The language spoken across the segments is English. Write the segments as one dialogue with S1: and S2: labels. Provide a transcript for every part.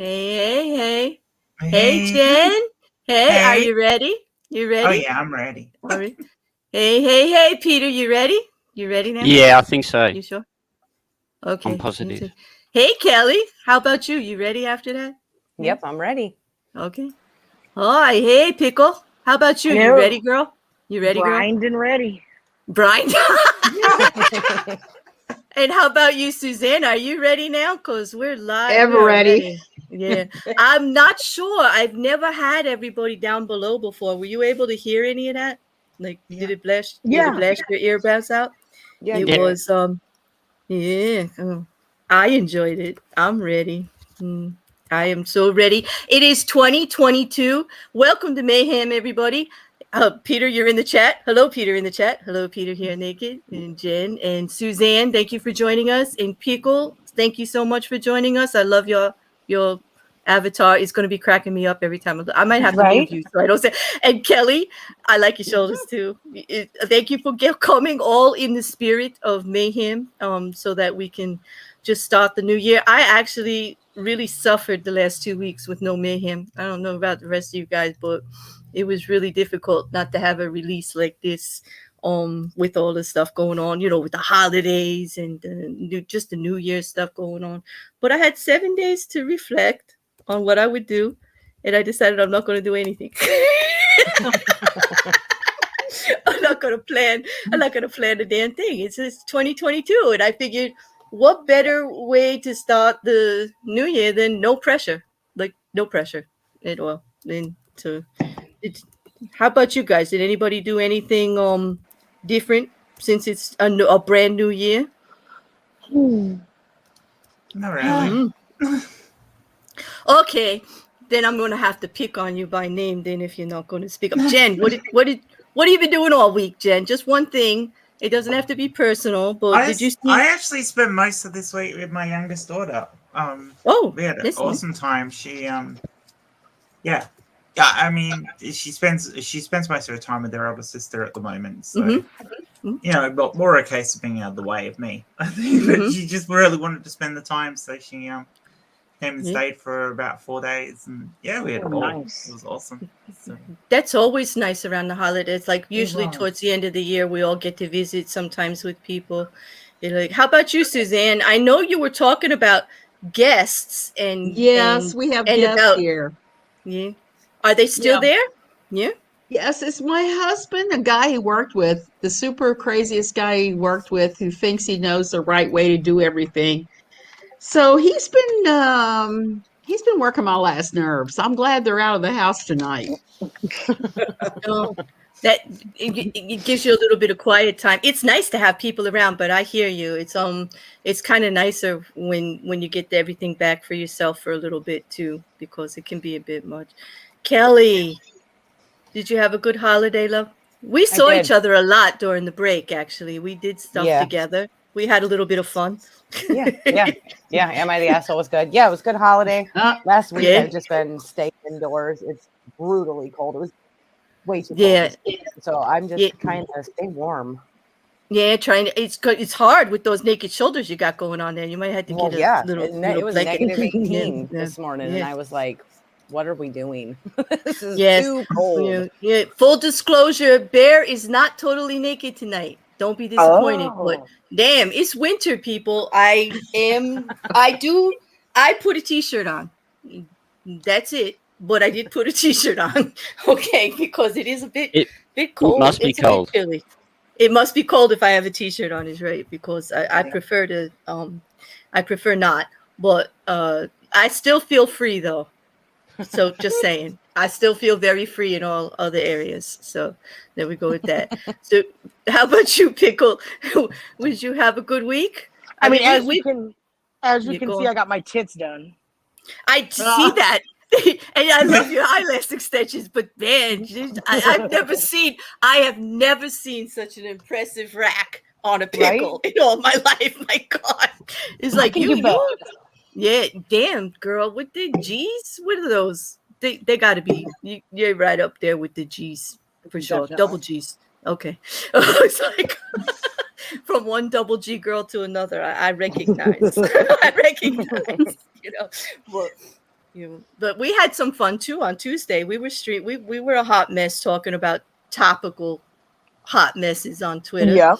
S1: Hey. Hey,
S2: Hey,
S1: Jen. Hey, are
S2: hey.
S1: you ready? You
S2: Oh
S1: ready?
S2: yeah, I'm ready.
S1: All right. Hey, Peter, you ready? You ready now?
S3: Yeah, I think so.
S1: You sure?
S3: I'm
S1: Okay.
S3: positive.
S1: Hey, Kelly, how about you? You ready after that? Yeah?
S4: Yep, I'm ready.
S1: Okay. Hi, hey, Pickle. How about you? You ready,
S5: Hello.
S1: girl? You ready, girl?
S5: Brined and ready.
S1: Brian. And how about you, Suzanne? Are you ready now? Because we're live.
S6: Ever
S1: We are
S6: ready.
S1: ready. Yeah. I'm not sure. I've never had everybody down below before. Were you able to hear any of that? Like, did it blast? Did it
S5: Yeah.
S1: blast your earbuds out?
S4: Yeah,
S1: It
S4: you did.
S1: was, yeah. I enjoyed it. I'm ready. I am so ready. It is 2022. Welcome to Mayhem, everybody. Peter, you're in the chat. Hello, Peter in the chat. Hello, Peter here naked. And Jen and Suzanne, thank you for joining us. And Pickle, thank you so much for joining us. I love your avatar. It's going to be cracking me up every time. I might have to move you so I don't say. And Kelly, I like your shoulders too. Thank you for coming all in the spirit of Mayhem, so that we can just start the new year. I actually really suffered the last 2 weeks with no Mayhem. I don't know about the rest of you guys, but it was really difficult not to have a release like this, with all the stuff going on, with the holidays and just the New Year stuff going on. But I had 7 days to reflect on what I would do, and I decided I'm not going to do anything. I'm not going to plan the damn thing. It's just 2022, and I figured, what better way to start the new year than no pressure, like no pressure at all. How about you guys? Did anybody do anything different since it's a brand new year?
S2: Not really.
S1: Okay, then I'm gonna have to pick on you by name. Then if you're not going to speak up, Jen, what have you been doing all week, Jen? Just one thing. It doesn't have to be personal, but did you see?
S2: I actually spent most of this week with my youngest daughter. We had an awesome time. She yeah. I mean, she spends most of her time with her older sister at the moment. So but more a case of being out of the way of me. I think that she just really wanted to spend the time, so she came and stayed for about 4 days, and we had a ball. Nice. It was awesome. So.
S1: That's always nice around the holidays. Like usually towards the end of the year, we all get to visit sometimes with people. Like, how about you, Suzanne? I know you were talking about guests and
S6: yes, we have guests here.
S1: Yeah, are they still there? Yeah.
S6: Yes, it's my husband, a guy he worked with, the super craziest guy he worked with, who thinks he knows the right way to do everything. So he's been working my last nerves. I'm glad they're out of the house tonight.
S1: That it gives you a little bit of quiet time. It's nice to have people around, but I hear you. It's kind of nicer when you get everything back for yourself for a little bit too, because it can be a bit much. Kelly, did you have a good holiday, love? We saw each other a lot during the break. Actually, we did stuff together. We had a little bit of fun.
S4: Yeah. Am I the asshole? Was good. Yeah, it was good holiday. Last week I've just been staying indoors. It's brutally cold. It was way too cold. So I'm just kind of stay warm.
S1: Yeah, it's hard with those naked shoulders you got going on there. You might have to get a little.
S4: It was negative 18 this morning, and I was like, "What are we doing? This is too cold."
S1: Yeah. Full disclosure: Bear is not totally naked tonight. Don't be disappointed. But damn, it's winter, people. I put a t-shirt on. That's it. But I did put a t-shirt on. Okay, because it is a bit cold.
S3: It must be cold.
S1: A bit chilly. It must be cold if I have a t-shirt on, is right, because I prefer to I prefer not. But I still feel free though. So just saying, I still feel very free in all other areas. So there we go with that. So how about you, Pickle? Would you have a good week?
S5: I mean, as you can see, I got my tits done.
S1: I see that. And I love your eyelash extensions, but man, I have never seen such an impressive rack on a pickle in all my life. My God, it's like you. Yeah, damn, girl, with the G's, what are those? They got to be. You're right up there with the G's for sure. Definitely. Double G's. Okay, it's like from one double G girl to another. I recognize. I recognize. But But we had some fun too on Tuesday. We were a hot mess talking about topical hot messes on Twitter.
S5: Yeah.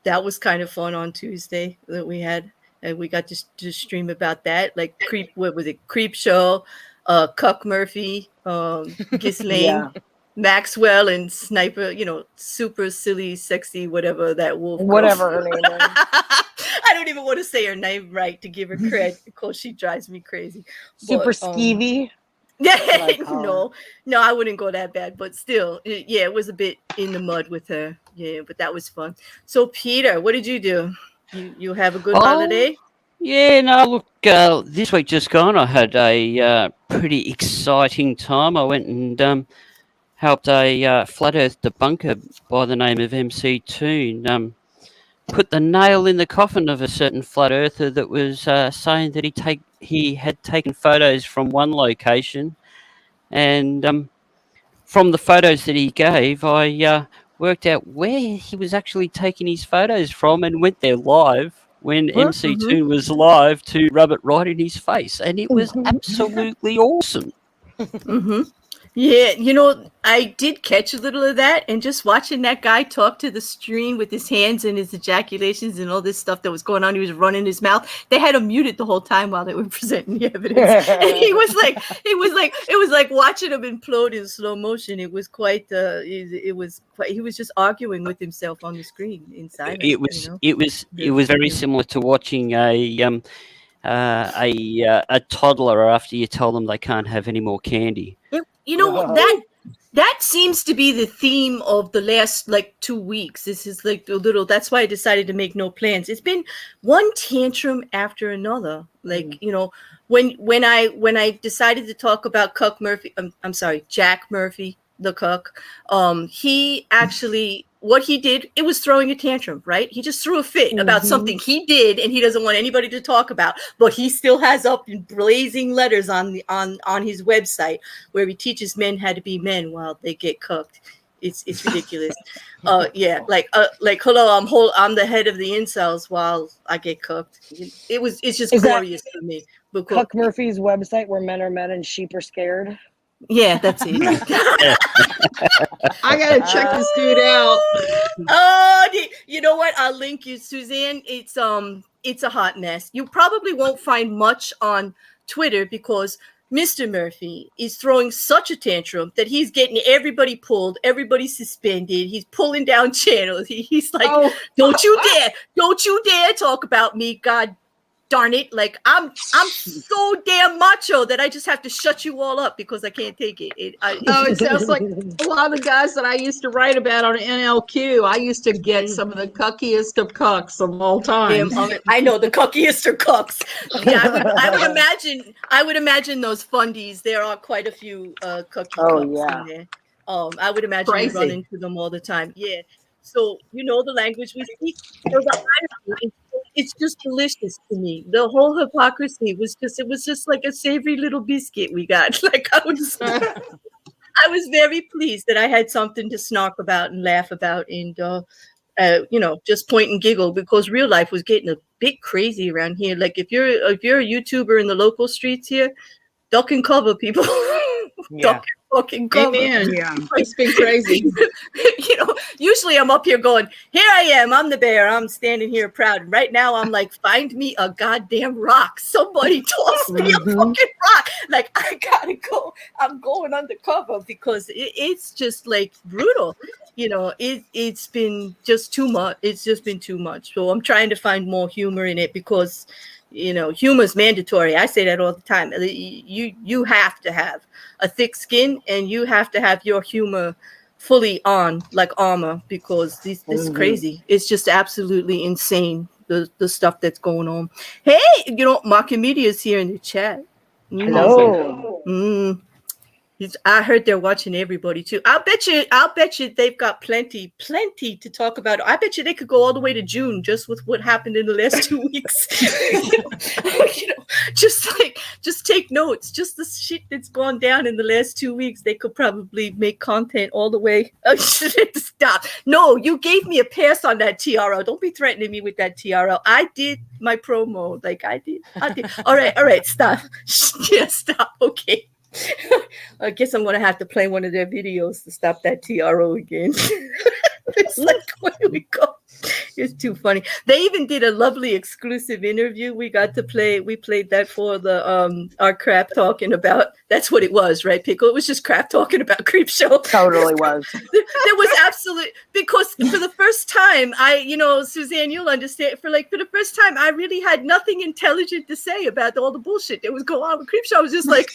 S1: That was kind of fun on Tuesday that we had, and we got to stream about that. Like what was it? Creep Show, Cuck Murphy, Ghislaine, Maxwell, and Sniper. Super silly, sexy, whatever that wolf.
S5: Whatever her name is.
S1: I don't even want to say her name right to give her credit because she drives me crazy.
S5: Super skeevy.
S1: No, I wouldn't go that bad, but still, it was a bit in the mud with her. Yeah, but that was fun. So, Peter, what did you do? You have a good holiday?
S3: Yeah, no, look, this week just gone, I had a pretty exciting time. I went and helped a flat Earth debunker by the name of MC Toon put the nail in the coffin of a certain flat earther that was saying that he had taken photos from one location, and from the photos that he gave, I worked out where he was actually taking his photos from and went there live when MC Toon was live to rub it right in his face, and it was absolutely awesome.
S1: Yeah, I did catch a little of that, and just watching that guy talk to the screen with his hands and his ejaculations and all this stuff that was going on. He was running his mouth. They had him muted the whole time while they were presenting the evidence. And it was like watching him implode in slow motion. It was quite he was just arguing with himself on the screen in silence.
S3: It was very similar to watching a toddler after you tell them they can't have any more candy.
S1: That seems to be the theme of the last 2 weeks. This is that's why I decided to make no plans. It's been one tantrum after another. When I decided to talk about Cuck Murphy, I'm sorry, Jack Murphy, the Cuck, he actually, what he did, it was throwing a tantrum, right? He just threw a fit about something he did, and he doesn't want anybody to talk about, but he still has up in blazing letters on his website where he teaches men how to be men while they get cooked. It's ridiculous. Hello, I'm the head of the incels while I get cooked. It's just glorious for me.
S5: Cuck Murphy's website where men are men and sheep are scared.
S1: Yeah, that's it.
S6: I gotta check this dude out.
S1: You know what? I'll link you, Suzanne. It's a hot mess. You probably won't find much on Twitter because Mr. Murphy is throwing such a tantrum that he's getting everybody pulled, everybody suspended. He's pulling down channels. He's like, don't you dare talk about me, God darn it. I'm so damn macho that I just have to shut you all up because I can't take it.
S6: It sounds like a lot of the guys that I used to write about on NLQ. I used to get some of the cuckiest of cucks of all time.
S1: I know, the cuckiest of cucks. Yeah, I would imagine those fundies. There are quite a few cucky cucks in there. I would imagine you run into them all the time. Yeah. So the language we speak. It's just delicious to me. The whole hypocrisy was just like a savory little biscuit we got. I was very pleased that I had something to snark about and laugh about and just point and giggle because real life was getting a bit crazy around here. If you're a YouTuber in the local streets here, duck and cover, people. Duck fucking cover.
S6: Amen. Yeah, it's been crazy.
S1: Usually I'm up here going, here I am, I'm the bear, I'm standing here proud. And right now I'm like, find me a goddamn rock. Somebody toss me a fucking rock. I gotta go. I'm going undercover because it's just brutal. It's been just too much. It's just been too much. So I'm trying to find more humor in it because humor is mandatory. I say that all the time. You have to have a thick skin and you have to have your humor fully on like armor because this is crazy. It's just absolutely insane, the stuff that's going on. Hey, Market Media is here in the chat.
S5: Hello.
S1: I heard they're watching everybody too. I'll bet you they've got plenty to talk about. I bet you they could go all the way to June just with what happened in the last 2 weeks. Just take notes. Just the shit that's gone down in the last 2 weeks. They could probably make content all the way. Stop. No, you gave me a pass on that TRL. Don't be threatening me with that TRL. I did my promo. Like I did. All right. Stop. Yeah, stop. Okay. I guess I'm gonna have to play one of their videos to stop that TRO again. It's like, where do we go? It's too funny. They even did a lovely exclusive interview. We got to play. We played that for the our crap talking about. That's what it was, right, Pickle? It was just crap talking about Creep Show.
S5: Totally was.
S1: There was absolute, because for the first time, Suzanne, you'll understand. For the first time, I really had nothing intelligent to say about all the bullshit that was going on with Creep Show. I was just like,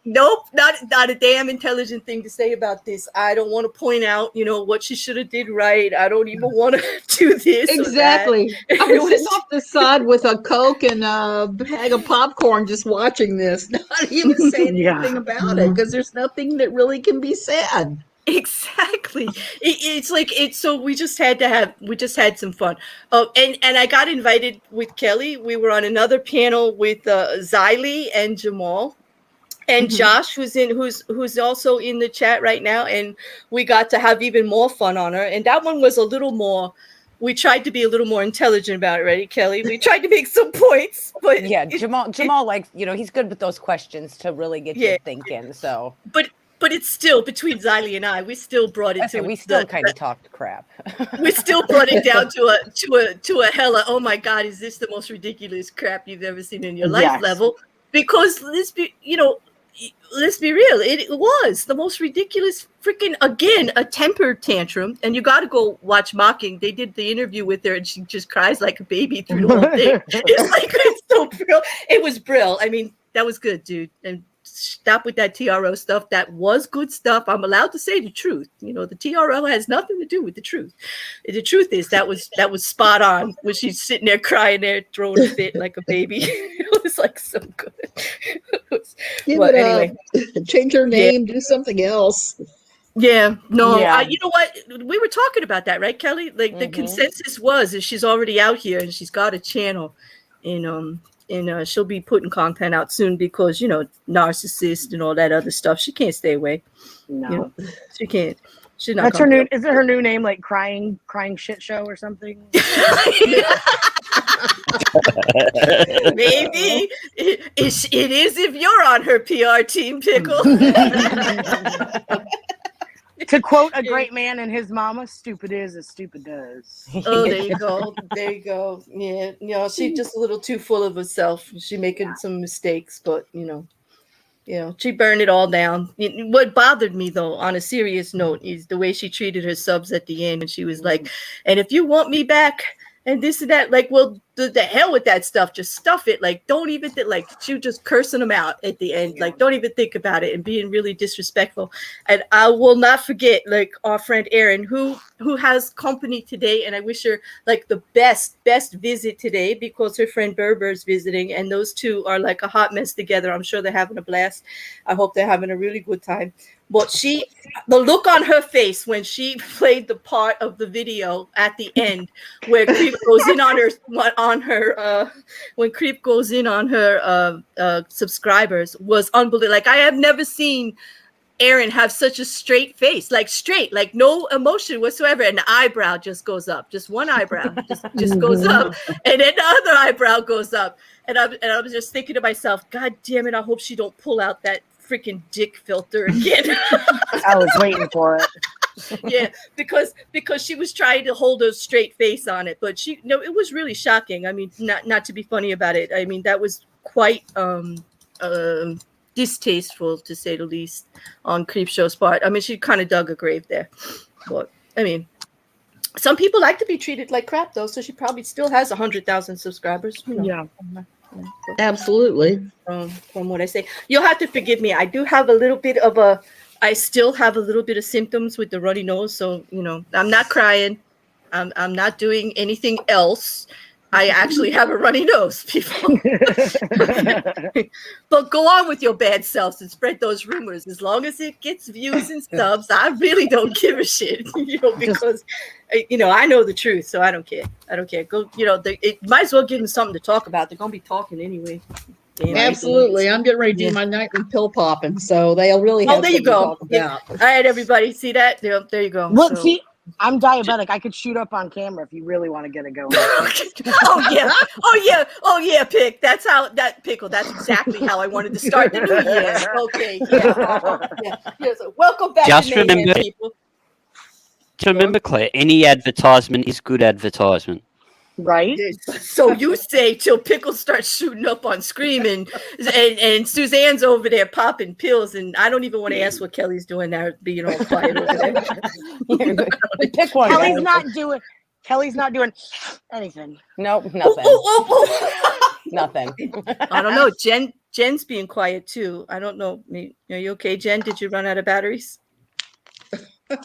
S1: nope, not a damn intelligent thing to say about this. I don't want to point out, what she should have did right. I don't even want to do this.
S6: Exactly. I was sitting off the side with a Coke and a bag of popcorn just watching this, not even saying anything about it, because there's nothing that really can be said.
S1: Exactly. So we just had some fun. Oh, and I got invited with Kelly. We were on another panel with Xylee and Jamal. And Josh, who's also in the chat right now, and we got to have even more fun on her. And that one was a little more. We tried to be a little more intelligent about it, right, Kelly? We tried to make some points, but
S4: Jamal, like he's good with those questions to really get you thinking. So,
S1: but it's still between Xylee and I. We still brought it to.
S4: We still kind of talked crap.
S1: We still brought it down to a hella. Oh my God, is this the most ridiculous crap you've ever seen in your life level? Because let's be real, it was the most ridiculous freaking, again, a temper tantrum. And you got to go watch Mocking. They did the interview with her and she just cries like a baby through the whole thing. It's so brill. It was brill. I mean, that was good, dude. And stop with that TRO stuff. That was good stuff. I'm allowed to say the truth. The TRO has nothing to do with the truth. The truth is that was spot on when she's sitting there crying there, throwing a fit like a baby. It was like so good. Anyway,
S6: change her name, do something else.
S1: Yeah, no, you know what? We were talking about that, right, Kelly? Like the consensus was that she's already out here and she's got a channel, and she'll be putting content out soon because narcissist and all that other stuff. She can't stay away.
S5: No,
S1: she can't. She's not.
S5: That's her new. Is it her new name, like crying shit show or something?
S1: Maybe it is if you're on her PR team, Pickle.
S5: To quote a great man and his mama, "Stupid is as stupid does."
S1: Oh, there you go. Yeah, she's just a little too full of herself. She's making some mistakes, but she burned it all down. What bothered me, though, on a serious note, is the way she treated her subs at the end. And she was like, "And if you want me back, and this and that, like, well, the hell with that stuff. Just stuff it. Like, don't even she was just cursing them out at the end. Like, don't even think about it, and being really disrespectful. And I will not forget, like, our friend Erin, who has company today, and I wish her like the best visit today because her friend Berber's visiting, and those two are like a hot mess together. I'm sure they're having a blast. I hope they're having a really good time. But the look on her face when she played the part of the video at the end where Creep goes in when Creep goes in on her subscribers was unbelievable. Like, I have never seen Erin have such a straight face, like no emotion whatsoever, and the eyebrow just goes up, just one eyebrow just goes up, and then the other eyebrow goes up, and I was just thinking to myself, God damn it, I hope she don't pull out that freaking dick filter again.
S5: I was waiting for it.
S1: Yeah, because she was trying to hold a straight face on it, but it was really shocking. I mean, not to be funny about it. I mean, that was quite distasteful, to say the least, on Creepshow's part. I mean, she kind of dug a grave there. But I mean, some people like to be treated like crap, though. So she probably still has 100,000 subscribers.
S5: Yeah.
S6: Absolutely.
S1: From what I say, you'll have to forgive me. I do have I still have a little bit of symptoms with the runny nose. So, I'm not crying. I'm not doing anything else. I actually have a runny nose, people. But go on with your bad selves and spread those rumors. As long as it gets views and subs, I really don't give a shit, because, I know the truth, so I don't care. Go, it might as well give them something to talk about. They're going to be talking anyway.
S6: Damn, absolutely. I'm getting ready to do my nightly pill popping, so they'll really have
S1: there you go.
S6: To talk about.
S1: All right, everybody. See that? There you go.
S5: Well, see, I'm diabetic. I could shoot up on camera if you really want to get it going. Oh yeah, Pick. That's exactly how I wanted to start the new year. Okay, yeah. So welcome back to Mayhem, people.
S3: Just remember, Claire, any advertisement is good advertisement.
S5: Right.
S1: So you say till Pickle starts shooting up on Scream and Suzanne's over there popping pills, and I don't even want to ask what Kelly's doing now, being all quiet over there.
S5: Pick one. Kelly's not doing anything.
S4: Nope, nothing. Nothing.
S1: I don't know. Jen's being quiet too. I don't know. Are you okay, Jen? Did you run out of batteries? No.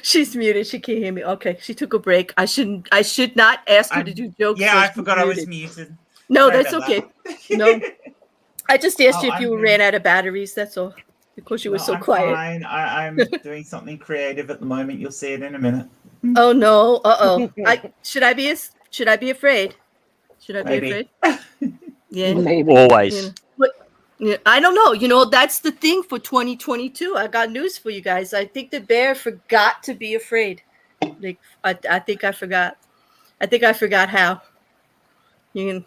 S1: She's muted. She can't hear me. Okay, she took a break. I should not ask her to do jokes.
S2: Yeah, I forgot I was muted.
S1: No, that's okay. No, I just asked you if you ran out of batteries. That's all, because you were so quiet.
S2: Fine. I'm doing something creative at the moment. You'll see it in a minute.
S1: Oh no! Should I be afraid? Should I be afraid? Yeah,
S3: maybe. Always.
S1: Yeah, I don't know. That's the thing for 2022. I got news for you guys. I think the bear forgot to be afraid. Like I think I forgot. I think I forgot how. That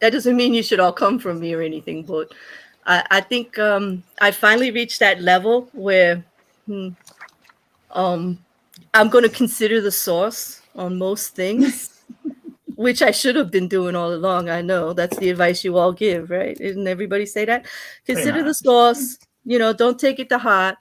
S1: doesn't mean you should all come from me or anything, but I think I finally reached that level where I'm going to consider the source on most things. Which I should have been doing all along. I know that's the advice you all give, right? Didn't everybody say that? Consider the sauce. Don't take it to heart.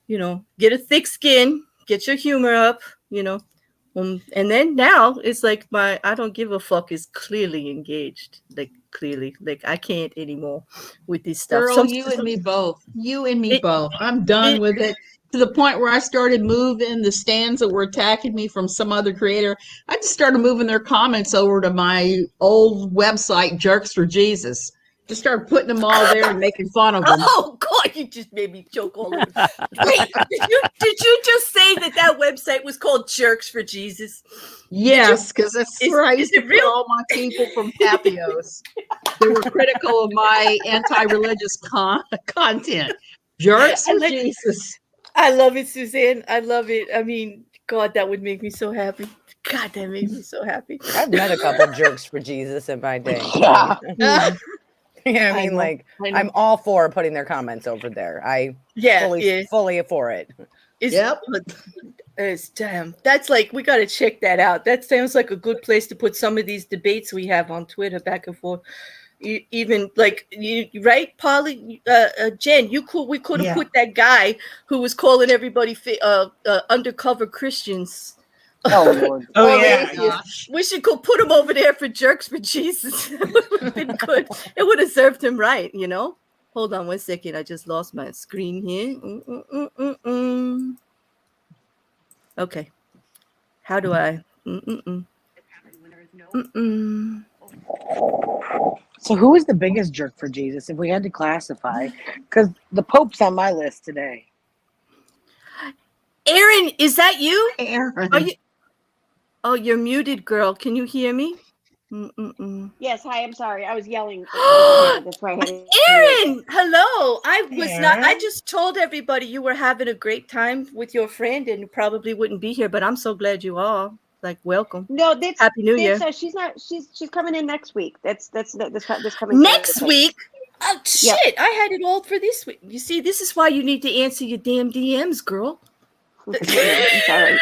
S1: Get a thick skin. Get your humor up. And then now it's like my I don't give a fuck is clearly engaged. Like clearly, like I can't anymore with this stuff.
S6: Girl, you and me both. You and me both. I'm done with it. To the point where I started moving the stands that were attacking me from some other creator. I just started moving their comments over to my old website, Jerks for Jesus. Just started putting them all there and making fun of them.
S1: Oh God, you just made me choke all over. Wait, did you just say that website was called Jerks for Jesus?
S6: Yes, because that's where I used to put all my people from Papios. They were critical of my anti-religious content. Jerks for Jesus.
S1: I love it, Suzanne. I love it. I mean, God, that would make me so happy. God, that made me so happy.
S4: I've met a couple jerks for Jesus in my day. I mean, I'm all for putting their comments over there. Fully for it.
S1: It's damn. That's like we got to check that out. That sounds like a good place to put some of these debates we have on Twitter back and forth. Even like you, right, Polly, Jen, we could have put that guy who was calling everybody undercover Christians.
S5: Oh Lord!
S1: We should go put him over there for Jerks for Jesus. It would have been good. It would have served him right, Hold on 1 second. I just lost my screen here. Okay. How do I?
S5: So who is the biggest jerk for Jesus if we had to classify? Because the Pope's on my list today.
S1: Aaron, is that you?
S6: Aaron.
S1: Are you? Oh, you're muted, girl. Can you hear me?
S7: Yes. Hi. I'm sorry. I was yelling. That's right.
S1: Aaron, hello. I just told everybody you were having a great time with your friend and you probably wouldn't be here, but I'm so glad you are. Like, welcome.
S7: No, that's
S1: Happy New Year.
S7: She's not. She's coming in next week. That's coming
S1: next week. Oh shit! Yep. I had it all for this week. You see, this is why you need to answer your damn DMs, girl.
S7: I'm sorry.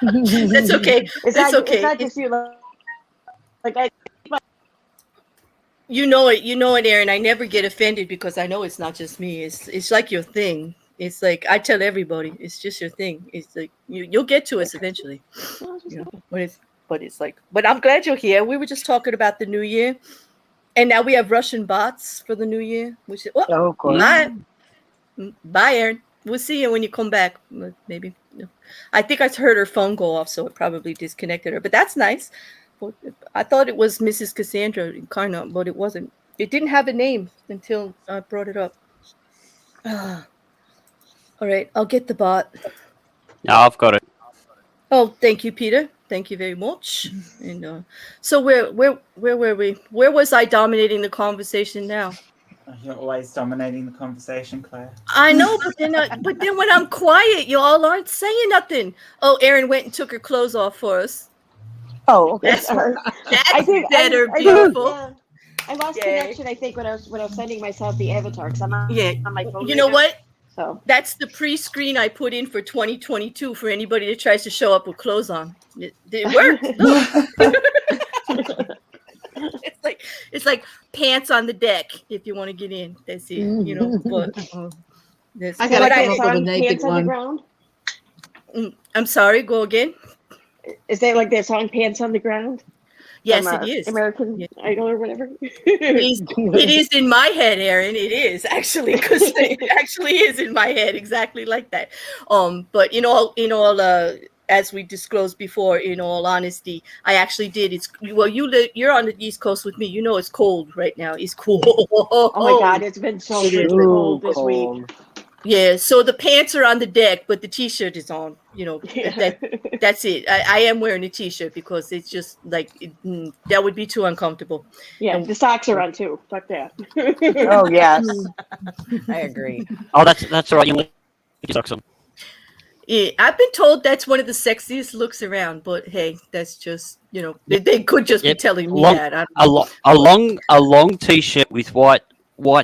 S1: That's okay. It's okay.
S7: It's not just you.
S1: You know it, Aaron. I never get offended because I know it's not just me. It's like your thing. It's like I tell everybody, it's just your thing. It's like you'll get to us eventually. But I'm glad you're here. We were just talking about the new year, and now we have Russian bots for the new year. Which of course. Bye, Aaron. We'll see you when you come back. Maybe. I think I heard her phone go off, so it probably disconnected her. But that's nice. I thought it was Mrs. Cassandra, kind of, but it wasn't. It didn't have a name until I brought it up. All right, I'll get the bot.
S3: No, I've got it.
S1: Oh, thank you, Peter. Thank you very much. And so where were we? Where was I dominating the conversation now?
S2: You're always dominating the conversation, Claire.
S1: I know, but then when I'm quiet, you all aren't saying nothing. Oh, Erin went and took her clothes off for us.
S7: Oh, okay.
S1: That's better, beautiful.
S7: I lost connection, I think, when I was sending myself the avatar because I'm on my phone.
S1: You know what?
S7: So
S1: that's the pre-screen I put in for 2022 for anybody that tries to show up with clothes on. It worked. It's like pants on the deck if you want to get in. That's it. You know, but
S6: I gotta come up with a naked one.
S7: On the ground?
S1: I'm sorry, go again.
S7: Is that like their song Pants on the Ground?
S1: Yes, it is.
S7: American Idol or whatever.
S1: It is in my head, Erin. It is actually, because it actually is in my head exactly like that. But as we disclosed before, in all honesty, I actually did. You're on the East Coast with me. You know it's cold right now. It's cool.
S7: Oh my God, it's been so cold this week.
S1: Yeah, so the pants are on the deck, but the T-shirt is on. You know, that's it. I am wearing a T-shirt because it's just like that would be too uncomfortable.
S7: Yeah, the socks are on too. Fuck that.
S4: Oh yes, I agree.
S3: Oh, that's all right. You want your socks on.
S1: Yeah, I've been told that's one of the sexiest looks around, but hey, that's just they could just be telling me that.
S3: A long T-shirt with white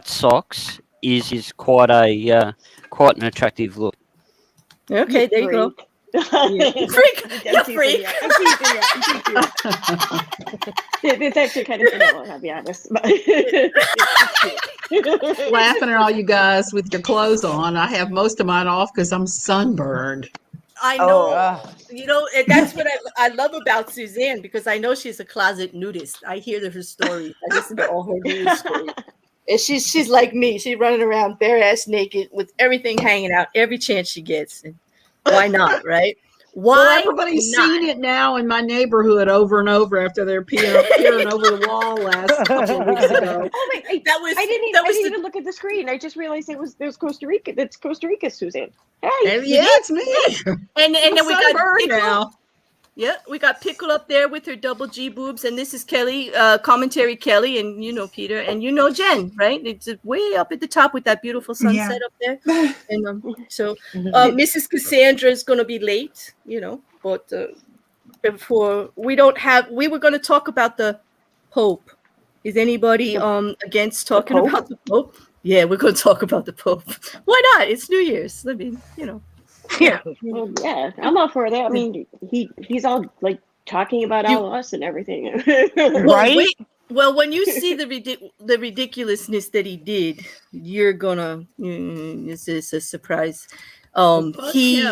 S3: socks is quite an attractive look.
S1: Okay, there you go. Freak, you freak.
S7: It's actually kind of vanilla, I'll be honest.
S6: Laughing at all you guys with your clothes on. I have most of mine off because I'm sunburned.
S1: I know. That's what I love about Suzanne, because I know she's a closet nudist. I hear her stories. I listen to all her news stories. And she's like me. She's running around bare ass naked with everything hanging out every chance she gets. And why not, right? Why?
S6: Everybody's seen it now in my neighborhood over and over after they're peering over the wall last couple of weeks ago.
S7: Oh my! I didn't even look at the screen. I just realized it was Costa Rica. That's Costa Rica, Suzanne.
S6: Hey, yeah, it's me.
S1: And then we got
S6: Pickle now.
S1: Yeah, we got Pickle up there with her double G boobs, and this is Kelly, commentary Kelly, and Peter, and Jen, right? It's way up at the top with that beautiful sunset up there. And so Mrs. Cassandra is going to be late, but before we were going to talk about the Pope. Is anybody against talking about the Pope? Yeah, we're going to talk about the Pope. Why not? It's New Year's. I mean,
S7: Yeah. Well, yeah, I'm all for that. I mean, he's all like talking about all us and everything,
S1: right? Well, when you see the ridiculousness that he did, you're gonna. This is a surprise.
S6: Him,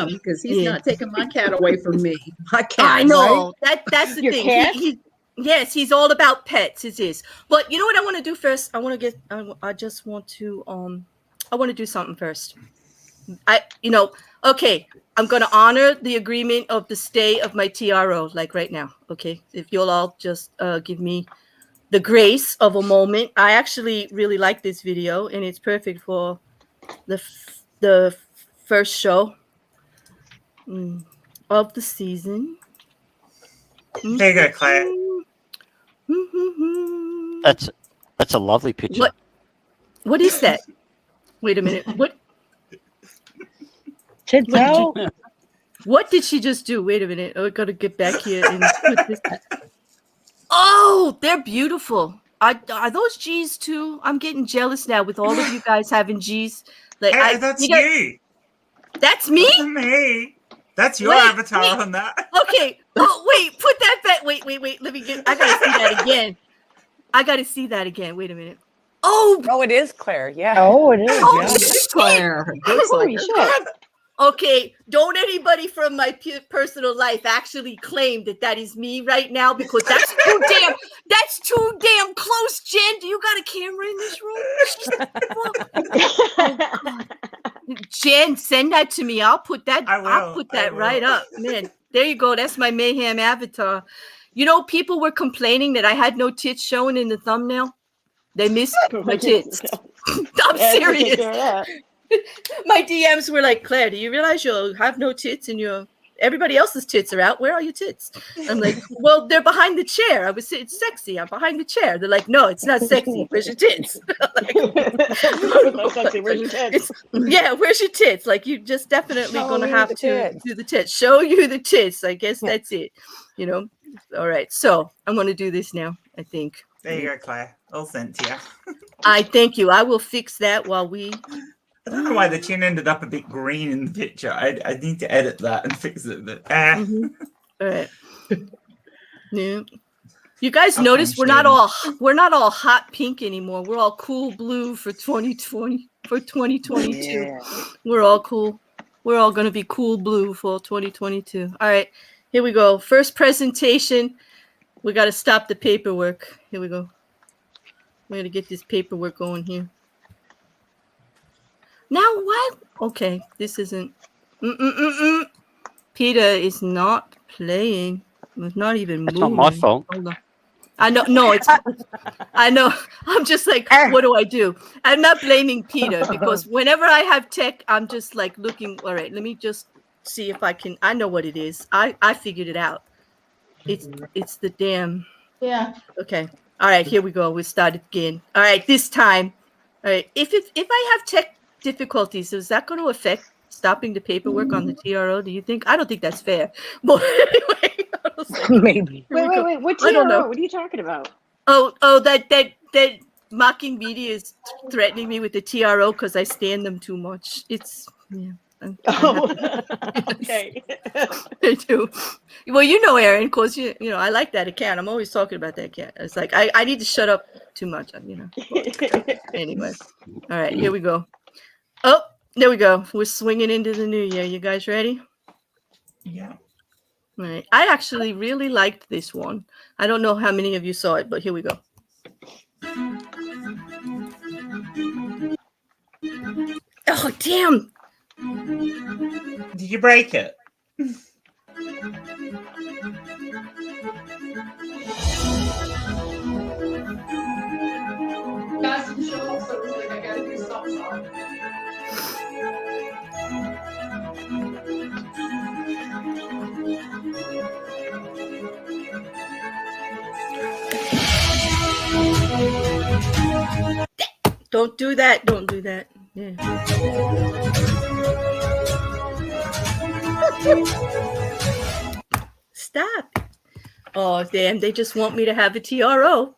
S6: because he's not taking my cat away from me. My cat.
S1: I know that's the
S7: Your
S1: thing.
S7: Cat?
S1: Yes, he's all about pets. It is. But you know what I want to do first? I want to do something first. Okay, I'm going to honor the agreement of the stay of my TRO, like right now. Okay, if you'll all just give me the grace of a moment. I actually really like this video, and it's perfect for the first show of the season.
S2: There you go, Claire.
S3: That's a lovely picture.
S1: What is that? Wait a minute. What? What did she just do? Wait a minute. I got to get back here and put this. Oh, they're beautiful. Are those G's too? I'm getting jealous now with all of you guys having G's. Like,
S2: hey, that's you.
S1: That's me?
S2: That's me. That's your avatar on that.
S1: Okay. Oh, wait. Put that back. Wait. Let me get. I gotta see that again. Wait a minute. Oh,
S4: it is Claire. Yeah.
S6: Oh, it is.
S1: Oh,
S6: yeah. It's Claire.
S7: Holy shit.
S1: Okay, don't anybody from my personal life actually claim that is me right now, because that's too damn close, Jen. Do you got a camera in this room? Jen, send that to me. I'll put that
S2: will.
S1: Right up. Man, there you go. That's my Mayhem avatar. You know, people were complaining that I had no tits showing in the thumbnail. They missed my tits. I'm serious. My DMs were like, Claire, do you realize you'll have no tits and everybody else's tits are out? Where are your tits? I'm like, well, they're behind the chair. It's sexy. I'm behind the chair. They're like, no, it's not sexy. Where's your tits?
S7: It's not sexy. Where's your tits?
S1: Yeah, where's your tits? Like, you just definitely gonna have to do the tits. Show you the tits. I guess that's it. You know. All right. So I'm gonna do this now, I think.
S2: There you go, Claire. All sent to you.
S1: I thank you. I will fix that while we.
S2: I don't know why the chin ended up a bit green in the picture. I need to edit that and fix it. But,
S1: All right. Yeah. You guys notice we're not all hot pink anymore. We're all cool blue for 2020 for 2022. Yeah. We're all cool. We're all gonna be cool blue for 2022. All right, here we go. First presentation. We got to stop the paperwork. Here we go. We're gonna get this paperwork going here. Now what? Okay, this isn't. Peter is not playing. It's not even moving.
S3: It's not my fault.
S1: Hold on. I know. No, it's. I know. I'm just like, what do I do? I'm not blaming Peter because whenever I have tech, I'm just like looking. All right, let me just see if I can. I know what it is. I figured it out. It's the damn.
S6: Yeah.
S1: Okay. All right. Here we go. We start again. All right. This time. All right. If I have tech difficulties, is that going to affect stopping the paperwork on the TRO? Do you think? I don't think that's fair. But anyway.
S7: Maybe. Wait. What TRO? What are you talking about?
S1: Oh, that mocking media is threatening me with the TRO because I stand them too much. It's
S7: okay.
S1: I do. Well, you know, Aaron, because you know, I like that account. I'm always talking about that account. It's like I need to shut up too much, you know. Anyway, all right, here we go. Oh, there we go. We're swinging into the new year. You guys ready?
S2: Yeah.
S1: All right. I actually really liked this one. I don't know how many of you saw it, but here we go. Oh, damn.
S2: Did you break it?
S1: Don't do that. Don't do that. Yeah. Stop. Oh, damn. They just want me to have a TRO.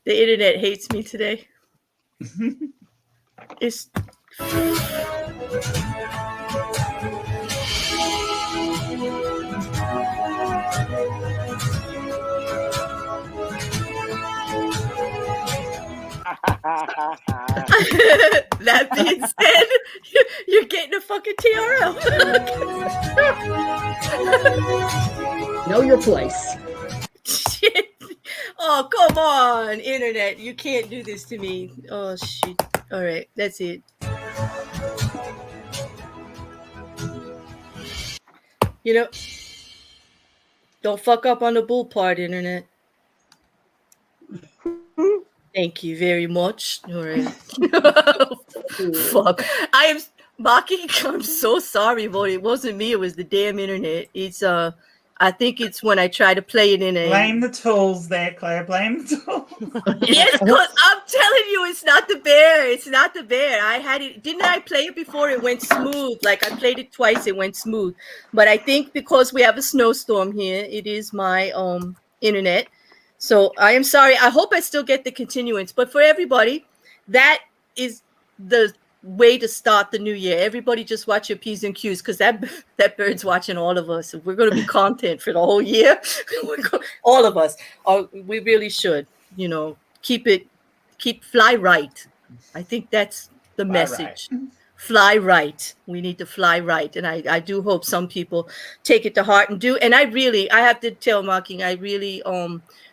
S1: The internet hates me today. It's... That being said, you're getting a fucking TRO.
S6: Know your place.
S1: Shit. Oh, come on, internet. You can't do this to me. Oh, shit. All right, that's it. You know, don't fuck up on the bull part, internet. Thank you very much. All right. Fuck. I am mocking. I'm so sorry, but it wasn't me. It was the damn internet. It's I think it's when I try to play it in a.
S2: Blame the tools there, Claire. Blame the tools.
S1: Yes, because I'm telling you, it's not the bear. It's not the bear. I had it. Didn't I play it before? It went smooth. Like I played it twice. It went smooth. But I think because we have a snowstorm here, it is my internet. So I am sorry. I hope I still get the continuance. But for everybody, that is the way to start the new year. Everybody just watch your P's and Q's because that bird's watching all of us. We're going to be content for the whole year. All of us. We really should, you know, keep fly right. I think that's the message. Right. fly right. We need to fly right. And I do hope some people take it to heart and do. And I have to tell Marking, I really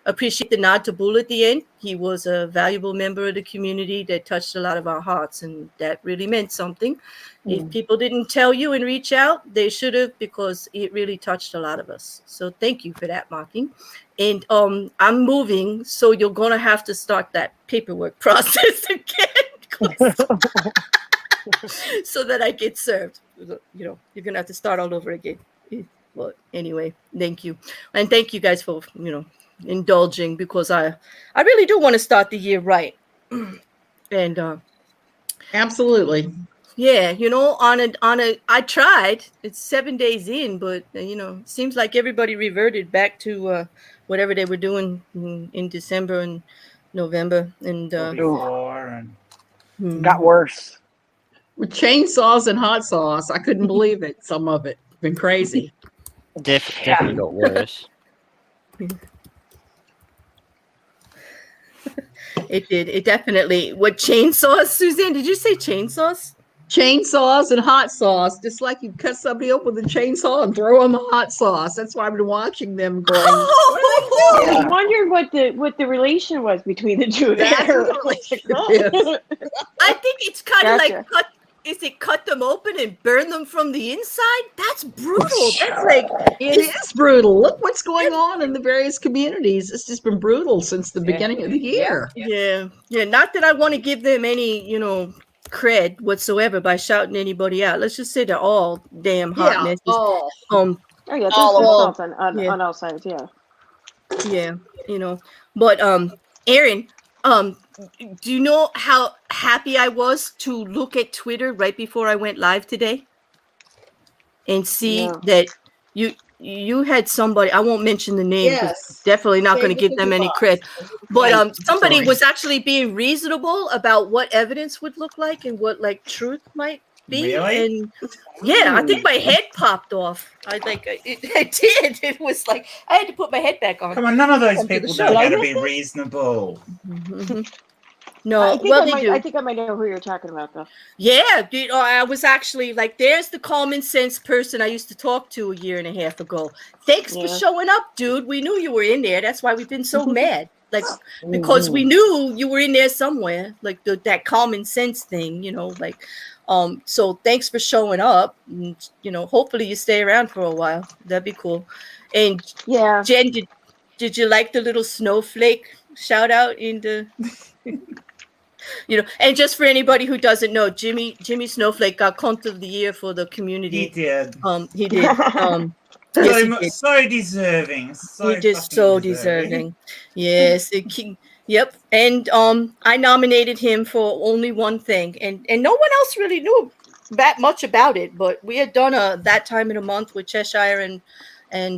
S1: appreciate the nod to Bull at the end. He was a valuable member of the community that touched a lot of our hearts, and that really meant something. If people didn't tell you and reach out, they should have, because it really touched a lot of us. So thank you for that, Marking. And I'm moving, so you're gonna have to start that paperwork process again. So that I get served. You know, you're gonna have to start all over again. But anyway, thank you. And thank you guys for, you know, indulging, because I really do want to start the year right. And
S6: absolutely.
S1: Yeah, you know, I tried. It's 7 days in, but you know, it seems like everybody reverted back to whatever they were doing in December and November, and
S8: got worse.
S6: With chainsaws and hot sauce, I couldn't believe it. Some of it been crazy.
S3: Definitely got worse.
S1: It did. It definitely. What chainsaws, Suzanne? Did you say chainsaws?
S6: Chainsaws and hot sauce, just like you cut somebody up with a chainsaw and throw on the hot sauce. That's why I've been watching them going.
S7: I wondered what the relation was between the two. There.
S1: I think it's kind of like cut them open and burn them from the inside? That's brutal. That's like
S6: it is brutal. Look what's going on in the various communities. It's just been brutal since the beginning of the year.
S1: Yeah. Not that I want to give them any, you know, cred whatsoever by shouting anybody out. Let's just say they're all damn hot messes.
S7: Oh yeah, all on all sides.
S1: Yeah, you know. But Aaron, do you know how happy I was to look at Twitter right before I went live today and see that you had somebody, I won't mention the name, because definitely not going to give them any credit, but somebody was actually being reasonable about what evidence would look like and what like truth might be.
S2: Really?
S1: And yeah, I think my head popped off. I did. It was like I had to put my head back on.
S2: Come on, none of those people know how to be reasonable.
S1: No,
S7: I think I might know who you're talking about, though.
S1: Yeah, dude, I was actually like, there's the common sense person I used to talk to a year and a half ago. Thanks for showing up, dude. We knew you were in there. That's why we've been so mad. Like, because we knew you were in there somewhere, like that common sense thing, you know, like, so thanks for showing up. And, you know, hopefully you stay around for a while. That'd be cool. And Jen, did you like the little snowflake shout out in the... You know, and just for anybody who doesn't know, Jimmy Snowflake got Cunt of the Year for the community.
S2: He did.
S1: He did.
S2: So deserving.
S1: He just so deserving. Yes. Yep. And I nominated him for only one thing, and no one else really knew that much about it. But we had done that time in a month with Cheshire and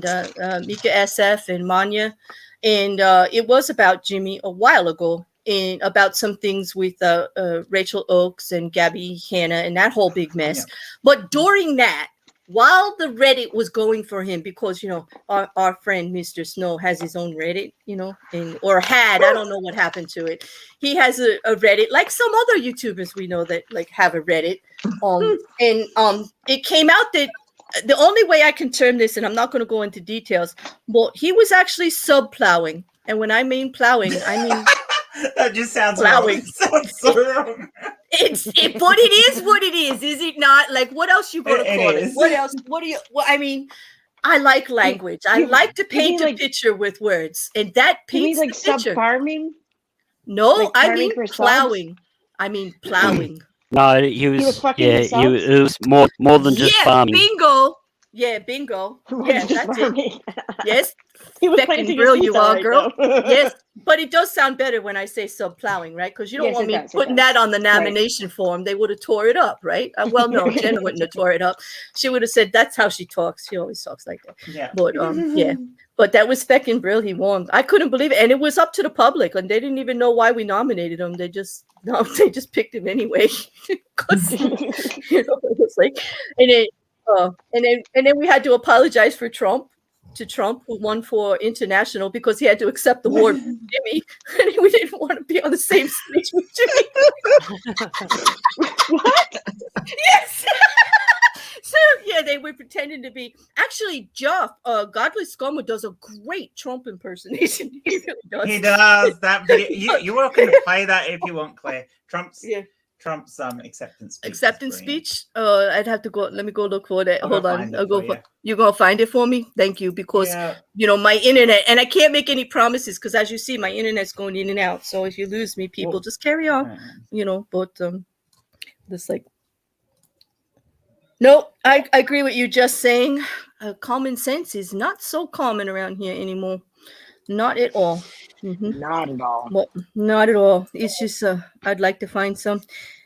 S1: Mika SF and Manya, and it was about Jimmy a while ago. About some things with Rachel Oakes and Gabby Hanna and that whole big mess. Yeah. But during that, while the Reddit was going for him, because, you know, our friend Mr. Snow has his own Reddit, you know, or had, I don't know what happened to it. He has a Reddit, like some other YouTubers we know that like have a Reddit. And it came out that the only way I can term this, and I'm not going to go into details, but he was actually sub-plowing. And when I mean plowing, I mean...
S2: That just sounds plowing. Sounds so wrong.
S1: But it is what it is it not? Like, what else you gonna call it? What else? What do you? Well, I mean, I like language. I like to paint a picture with words, and that paints
S7: like
S1: the picture.
S7: Sub-farming?
S1: No,
S7: like
S1: I mean plowing. I mean plowing.
S3: No, he was it was more than just farming.
S1: Bingo. Yeah, bingo. Yeah, that's it. Yes.
S7: He was planting
S1: grill you are, girl. Yes, but it does sound better when I say sub-plowing, right? Because you don't want me putting that on the nomination form. They would have tore it up, right? Well, no, Jen wouldn't have tore it up. She would have said, that's how she talks. She always talks like that.
S2: Yeah.
S1: But but that was Speck and Brill. He won. I couldn't believe it. And it was up to the public, and they didn't even know why we nominated him. They just picked him anyway. Because you know, it was like, and then we had to apologize for Trump, who won for international, because he had to accept the award from Jimmy, and we didn't want to be on the same stage with Jimmy.
S7: What?
S1: Yes. So yeah, they were pretending to be. Actually, Jeff, Godless Scummer does a great Trump impersonation. He really does.
S2: He does that video. You're welcome to play that if you want, Claire. Trump's acceptance speech.
S1: Acceptance speech. I'd have to go. Let me go look for that. Hold on. I'll go for. You're gonna find it for me. Thank you, because my internet, and I can't make any promises because, as you see, my internet's going in and out. So if you lose me, people, just carry on. But just like. No, I agree with you just saying. Common sense is not so common around here anymore. Not at all.
S4: Mm-hmm. Not at all.
S1: Well, not at all. It's just I'd like to find some.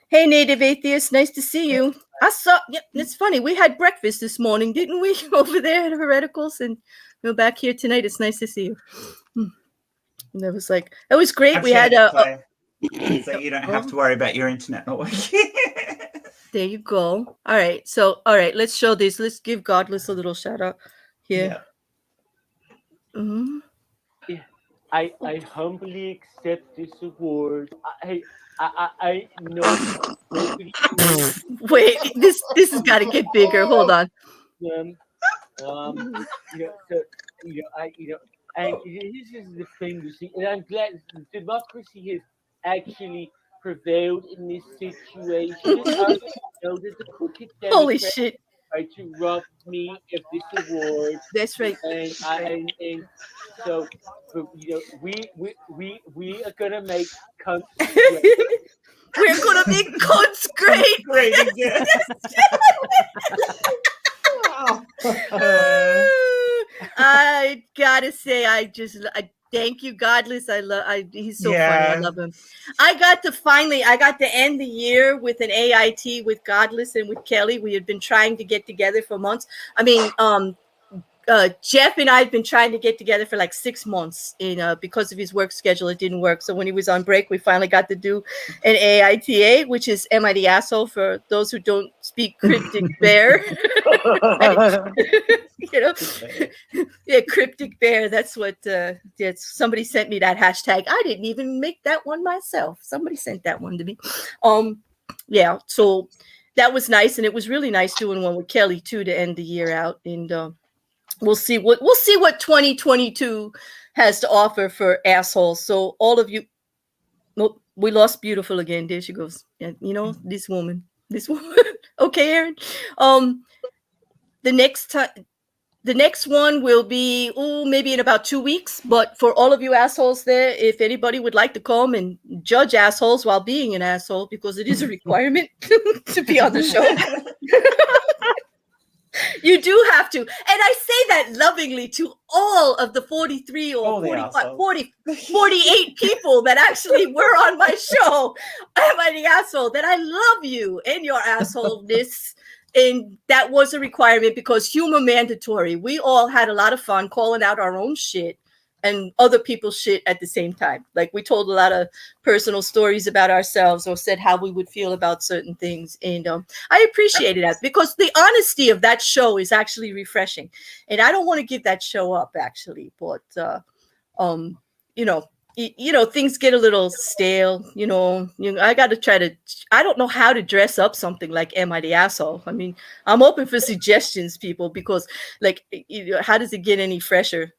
S1: Hey, Native Atheist, nice to see you. I saw. Yeah, it's funny. We had breakfast this morning, didn't we? Over there at Hereticals, and we're back here tonight. It's nice to see you. And it was like it was great. We had
S2: so you don't have to worry about your internet not working.
S1: There you go. All right. So, all right. Let's show this. Let's give Godless a little shout out here.
S8: Yeah. Mm-hmm. I humbly accept this award. I know.
S1: Wait, this has got to get bigger. Hold on.
S8: And this is the thing, you see, and I'm glad democracy has actually prevailed in this situation. I know that the crooked
S1: Holy shit!
S8: Tried to rob me of this award.
S1: That's right.
S8: And so we are gonna make cunts.
S1: We're gonna make cunts great.
S2: Great again.
S1: I gotta say, I thank you, Godless. He's so funny. I love him. I got to end the year with an AIT with Godless and with Kelly. We had been trying to get together for months. I mean, Jeff and I had been trying to get together for like 6 months, because of his work schedule, it didn't work. So when he was on break, we finally got to do an AITA, which is Am I the Asshole, for those who don't speak Cryptic Bear. Yeah, Cryptic Bear. That's what somebody sent me that hashtag. I didn't even make that one myself. Somebody sent that one to me. Yeah, so that was nice, and it was really nice doing one with Kelly too to end the year out. And we'll see what 2022 has to offer for assholes. So all of you, nope, we lost Beautiful again. There she goes. And this woman. Okay, Aaron. The next one will be maybe in about 2 weeks. But for all of you assholes there, if anybody would like to come and judge assholes while being an asshole, because it is a requirement to be on the show. You do have to. And I say that lovingly to all of the 43 or 48 people that actually were on my show. Am I the asshole? That I love you and your assholeness. And that was a requirement because humor mandatory. We all had a lot of fun calling out our own shit and other people's shit at the same time. Like we told a lot of personal stories about ourselves or said how we would feel about certain things. And I appreciated that because the honesty of that show is actually refreshing. And I don't want to give that show up actually, but things get a little stale, I got to try to, I don't know how to dress up something like Am I the Asshole? I mean, I'm open for suggestions, people, because like, how does it get any fresher?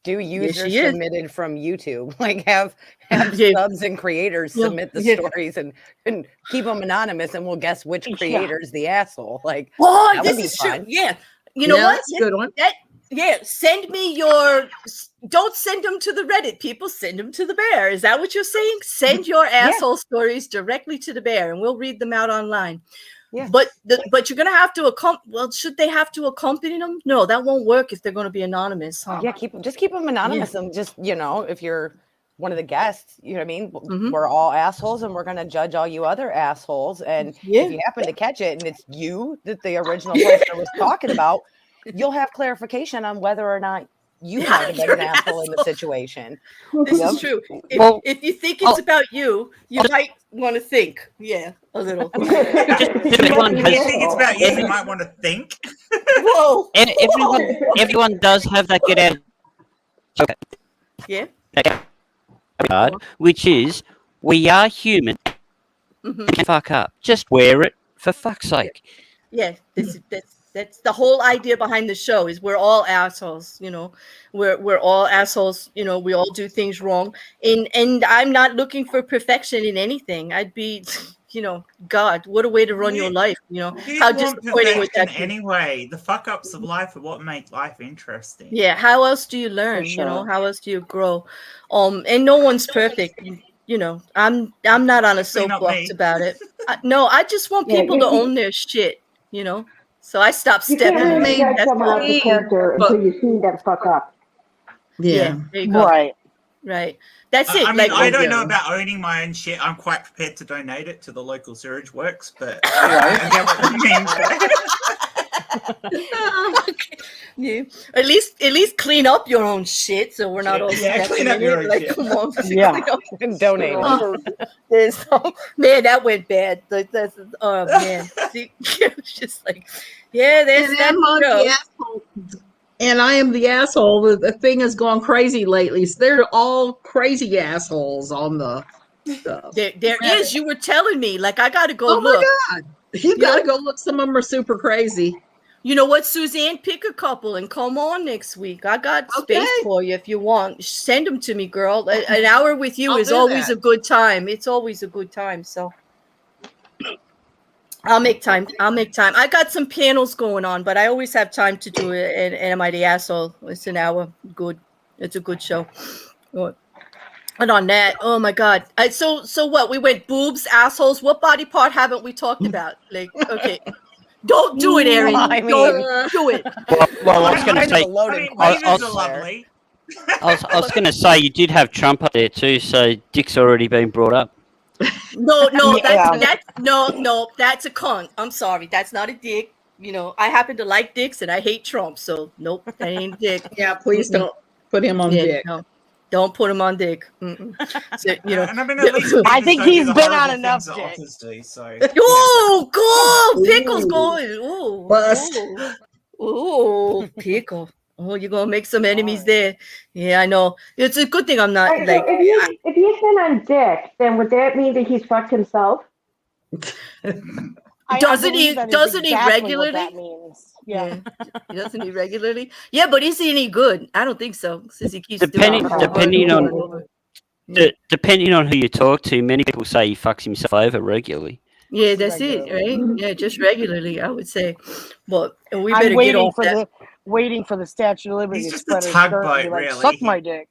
S4: Do users submitted from YouTube, like have subs and creators submit the stories and keep them anonymous, and we'll guess which creator's the asshole. Like,
S1: oh, this is true. Yeah, you know what?
S6: That's a good one.
S1: Send me don't send them to the Reddit people. Send them to the bear. Is that what you're saying? Send your asshole stories directly to the bear, and we'll read them out online. Yeah. But you're gonna have to should they have to accompany them? No, that won't work if they're gonna be anonymous. Huh?
S4: Yeah, keep them anonymous, and just if you're one of the guests, you know what I mean? Mm-hmm. We're all assholes, and we're gonna judge all you other assholes. And if you happen to catch it, and it's you that the original person was talking about, you'll have clarification on whether or not you might have been an asshole in the situation.
S1: This is true. If you think it's about you, you might want to think. Yeah, a little.
S2: If you think it's about you, you might want to think.
S1: Whoa.
S3: Everyone does have that get out. Okay.
S1: Yeah.
S3: Which is, we are human. Mm-hmm. Fuck up. Just wear it. For fuck's sake.
S1: Yeah, that's the whole idea behind the show is we're all assholes, you know. We're all assholes, you know, we all do things wrong. And I'm not looking for perfection in anything. I'd be, you know, God, what a way to run your life, you know.
S2: How disappointing with that anyway. The fuck ups of life are what make life interesting.
S1: Yeah, how else do you learn?
S7: Sure.
S1: You know, how else do you grow? And no one's perfect. You know, I'm not on a soapbox about it. No, I just want people to own their shit, you know. So I stopped stepping in.
S7: You can't judge someone else's character until you see them fuck up.
S1: Yeah, there you go. Right. That's it.
S2: I mean, I don't know about owning my own shit. I'm quite prepared to donate it to the local sewage works, but I get what you
S1: Yeah.
S2: mean.
S1: At least clean up your own shit, so we're not all
S2: clean up your own
S1: like,
S2: shit.
S1: Come on,
S4: and donate.
S1: Man, that went bad. That's oh man, see, it's just like, yeah, there's that show.
S6: And I am the asshole. The thing has gone crazy lately. So they're all crazy assholes on the stuff.
S1: There is. You were telling me, like, I got to go look.
S6: Oh my God. You got to go look. Some of them are super crazy.
S1: You know what, Suzanne? Pick a couple and come on next week. I got space for you if you want. Send them to me, girl. An hour with you is always a good time. It's always a good time. So I'll make time. I got some panels going on, but I always have time to do it. And am I the asshole? It's an hour. Good. It's a good show. And on that, oh my God. So what? We went boobs, assholes. What body part haven't we talked about? Like, okay. Don't do it, Aaron.
S4: I mean,
S1: don't do it.
S3: Well, I was going to say, I was going to say you did have Trump up there too, so Dick's already been brought up.
S1: No, that's a cunt. I'm sorry, that's not a dick. You know, I happen to like dicks and I hate Trump, so nope, that ain't a dick.
S6: Yeah, please don't put him on dick.
S1: No, don't put him on dick. So, you know,
S2: and I mean, at least
S4: I think he's been on enough dick.
S2: So.
S1: Oh, go pickles going. Oh, pickle. Oh, you're gonna make some enemies there. Yeah, I know. It's a good thing I'm not
S7: Right,
S1: like.
S7: So if he's been on dick, then would that mean that he's fucked himself?
S1: Doesn't he regularly?
S4: What that means. Yeah.
S1: Doesn't he regularly? Yeah, but is he any good? I don't think so. Since he keeps
S3: depending on who you talk to, many people say he fucks himself over regularly.
S1: Yeah, that's it, right? Yeah, just regularly, I would say. But we better get off that.
S4: Waiting for the statute of limitations.
S2: He's just a tugboat, really.
S4: Suck my dick.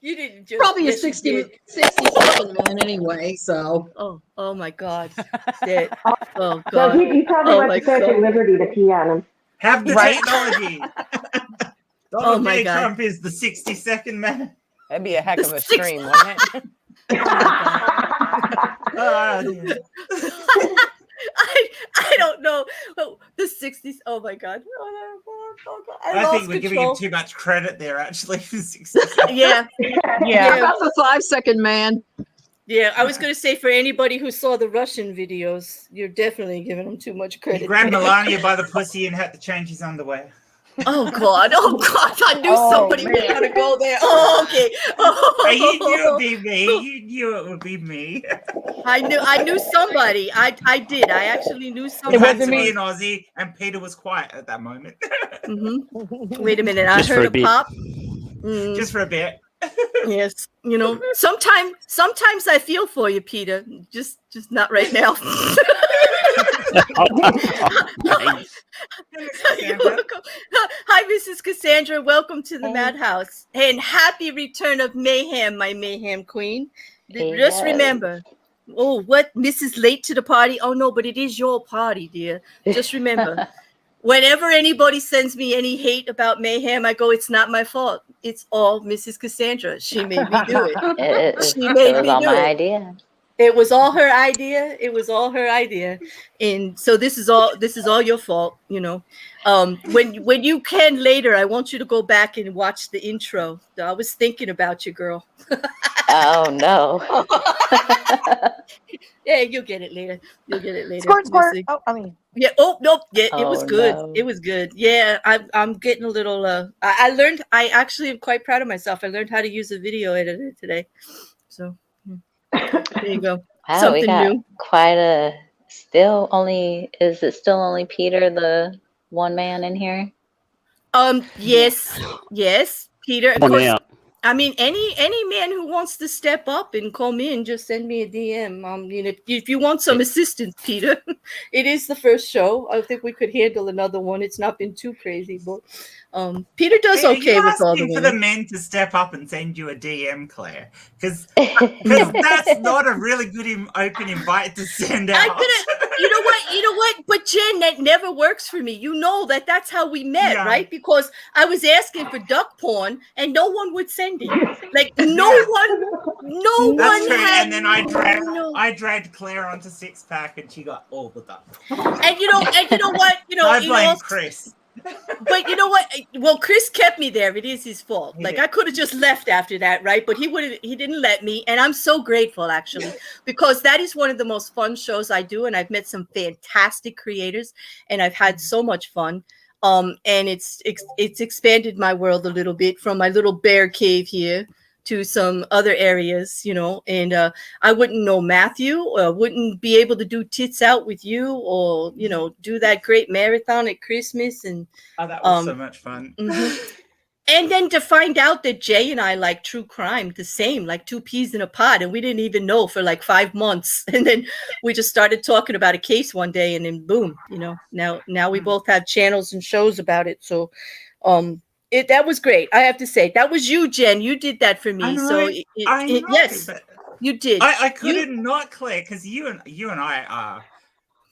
S1: You didn't just
S6: probably a 60-second man anyway. So.
S1: Oh my God. Oh God.
S7: So he probably went to Statue of Liberty to pee on him.
S2: Have the technology.
S1: Oh my God.
S2: Trump is the 60-second man.
S4: That'd be a heck of a stream, wouldn't it?
S1: I don't know. The 60s. Oh my God.
S2: I think we're giving him too much credit there, actually.
S1: Yeah.
S6: That's a 5-second man.
S1: Yeah, I was going to say for anybody who saw the Russian videos, you're definitely giving him too much credit.
S2: He grabbed Melania by the pussy and had to change his underwear.
S1: Oh God! I knew somebody was gonna go there. Oh, okay.
S2: You knew it would be me. You knew it would be me.
S1: I knew somebody. I did. I actually knew somebody.
S2: It wasn't me, an Aussie, and Peter was quiet at that moment.
S1: Wait a minute. I heard a pop.
S2: Just for a bit.
S1: Yes, you know. Sometimes I feel for you, Peter. Just not right now. Hi, Mrs. Cassandra. Welcome to the Madhouse, and happy return of Mayhem, my Mayhem queen. Just remember, what? Mrs. Late to the party? Oh no, but it is your party, dear. Just remember, whenever anybody sends me any hate about Mayhem, I go, it's not my fault. It's all Mrs. Cassandra. She made me do it.
S9: It was all my idea.
S1: It was all her idea. And so this is all your fault, you know. When you can later, I want you to go back and watch the intro. I was thinking about you, girl.
S9: Oh no.
S1: Yeah, you'll get it later.
S4: Squirt. Oh, I mean.
S1: Yeah. Oh no. Yeah, it was good.
S9: No.
S1: It was good. Yeah, I'm getting a little. I learned. I actually am quite proud of myself. I learned how to use a video editor today. So. There you go.
S9: Wow,
S1: something
S9: we got
S1: new.
S9: quite a. Is it still only Peter, the one man in here?
S1: Yes, Peter. Of course,
S3: out.
S1: I mean, any man who wants to step up and call me and just send me a DM. You know, if you want some assistance, Peter, it is the first show. I think we could handle another one. It's not been too crazy, but Peter does okay with all the women.
S2: For the men to step up and send you a DM, Claire, because that's not a really good open invite to send out.
S1: You know what? But Jen, that never works for me. You know that's how we met, right? Because I was asking for duck porn and no one would send it. Like no one.
S2: That's true. And then I dragged Claire onto Six Pack and she got all the duck.
S1: And you know what?
S2: I blame Chris.
S1: But you know what? Well, Chris kept me there. It is his fault. Like I could have just left after that, right? But he didn't let me. And I'm so grateful actually, because that is one of the most fun shows I do. And I've met some fantastic creators and I've had so much fun. And it's expanded my world a little bit from my little bear cave here to some other areas, you know, and I wouldn't know Matthew, or wouldn't be able to do Tits Out with you, or, you know, do that great marathon at Christmas. And
S2: that was so much fun.
S1: And then to find out that Jay and I like true crime the same, like two peas in a pod, and we didn't even know for like 5 months. And then we just started talking about a case one day, and then boom, you know, now we both have channels and shows about it. So that was great. I have to say, that was you, Jen. You did that for me. Yes, you did.
S2: I couldn't not, Claire, because you and I are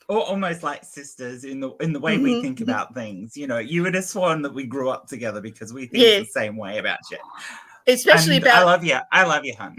S2: almost like sisters in the way we think about things. You know, you would have sworn that we grew up together because we think the same way about shit.
S1: Especially
S2: and
S1: about
S2: I love you, hon.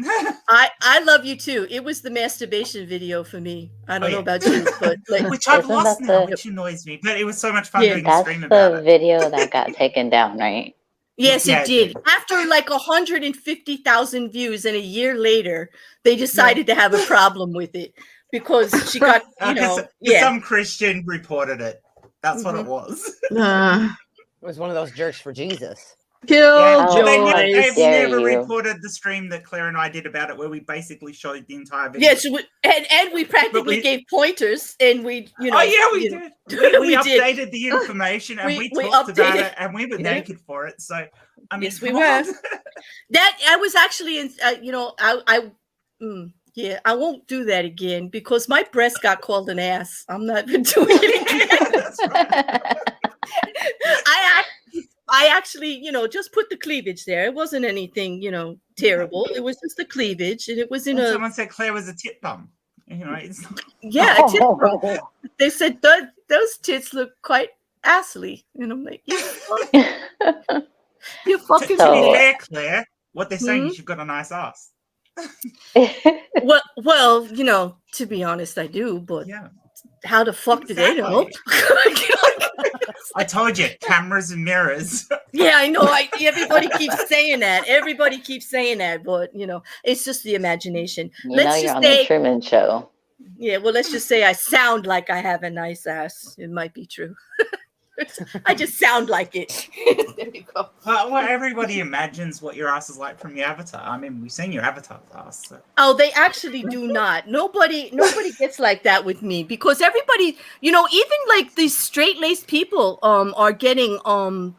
S1: I love you too. It was the masturbation video for me. I don't know about you, but like,
S2: which I've lost now, which annoys me. But it was so much fun doing the stream about it.
S9: That's the video that got taken down, right?
S1: Yes, it did. After like 150,000 views, and a year later, they decided to have a problem with it because she got,
S2: some Christian reported it. That's what it was.
S4: It was one of those jerks for Jesus.
S2: They've never reported the stream that Claire and I did about it, where we basically showed the entire video.
S1: Yes, and we practically gave pointers, and we, you know.
S2: Oh yeah, we did. We updated the information, and we talked about it, and we were naked for it. So, I mean,
S1: yes, we were. That I was actually in. I won't do that again because my breast got called an ass. I'm not doing it again. I actually, you know, just put the cleavage there. It wasn't anything, you know, terrible. It was just the cleavage, and it was in
S2: Someone said Claire was a tit bum. You know, a
S1: tit bum. They said those tits look quite assly, and I'm like, you fucking.
S2: To be fair, Claire, what they're saying is you've got a nice ass.
S1: well, you know, to be honest, I do, but how the fuck did they know?
S2: I told you, cameras and mirrors.
S1: Yeah, I know. Everybody keeps saying that. Everybody keeps saying that, but you know, it's just the imagination.
S9: You're on the Truman Show.
S1: Yeah, well, let's just say I sound like I have a nice ass. It might be true. I just sound like it. There you go.
S2: Well, everybody imagines what your ass is like from your avatar. I mean, we've seen your avatar ass. So.
S1: Oh, they actually do not. Nobody gets like that with me because everybody, you know, even like these straight-laced people are getting porn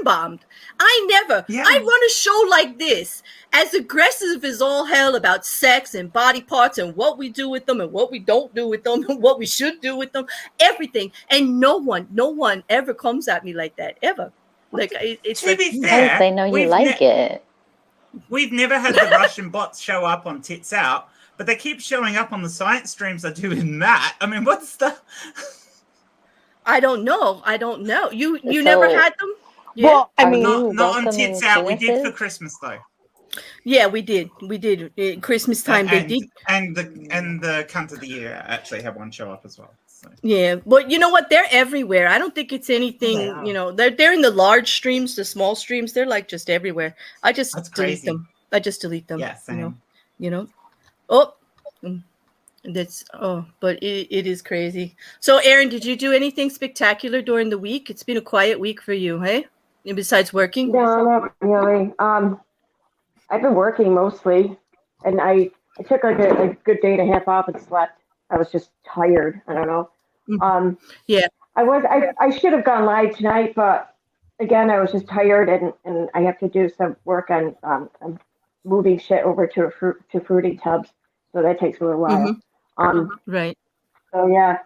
S1: bombed. I never. Yeah. I run a show like this, as aggressive as all hell about sex and body parts and what we do with them and what we don't do with them and what we should do with them, everything. And no one ever comes at me like that, ever. Like it's
S2: to be fair,
S9: they know you like it.
S2: We've never had the Russian bots show up on Tits Out, but they keep showing up on the science streams I do in that. I mean, what's the...
S1: I don't know. You never had them?
S4: Yeah. Well, I mean,
S2: not on Tits Out. We did for Christmas though.
S1: Yeah, we did. At Christmas time they did.
S2: And the Cunt of the Year actually had one show up as well. So.
S1: Yeah, but you know what? They're everywhere. I don't think it's anything. You know, they're in the large streams, the small streams. They're like just everywhere. I just delete them.
S2: Yeah, same.
S1: You know. Oh. But it is crazy. So, Aaron, did you do anything spectacular during the week? It's been a quiet week for you, hey? And besides working?
S7: No, not really. I've been working mostly, and I I took like a good day and a half off and slept. I was just tired. I don't know.
S1: Yeah.
S7: I should have gone live tonight, but again, I was just tired and I have to do some work on moving shit over to fruiting tubs. So that takes a little while.
S1: Right.
S7: So yeah,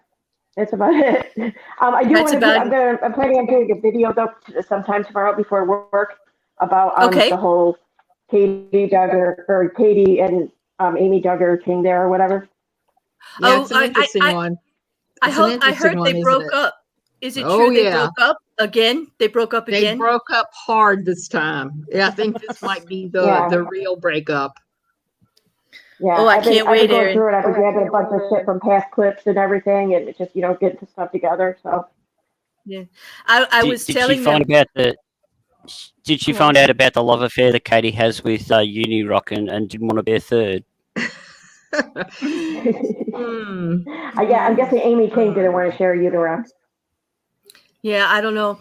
S7: that's about it. I do want to. I'm planning on doing a video though sometime tomorrow before work about the whole Katie Duggar or Katie and Amy Duggar thing there or whatever.
S6: Yeah, it's an interesting one.
S1: I heard they broke up. Is it true they broke up again? They broke up again?
S6: They broke up hard this time. Yeah, I think this might be the real breakup.
S7: Yeah.
S1: Oh, I can't wait, Aaron.
S7: I've been grabbing a bunch of shit from past clips and everything, and just getting the stuff together. So
S1: yeah, I was telling them.
S3: Did she find out about the love affair that Katie has with Uni Rock and didn't want to be a third?
S7: Yeah, I'm guessing Amy King didn't want to share Unirock.
S1: Yeah, I don't know.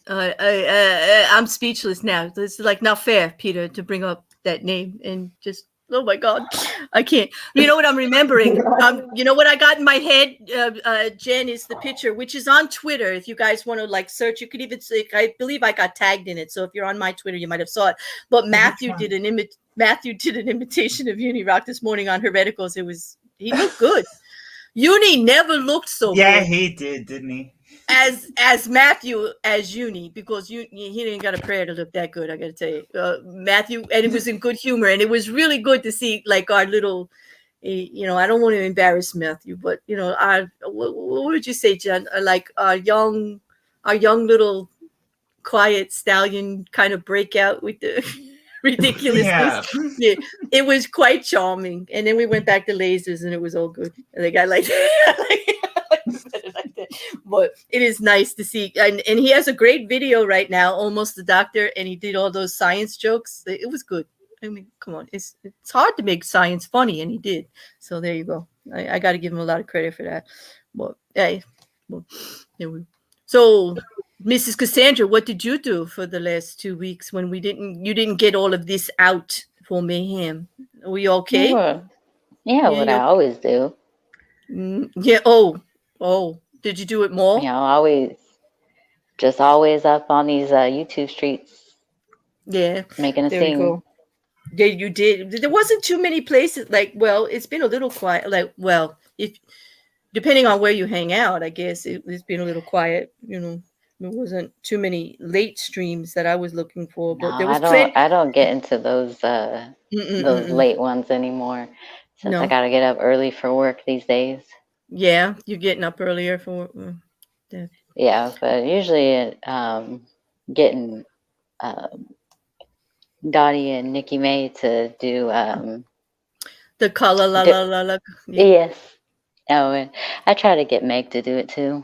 S1: I'm speechless now. It's like not fair, Peter, to bring up that name and just, oh my God, I can't. You know what I'm remembering? You know what I got in my head, Jen, is the picture, which is on Twitter. If you guys want to like search, you could even see, I believe I got tagged in it. So if you're on my Twitter, you might have saw it. But Matthew did an imitation of Uni Rock this morning on Hereticals. He looked good. Uni never looked so good.
S2: Yeah, he did, didn't he?
S1: As Matthew as Uni, because he didn't got a prayer to look that good. I got to tell you, Matthew, and it was in good humor, and it was really good to see like our little, I don't want to embarrass Matthew, but what would you say, Jen? Like our young little quiet stallion kind of breakout with the ridiculousness. Yeah, it was quite charming. And then we went back to lasers, and it was all good. And the guy like. But it is nice to see, and he has a great video right now, Almost the Doctor, and he did all those science jokes. It was good. I mean, come on, it's hard to make science funny, and he did. So there you go. I got to give him a lot of credit for that. But hey, so Mrs. Cassandra, what did you do for the last 2 weeks when you didn't get all of this out for Mayhem? Are we okay?
S9: Yeah, what I always do.
S1: Yeah. Oh. Did you do it more?
S9: Always up on these YouTube streets.
S1: Yeah.
S9: Making a scene.
S1: Yeah, you did. There wasn't too many places. It's been a little quiet. If depending on where you hang out, I guess it's been a little quiet. There wasn't too many late streams that I was looking for. But there was
S9: I don't get into those late ones anymore, since I got to get up early for work these days.
S1: Yeah, you're getting up earlier for that.
S9: Yeah, but usually getting Dottie and Nikki May to do
S1: the color la.
S9: Yes. Oh, and I try to get Meg to do it too.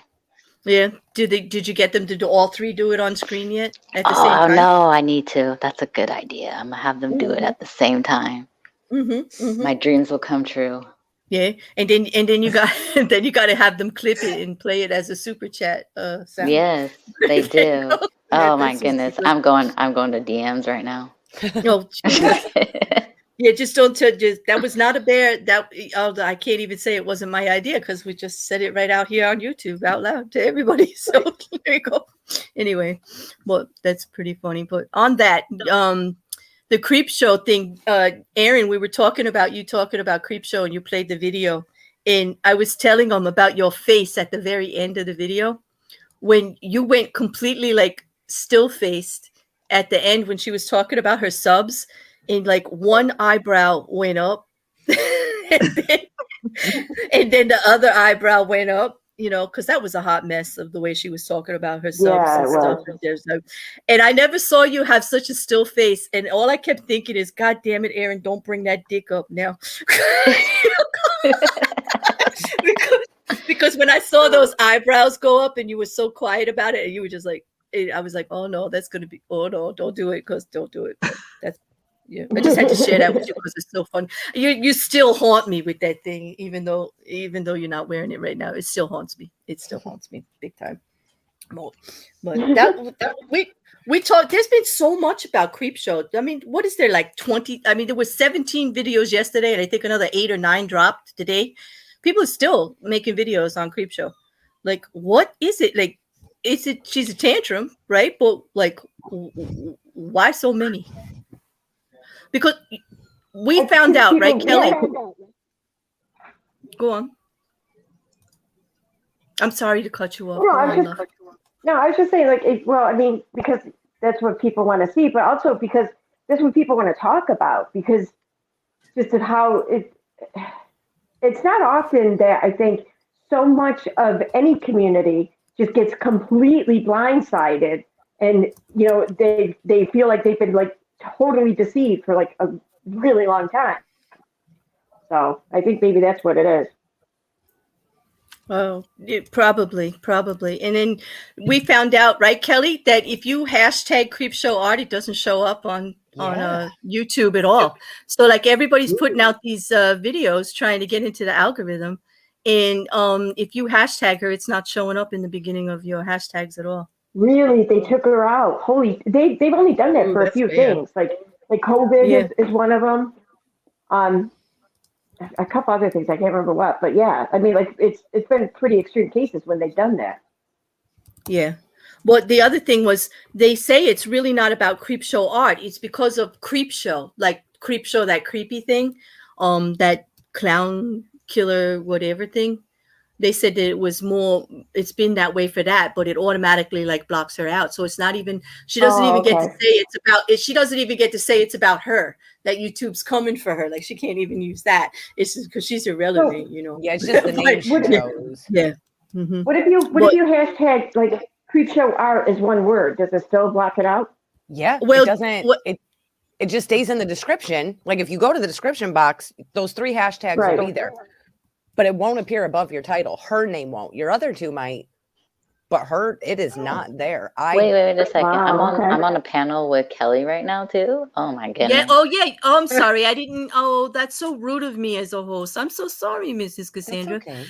S1: Yeah. Did you get them to do all three do it on screen yet at the same time?
S9: Oh no, I need to. That's a good idea. I'm gonna have them do it at the same time. My dreams will come true.
S1: Yeah, and then you got to have them clip it and play it as a super chat sound.
S9: Yes, they do. Oh my goodness, I'm going to DMs right now.
S1: No, yeah, just don't touch. That was not a bear. I can't even say it wasn't my idea because we just said it right out here on YouTube out loud to everybody. So there you go. Anyway, well, that's pretty funny. But on that, the Creep Show thing, Aaron, we were talking about Creep Show, and you played the video, and I was telling them about your face at the very end of the video when you went completely like still faced at the end when she was talking about her subs, and like one eyebrow went up, and then the other eyebrow went up. Because that was a hot mess of the way she was talking about her subs and stuff. And I never saw you have such a still face. And all I kept thinking is, God damn it, Aaron, don't bring that dick up now. because when I saw those eyebrows go up and you were so quiet about it, and you were just like, I was like, oh no, that's going to be, oh no, don't do it. Because don't do it. That's, yeah, I just had to share that with you because it's so fun. You still haunt me with that thing, even though you're not wearing it right now. It still haunts me. It still haunts me big time. But that we talked. There's been so much about Creepshow. I mean, what is there, like 20? I mean, there was 17 videos yesterday, and I think another 8 or 9 dropped today. People are still making videos on Creepshow. Like, what is it? Like, is it she's a tantrum, right? But like, why so many? Because we found out, right, Kelly? Go on. I'm sorry to cut you off.
S7: I was just saying, like, I mean, because that's what people want to see, but also because that's what people want to talk about, because just of how it's not often that I think so much of any community just gets completely blindsided, and, you know, they feel like they've been, like, totally deceived for, like, a really long time. So I think maybe that's what it is.
S1: Oh, probably. And then we found out, right, Kelly, that if you hashtag Creepshow Art, it doesn't show up on YouTube at all. So, like, everybody's putting out these videos trying to get into the algorithm, and if you hashtag her, it's not showing up in the beginning of your hashtags at all.
S7: Really, they took her out. Holy, they've only done that for a few things, like COVID is one of them. A couple other things, I can't remember what, but yeah, I mean, like, it's been pretty extreme cases when they've done that.
S1: Yeah. Well, the other thing was, they say it's really not about Creepshow Art. It's because of Creepshow, like Creepshow, that creepy thing, that clown killer whatever thing. They said that it was more, it's been that way for that, but it automatically, like, blocks her out. So it's not even, she doesn't even get to say it's about it. She doesn't even get to say it's about her, that YouTube's coming for her. Like, she can't even use that. It's just because she's irrelevant, you know.
S4: Yeah, it's just the name she chose.
S1: Yeah. Mm-hmm.
S7: What if you hashtag, like, Creepshow Art is one word? Does it still block it out?
S4: Yeah. Well, it doesn't. It just stays in the description. Like, if you go to the description box, those 3 hashtags will be there. But it won't appear above your title. Her name won't. Your other 2 might, but it is not there.
S9: Wait a second. Wow, I'm on a panel with Kelly right now too. Oh my goodness.
S1: Yeah. Oh yeah. Oh, I'm sorry. I didn't. Oh, that's so rude of me as a host. I'm so sorry, Mrs. Cassandra.
S4: Okay.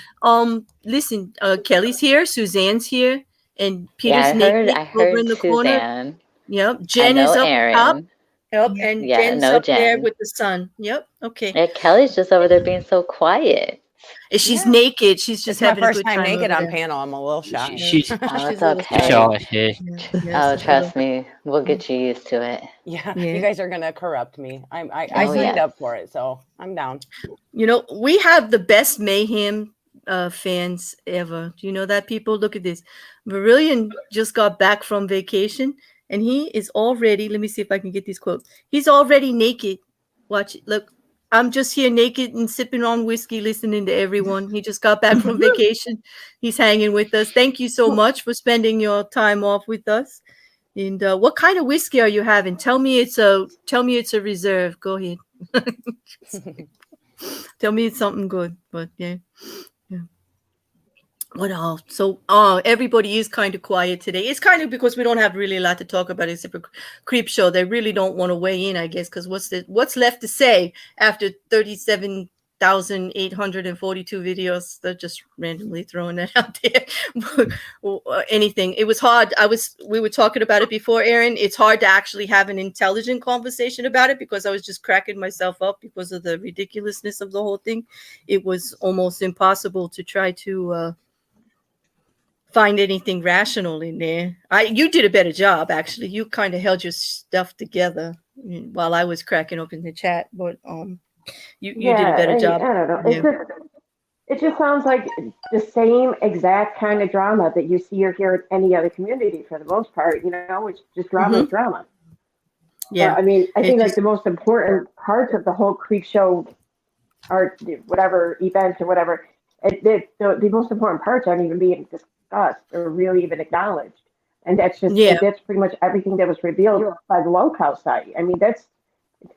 S1: Listen. Kelly's here. Suzanne's here, and Peter's
S9: I heard
S1: over in the
S9: Suzanne.
S1: corner. Yep. Jen is up
S9: Aaron.
S1: top. Yep. And Jen's up there with the sun. Yep. Okay.
S9: Yeah, Kelly's just over there being so quiet.
S1: She's naked. She's just having
S4: my
S1: a
S4: first
S1: good
S4: time naked on
S1: there.
S4: panel. I'm a little shy.
S3: She's
S9: it's okay. Trust me, we'll get you used to it.
S4: Yeah. You guys are gonna corrupt me. I signed up for it, so I'm down.
S1: You know, we have the best Mayhem fans ever. Do you know that, people? Look at this. Marillion just got back from vacation, and he is already. Let me see if I can get these quotes. He's already naked. Watch it. Look. I'm just here naked and sipping on whiskey, listening to everyone. He just got back from vacation. He's hanging with us. Thank you so much for spending your time off with us. And what kind of whiskey are you having? Tell me it's a reserve. Go ahead. Tell me it's something good. But yeah. What else? So everybody is kind of quiet today. It's kind of because we don't have really a lot to talk about except for Creepshow. They really don't want to weigh in, I guess, because what's left to say after 37,842 videos? They're just randomly throwing that out there. Anything. It was hard. We were talking about it before, Aaron. It's hard to actually have an intelligent conversation about it because I was just cracking myself up because of the ridiculousness of the whole thing. It was almost impossible to try to find anything rational in there. You did a better job, actually. You kind of held your stuff together while I was cracking open the chat, but you did a better job.
S7: I don't know. Yeah. It just sounds like the same exact kind of drama that you see or hear in any other community for the most part. You know, it's just drama. Yeah, I mean, I think like the most important parts of the whole Creepshow art, whatever event or whatever, the most important parts aren't even being discussed or really even acknowledged, and that's just that's pretty much everything that was revealed by the Locale site. I mean, I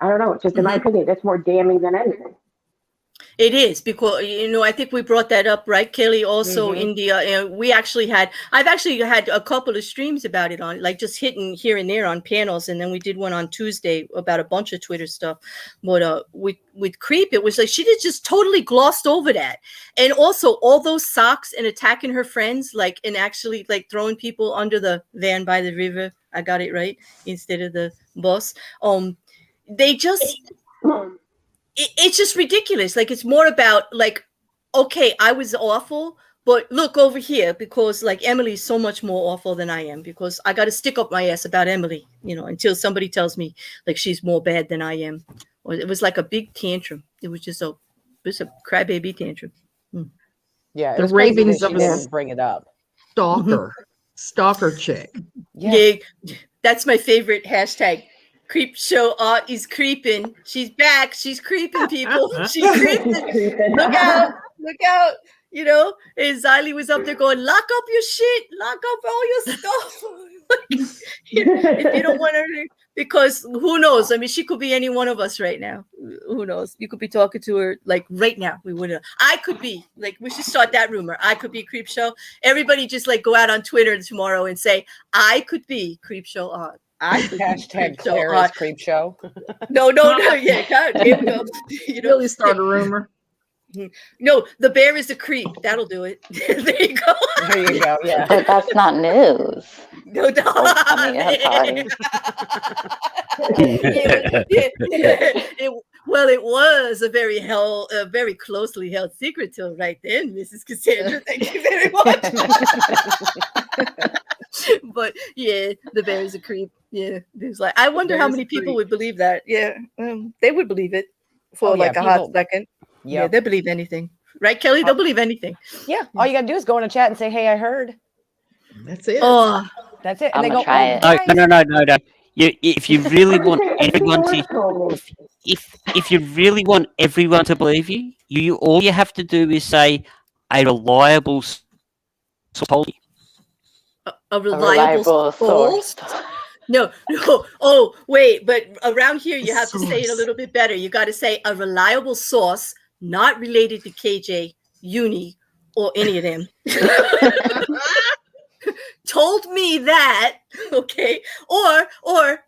S7: don't know, just in my opinion, that's more damning than anything.
S1: It is because I think we brought that up, right, Kelly? Also, India, I've actually had a couple of streams about it on, like, just hitting here and there on panels, and then we did one on Tuesday about a bunch of Twitter stuff. But with Creep, it was like she just totally glossed over that, and also all those socks and attacking her friends, like, and actually like throwing people under the van by the river. I got it right instead of the bus. They just. It's just ridiculous. Like, it's more about like, okay, I was awful, but look over here, because like Emily's so much more awful than I am, because I got to stick up my ass about Emily, until somebody tells me like she's more bad than I am. Or it was like a big tantrum. It was just a crybaby tantrum.
S4: Yeah,
S6: the ravings of
S4: didn't bring it up.
S6: Stalker chick.
S1: Yeah, that's my favorite hashtag. Creep show art is creeping. She's back. She's creeping, people. She's creeping. Look out. And Xylee was up there going, lock up your shit. Lock up all your stuff. If you don't want her to, because who knows? I mean, she could be any one of us right now. Who knows? You could be talking to her like right now. We wouldn't. I could be like, we should start that rumor. I could be Creep Show. Everybody just like go out on Twitter tomorrow and say, I could be Creep Show art. I could
S4: hashtag Claire's Creep Show.
S1: No. Yeah, God, here we go.
S6: Really start a rumor.
S1: No, the bear is a creep. That'll do it. There you go.
S4: There you go. Yeah,
S9: but that's not news.
S1: No. It was a very closely held secret till right then, Mrs. Cassandra. Thank you very much. But yeah, the bear is a creep. Yeah, there's like, I wonder how many people would believe that. Yeah, they would believe it for a hot second. Yeah, they'll believe anything, right, Kelly? They'll believe anything.
S4: Yeah, all you gotta do is go in a chat and say, "Hey, I heard."
S6: That's it.
S1: Oh,
S4: that's it. And they go,
S9: try it.
S3: No. If you really want everyone to, if you really want everyone to believe you, all you have to do is say a reliable source.
S1: A reliable source. No. Oh, wait. But around here, you have to say it a little bit better. You got to say a reliable source, not related to KJ, Uni, or any of them. Told me that, okay, or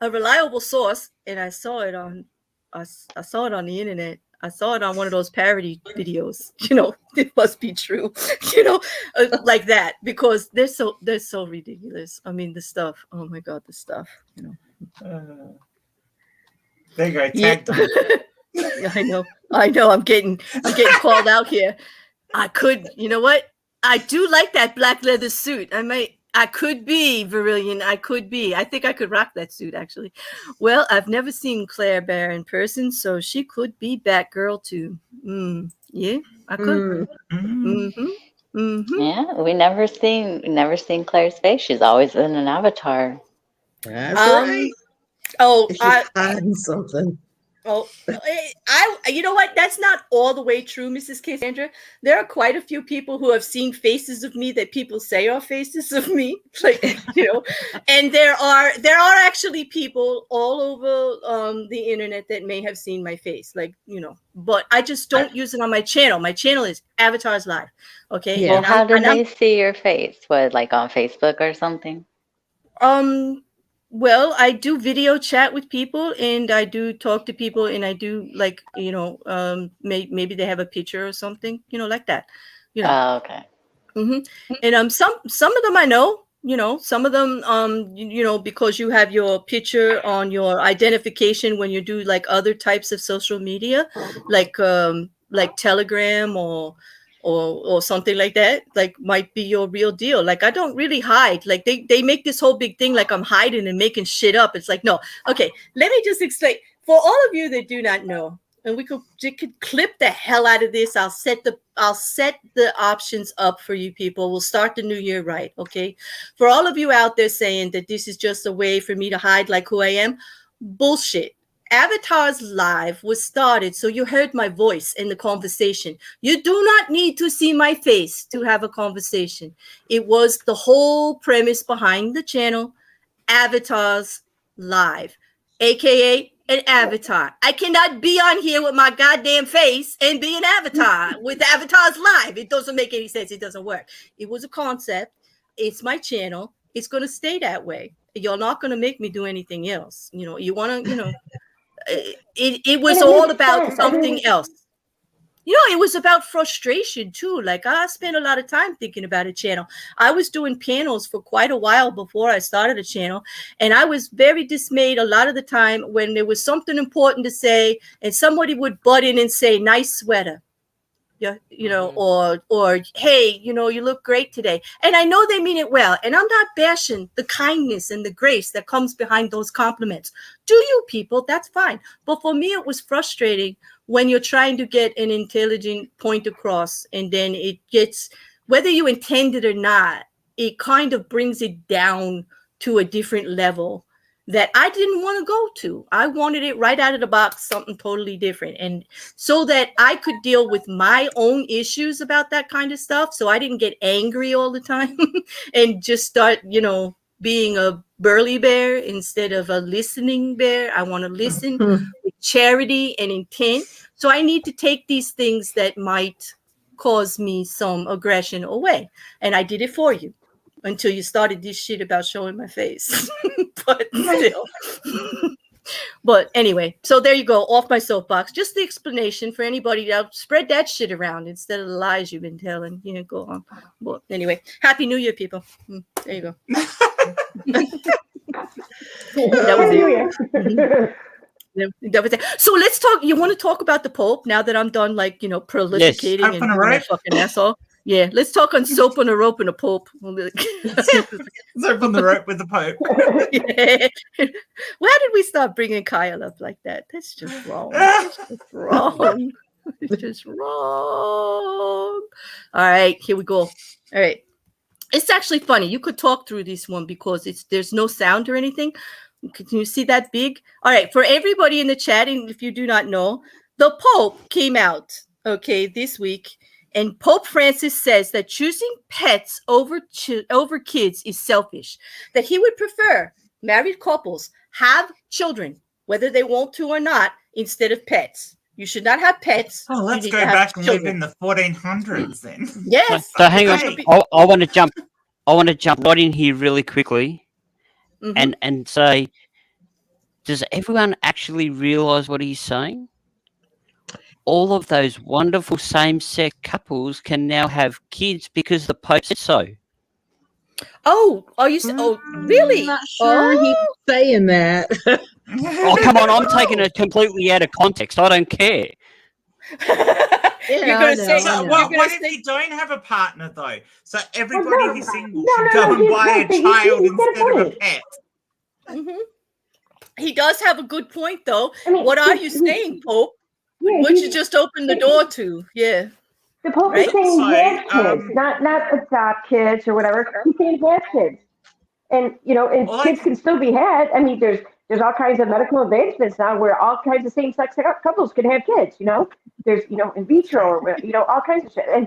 S1: a reliable source, and I saw it on the internet. I saw it on one of those parody videos. It must be true. Like that, because they're so ridiculous. I mean, the stuff. Oh my God, the stuff.
S2: There you go. Tagged them.
S1: I know. I'm getting called out here. I could. You know what? I do like that black leather suit. I could be Virillion. I could be. I think I could rock that suit, actually. Well, I've never seen Claire Bear in person, so she could be Batgirl too. Yeah, I could.
S9: Yeah, we never seen Claire's face. She's always in an avatar.
S6: That's right.
S1: Oh,
S6: she's hiding something.
S1: Oh, you know what? That's not all the way true, Mrs. Cassandra. There are quite a few people who have seen faces of me that people say are faces of me, like, and there are actually people all over the internet that may have seen my face, like, but I just don't use it on my channel. My channel is Avatars Live. Okay.
S9: Yeah. Well, how do they see your face? What, like on Facebook or something?
S1: Well, I do video chat with people, and I do talk to people, and I do like, maybe they have a picture or something, like that.
S9: Oh, okay.
S1: And some of them I know, some of them, because you have your picture on your identification when you do like other types of social media, like Telegram or something like that, like might be your real deal. Like, I don't really hide. Like, they make this whole big thing like I'm hiding and making shit up. It's like, no. Okay, let me just explain. For all of you that do not know, and we could clip the hell out of this. I'll set the options up for you people. We'll start the new year right, okay? For all of you out there saying that this is just a way for me to hide like who I am, bullshit. Avatars Live was started so you heard my voice in the conversation. You do not need to see my face to have a conversation. It was the whole premise behind the channel, Avatars Live, aka an avatar. I cannot be on here with my goddamn face and be an avatar with avatars live. It doesn't make any sense. It doesn't work. It was a concept. It's my channel. It's going to stay that way. You're not going to make me do anything else. You know, you want to, you know, it was all about something else. You know, it was about frustration too. Like I spent a lot of time thinking about a channel. I was doing panels for quite a while before I started a channel. And I was very dismayed a lot of the time when there was something important to say and somebody would butt in and say, nice sweater. Yeah, you know, or hey, you know, you look great today. And I know they mean it well. And I'm not bashing the kindness and the grace that comes behind those compliments. Do you people? That's fine. But for me, it was frustrating when you're trying to get an intelligent point across, and then it gets, whether you intend it or not, it kind of brings it down to a different level that I didn't want to go to. I wanted it right out of the box, something totally different. And so that I could deal with my own issues about that kind of stuff. So I didn't get angry all the time and just start, you know, being a burly bear instead of a listening bear. I want to listen with charity and intent. So I need to take these things that might cause me some aggression away. And I did it for you. Until you started this shit about showing my face. But still. But anyway, so there you go, off my soapbox. Just the explanation for anybody to spread that shit around instead of the lies you've been telling. You know, go on. Well, anyway, Happy New Year, people. There you go. That was it. That was it. So let's talk. You want to talk about the Pope now that I'm done, like, you know, prolificating and being a fucking asshole? Yeah, let's talk on soap on a rope and a Pope.
S2: Soap on the rope with the Pope.
S1: Yeah. Why did we start bringing Kyle up like that? That's just wrong. That's just wrong. It's just wrong. All right, here we go. All right. It's actually funny. You could talk through this one because there's no sound or anything. Can you see that big? All right, for everybody in the chat, and if you do not know, the Pope came out, okay, this week. And Pope Francis says that choosing pets over kids is selfish, that he would prefer married couples have children, whether they want to or not, instead of pets. You should not have pets.
S2: Oh, let's go back and live in the 1400s then.
S1: Yes.
S3: So hang on. I want to jump right in here really quickly and say, does everyone actually realize what he's saying? All of those wonderful same-sex couples can now have kids because the Pope said so.
S1: Oh, are you? Oh, really?
S6: I'm not sure he's saying that.
S3: Oh, come on! I'm taking it completely out of context. I don't care.
S1: You're going to say,
S2: what if you don't have a partner though? So everybody who's single should go and buy a child instead of a pet.
S1: He does have a good point, though. I mean, what are you saying, Pope? What you just opened the door to, yeah.
S7: The Pope is saying have kids, not adopt kids or whatever. He's saying have kids, and you know, and kids can still be had. I mean, there's all kinds of medical advancements now where all kinds of same-sex couples can have kids. You know, there's in vitro or all kinds of shit, and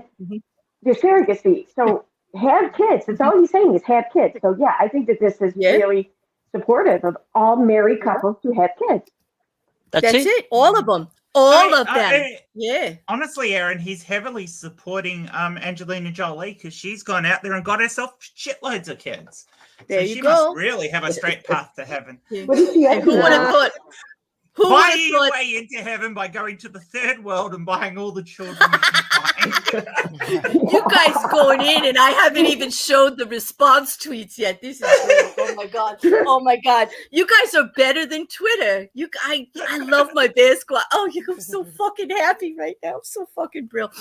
S7: there's surrogacy. So have kids. That's all he's saying is have kids. So yeah, I think that this is really supportive of all married couples who have kids.
S1: That's it. All of them. All of them. Yeah.
S2: Honestly, Aaron, he's heavily supporting Angelina Jolie because she's gone out there and got herself shitloads of kids.
S1: There
S2: so
S1: you
S2: she
S1: go.
S2: Must really have a straight path to heaven.
S7: What is she?
S1: Who would have thought?
S2: Buying your way into heaven by going to the third world and buying all the children you can find.
S1: You guys going in, and I haven't even showed the response tweets yet. This is great. Oh my god! Oh my god! You guys are better than Twitter. I love my bear squad. Oh, I'm so fucking happy right now. I'm so fucking brilliant.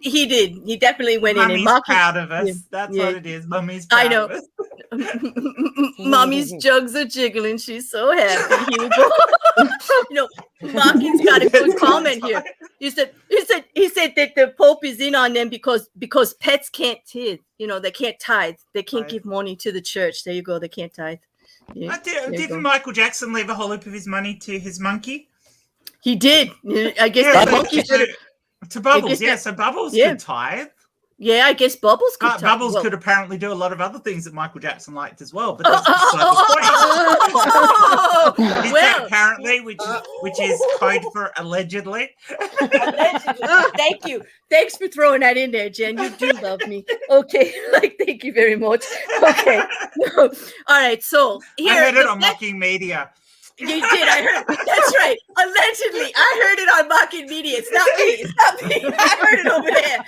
S1: He did. He definitely went in and
S2: Mommy's proud of us. That's what it is. Mommy's proud of us.
S1: Mommy's jugs are jiggling. She's so happy. Here we go. Markin's got a good comment here. He said that the Pope is in on them because pets can't tithe. They can't tithe. They can't give money to the church. There you go. They can't tithe. Yeah,
S2: didn't Michael Jackson leave a whole heap of his money to his monkey?
S1: He did. I guess that monkey
S2: to Bubbles. So Bubbles could tithe.
S1: Yeah, I guess Bubbles could tithe.
S2: Bubbles could apparently do a lot of other things that Michael Jackson liked as well, but that's beside the point. Apparently say, which is code for allegedly.
S1: Allegedly. Thank you. Thanks for throwing that in there, Jen. You do love me. Okay. Thank you very much. Okay. All right. So
S2: here, I heard it on Mocking Media.
S1: You did. I heard. That's right. Allegedly, I heard it on Mocking Media. It's not me. It's not me. I heard it over there.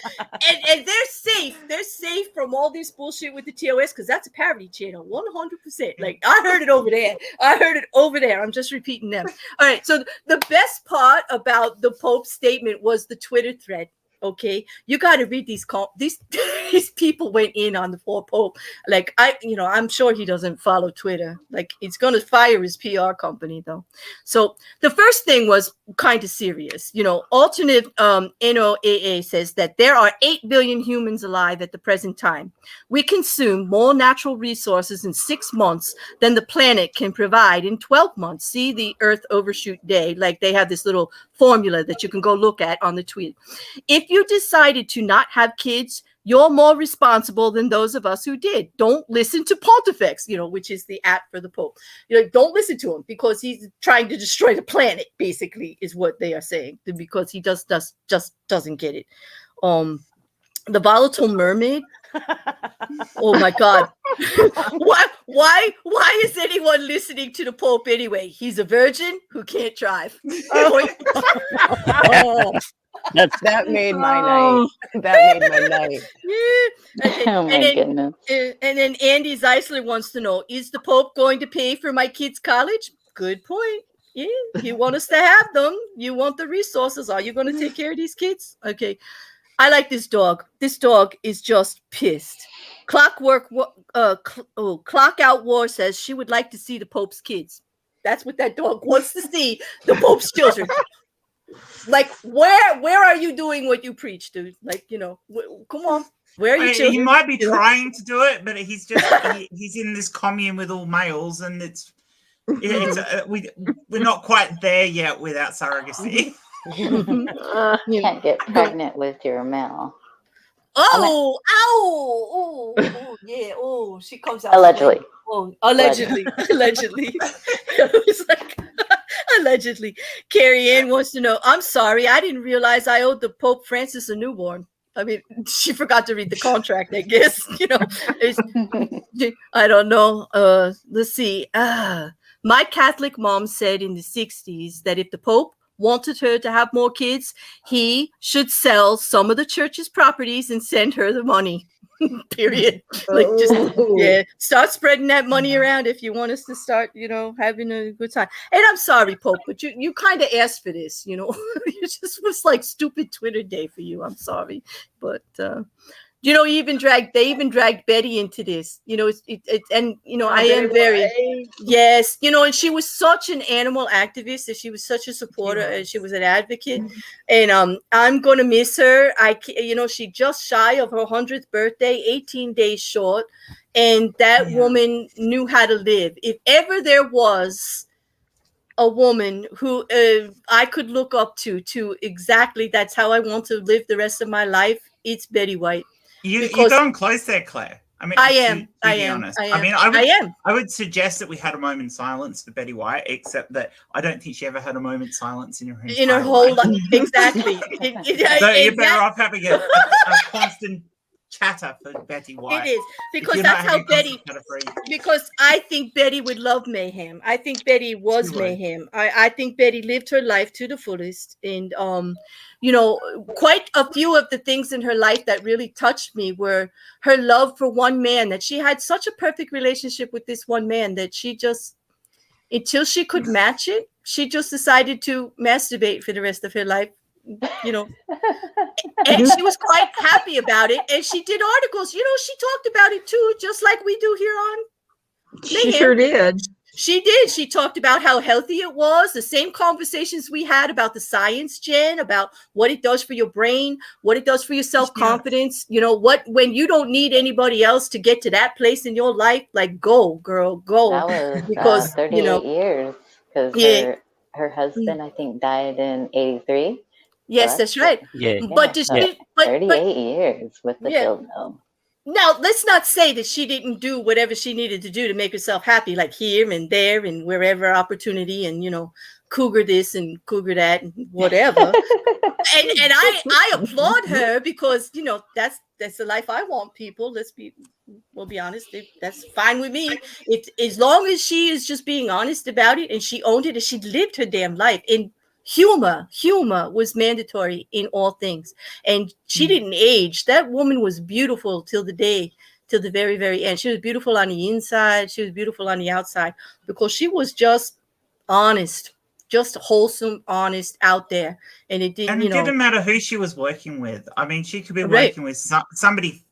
S1: And they're safe. They're safe from all this bullshit with the TOS because that's a parody channel, 100%. Like I heard it over there. I heard it over there. I'm just repeating them. All right. So the best part about the Pope's statement was the Twitter thread. Okay, you got to read these people went in on the poor Pope. Like I'm sure he doesn't follow Twitter. Like it's going to fire his PR company though. So the first thing was kind of serious. Alternate NOAA says that there are 8 billion humans alive at the present time. We consume more natural resources in 6 months than the planet can provide in 12 months. See the Earth Overshoot Day. Like they have this little formula that you can go look at on the tweet. If you decided to not have kids, you're more responsible than those of us who did. Don't listen to Pontifex, which is the app for the Pope. Don't listen to him because he's trying to destroy the planet, basically, is what they are saying, because he just doesn't get it. The volatile mermaid. Oh my God. Why is anyone listening to the Pope anyway? He's a virgin who can't drive.
S4: Oh, that made my night. That made my night.
S1: Yeah. Okay.
S9: Oh my goodness.
S1: And then Andy Zeisler wants to know, is the Pope going to pay for my kids' college? Good point. Yeah, you want us to have them. You want the resources. Are you going to take care of these kids? Okay. I like this dog. This dog is just pissed. Clock Out War says she would like to see the Pope's kids. That's what that dog wants to see, the Pope's children. Like, where are you doing what you preach, dude? Like, come on. Where are you children?
S2: He might be trying to do it, but he's just he's in this commune with all males, and we're not quite there yet without surrogacy.
S9: Can't get pregnant with your male.
S1: Oh, yeah. Oh, she comes out.
S9: Allegedly.
S1: Allegedly. It's like, allegedly. Carrie Ann wants to know, I'm sorry, I didn't realize I owed the Pope Francis a newborn. I mean, she forgot to read the contract, I guess. I don't know. Let's see. My Catholic mom said in the 60s that if the Pope wanted her to have more kids, he should sell some of the church's properties and send her the money. Period. Like, just start spreading that money around if you want us to start, having a good time. And I'm sorry, Pope, but you kind of asked for this, It just was like stupid Twitter day for you. I'm sorry, but they even dragged Betty into this, I am very, yes, and she was such an animal activist, and she was such a supporter, and she was an advocate, and I'm going to miss her. She just shy of her 100th birthday, 18 days short, and that woman knew how to live. If ever there was a woman who I could look up to exactly, that's how I want to live the rest of my life, it's Betty White.
S2: You're going close there, Claire. I mean, I am. I would suggest that we had a moment's silence for Betty White, except that I don't think she ever had a moment's silence in her
S1: whole life. Exactly.
S2: So you're better off having a constant chatter for Betty White.
S1: It is, because that's how Betty. Because I think Betty would love Mayhem. I think Betty was Mayhem. I think Betty lived her life to the fullest, and quite a few of the things in her life that really touched me were her love for one man, that she had such a perfect relationship with this one man that she just, until she could match it, she just decided to masturbate for the rest of her life, and she was quite happy about it. And she did articles, she talked about it too, just like we do here on
S6: Mayhem. She sure did.
S1: She did. She talked about how healthy it was. The same conversations we had about the science, Jen, about what it does for your brain, what it does for your self-confidence. When you don't need anybody else to get to that place in your life, like, go, girl, go.
S9: That was because 38 years. Because her husband, I think, died in 83.
S1: Yes, that's right.
S3: Yeah.
S1: But
S9: 38 years with the field though.
S1: Now, let's not say that she didn't do whatever she needed to do to make herself happy, like here and there and wherever opportunity, and cougar this and cougar that and whatever. and I applaud her because, you know, that's the life I want, people. We'll be honest. That's fine with me. As long as she is just being honest about it and she owned it and she lived her damn life. And humor was mandatory in all things. And she didn't age. That woman was beautiful till the very, very end. She was beautiful on the inside. She was beautiful on the outside because she was just honest, just wholesome, honest out there. And it didn't,
S2: and it didn't matter who she was working with. I mean, she could be working with somebody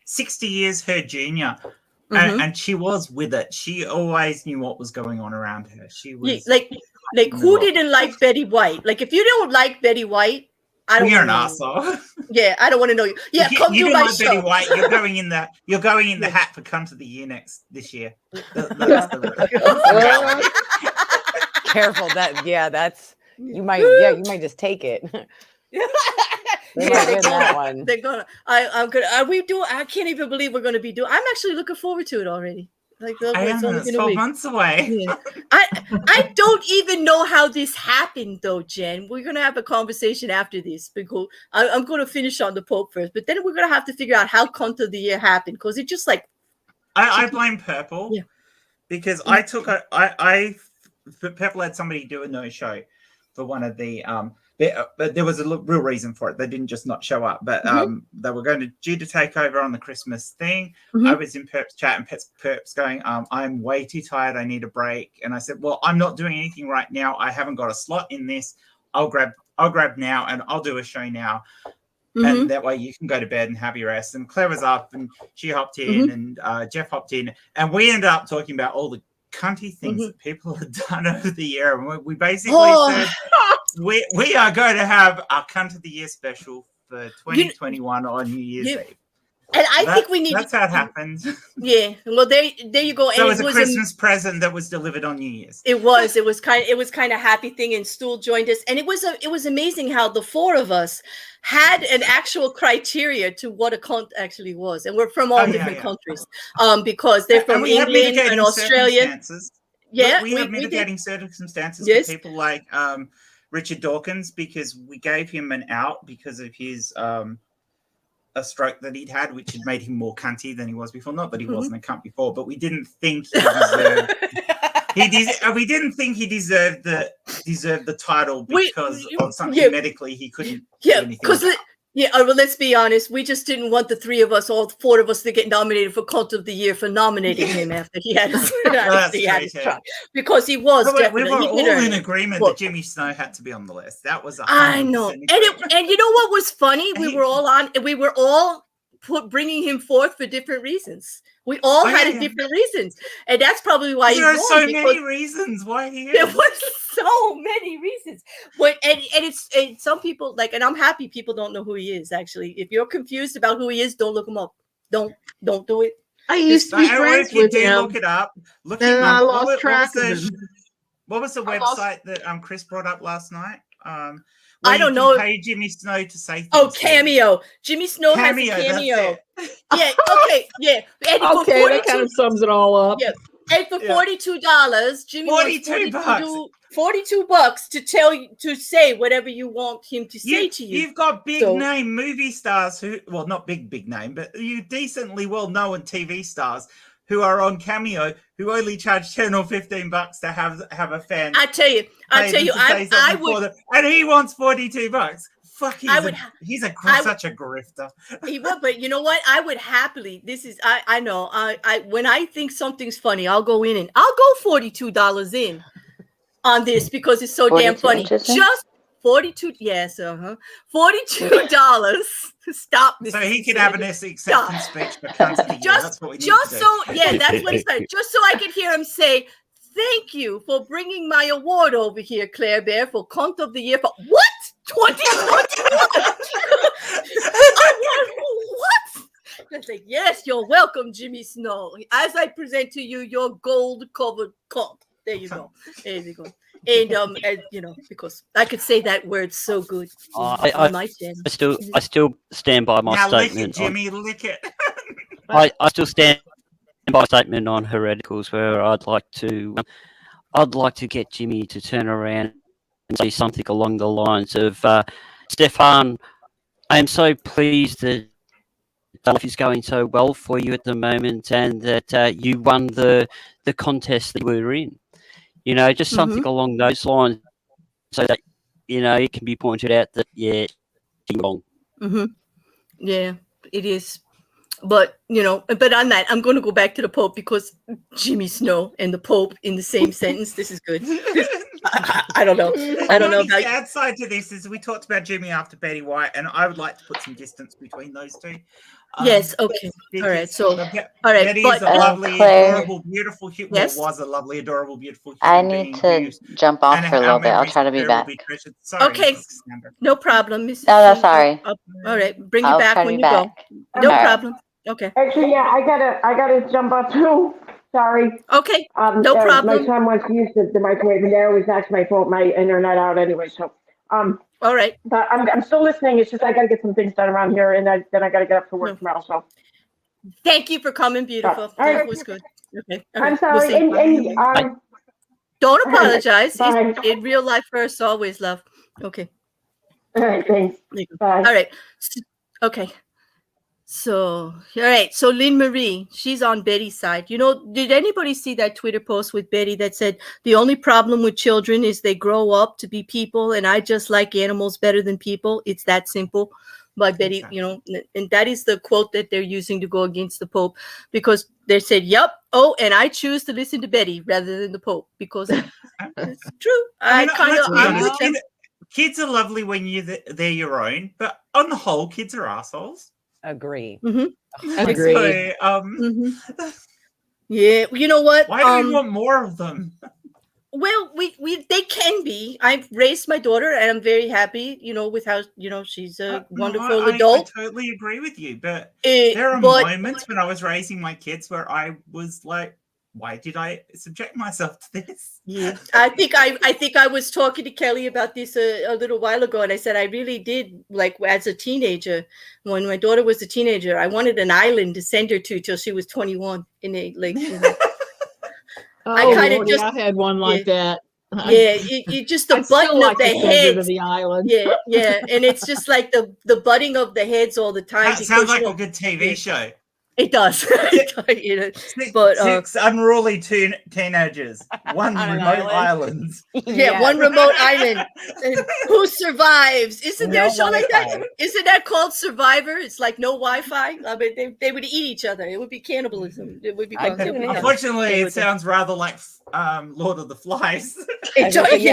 S2: 60 years her junior, and she was with it. She always knew what was going on around her. She was
S1: like who didn't like Betty White? Like, if you don't like Betty White,
S2: you're an asshole.
S1: Yeah, I don't want to know you. Yeah, come to my show.
S2: Betty White. You're going in the hat for Cunt of the Year this year.
S4: Careful that's you might just take it.
S1: They're gonna. I'm gonna. Are we doing? I can't even believe we're gonna be doing. I'm actually looking forward to it already. Like,
S2: it's 12 months away.
S1: Yeah. I don't even know how this happened though, Jen. We're gonna have a conversation after this because I'm gonna finish on the Pope first, but then we're gonna have to figure out how Cunt of the Year happened, because it just like
S2: I blame Purple because Purple had somebody do a no-show for one of the but there was a real reason for it. They didn't just not show up, but they were due to take over on the Christmas thing. I was in Perp's chat, and Perp's going, I'm way too tired. I need a break. And I said, well, I'm not doing anything right now. I haven't got a slot in this. I'll grab now, and I'll do a show now. And that way you can go to bed and have your rest. And Claire was up, and she hopped in, and Jeff hopped in, and we ended up talking about all the cunty things that people have done over the year. And we basically said, we are going to have our Cunt of the Year special for 2021 on New Year's Eve.
S1: And I think we need.
S2: That's how it happened.
S1: Yeah. Well, there you go.
S2: So it was a Christmas present that was delivered on New Year's.
S1: It was kind of happy thing, and Stool joined us, and it was amazing how the four of us had an actual criteria to what a cunt actually was, and we're from all different countries, because they're from England and Australia.
S2: Yeah, we have mitigating circumstances for people like Richard Dawkins, because we gave him an out because of his a stroke that he'd had, which had made him more cunty than he was before. Not that he wasn't a cunt before, but we didn't think he deserved. We didn't think he deserved the title because of something medically he couldn't.
S1: Yeah, because well, let's be honest. We just didn't want the three of us, all four of us, to get nominated for Cunt of the Year for nominating him after he had his stroke, because he was.
S2: We were all in agreement that Jimmy Snow had to be on the list. That was
S1: I know, and you know what was funny? We were all bringing him forth for different reasons. We all had different reasons, and that's probably why
S2: there are so many reasons why he is.
S1: There was so many reasons, but and it's some people like, and I'm happy people don't know who he is. Actually, if you're confused about who he is, don't look him up. Don't do it.
S6: I used to be friends with him.
S2: Look it up. Look
S6: and I lost track of him.
S2: What was the website that Chris brought up last night?
S1: I don't know.
S2: Pay Jimmy Snow to say things.
S1: Oh, Cameo. Jimmy Snow has a Cameo. Yeah. Okay. Yeah. And
S6: okay, that kind of sums it all up.
S1: Yeah. And for $42, Jimmy $42 $42 to tell you to say whatever you want him to say to you.
S2: You've got name movie stars who, well, not big name, but you decently well known TV stars who are on Cameo, who only charge $10 or $15 to have a fan.
S1: I tell you, I would,
S2: and he wants $42. Fuck, he's such a grifter.
S1: He would, but you know what? I would happily. I know. When I think something's funny, I'll go in and I'll go $42 in on this because it's so damn funny. Just $42. Yes, $42 to stop this.
S2: So he can have an acceptance speech for Cunt of the Year. That's what we need to do.
S1: That's what he said. Just so I could hear him say, "Thank you for bringing my award over here, Claire Bear, for Cunt of the Year for what? 2021." What? It's like, yes, you're welcome, Jimmy Snow. As I present to you your gold-covered cup. There you go. There you go. And you know, because I could say that word so good on my channel.
S3: I still stand by my statement.
S2: Lick it, Jimmy, lick it.
S3: I still stand by my statement on hereticals, where I'd like to I'd like to get Jimmy to turn around and say something along the lines of, Stefan, I am so pleased that life is going so well for you at the moment, and that you won the contest that you were in. You know, just something along those lines, so that it can be pointed out that you're wrong.
S1: Yeah, it is. But but on that, I'm going to go back to the Pope, because Jimmy Snow and the Pope in the same sentence. This is good. I don't know. I don't know.
S2: The sad side to this is we talked about Jimmy after Betty White, and I would like to put some distance between those two.
S1: Yes. Okay. All right. So, all right.
S2: Betty is a lovely, adorable, beautiful human.
S1: Yes.
S2: Was a lovely, adorable, beautiful human.
S9: I need to jump off for a little bit. I'll try to be back.
S2: Sorry,
S1: okay.
S2: No
S1: problem, Mrs.
S9: No, that's sorry.
S1: All right. Bring you back when you go. No problem. Okay.
S7: Actually, yeah, I gotta jump off too. Sorry.
S1: Okay. No problem.
S7: My son wants to use the microwave, and they always knocks my internet out anyway. So,
S1: all right.
S7: But I'm still listening. It's just I gotta get some things done around here, and then I gotta get up for work tomorrow. So.
S1: Thank you for coming, beautiful. That was good. Okay.
S7: I'm sorry.
S1: We'll don't apologize. In real life, first, always love. Okay.
S7: All right. Thanks. Bye.
S1: All right. Okay. So, all right. So Lynn Marie, she's on Betty's side. Did anybody see that Twitter post with Betty that said, the only problem with children is they grow up to be people, and I just like animals better than people. It's that simple. By Betty, and that is the quote that they're using to go against the Pope, because they said, yep. Oh, and I choose to listen to Betty rather than the Pope, because it's true.
S2: Kids are lovely when they're your own, but on the whole, kids are assholes.
S4: Agree.
S6: Agree.
S2: So,
S1: yeah, you know what?
S2: Why do we want more of them?
S1: Well, they can be. I've raised my daughter, and I'm very happy, with how, she's a wonderful adult.
S2: I totally agree with you, but there are moments when I was raising my kids where I was like, why did I subject myself to this?
S1: Yeah, I think I was talking to Kelly about this a little while ago, and I said I really did, like, as a teenager, when my daughter was a teenager, I wanted an island to send her to till she was 21, and
S6: I had one like that.
S1: Yeah, it just the button of the head
S6: to the island.
S1: Yeah, and it's just like the butting of the heads all the time.
S2: That sounds like a good TV show.
S1: It does.
S2: Six unruly teenagers, one remote island.
S1: Yeah, one remote island. And who survives? Isn't there a show like that? Isn't that called Survivor? It's like no Wi-Fi. I mean, they would eat each other. It would be cannibalism. It would be.
S2: Unfortunately, it sounds rather like Lord of the Flies.
S4: It definitely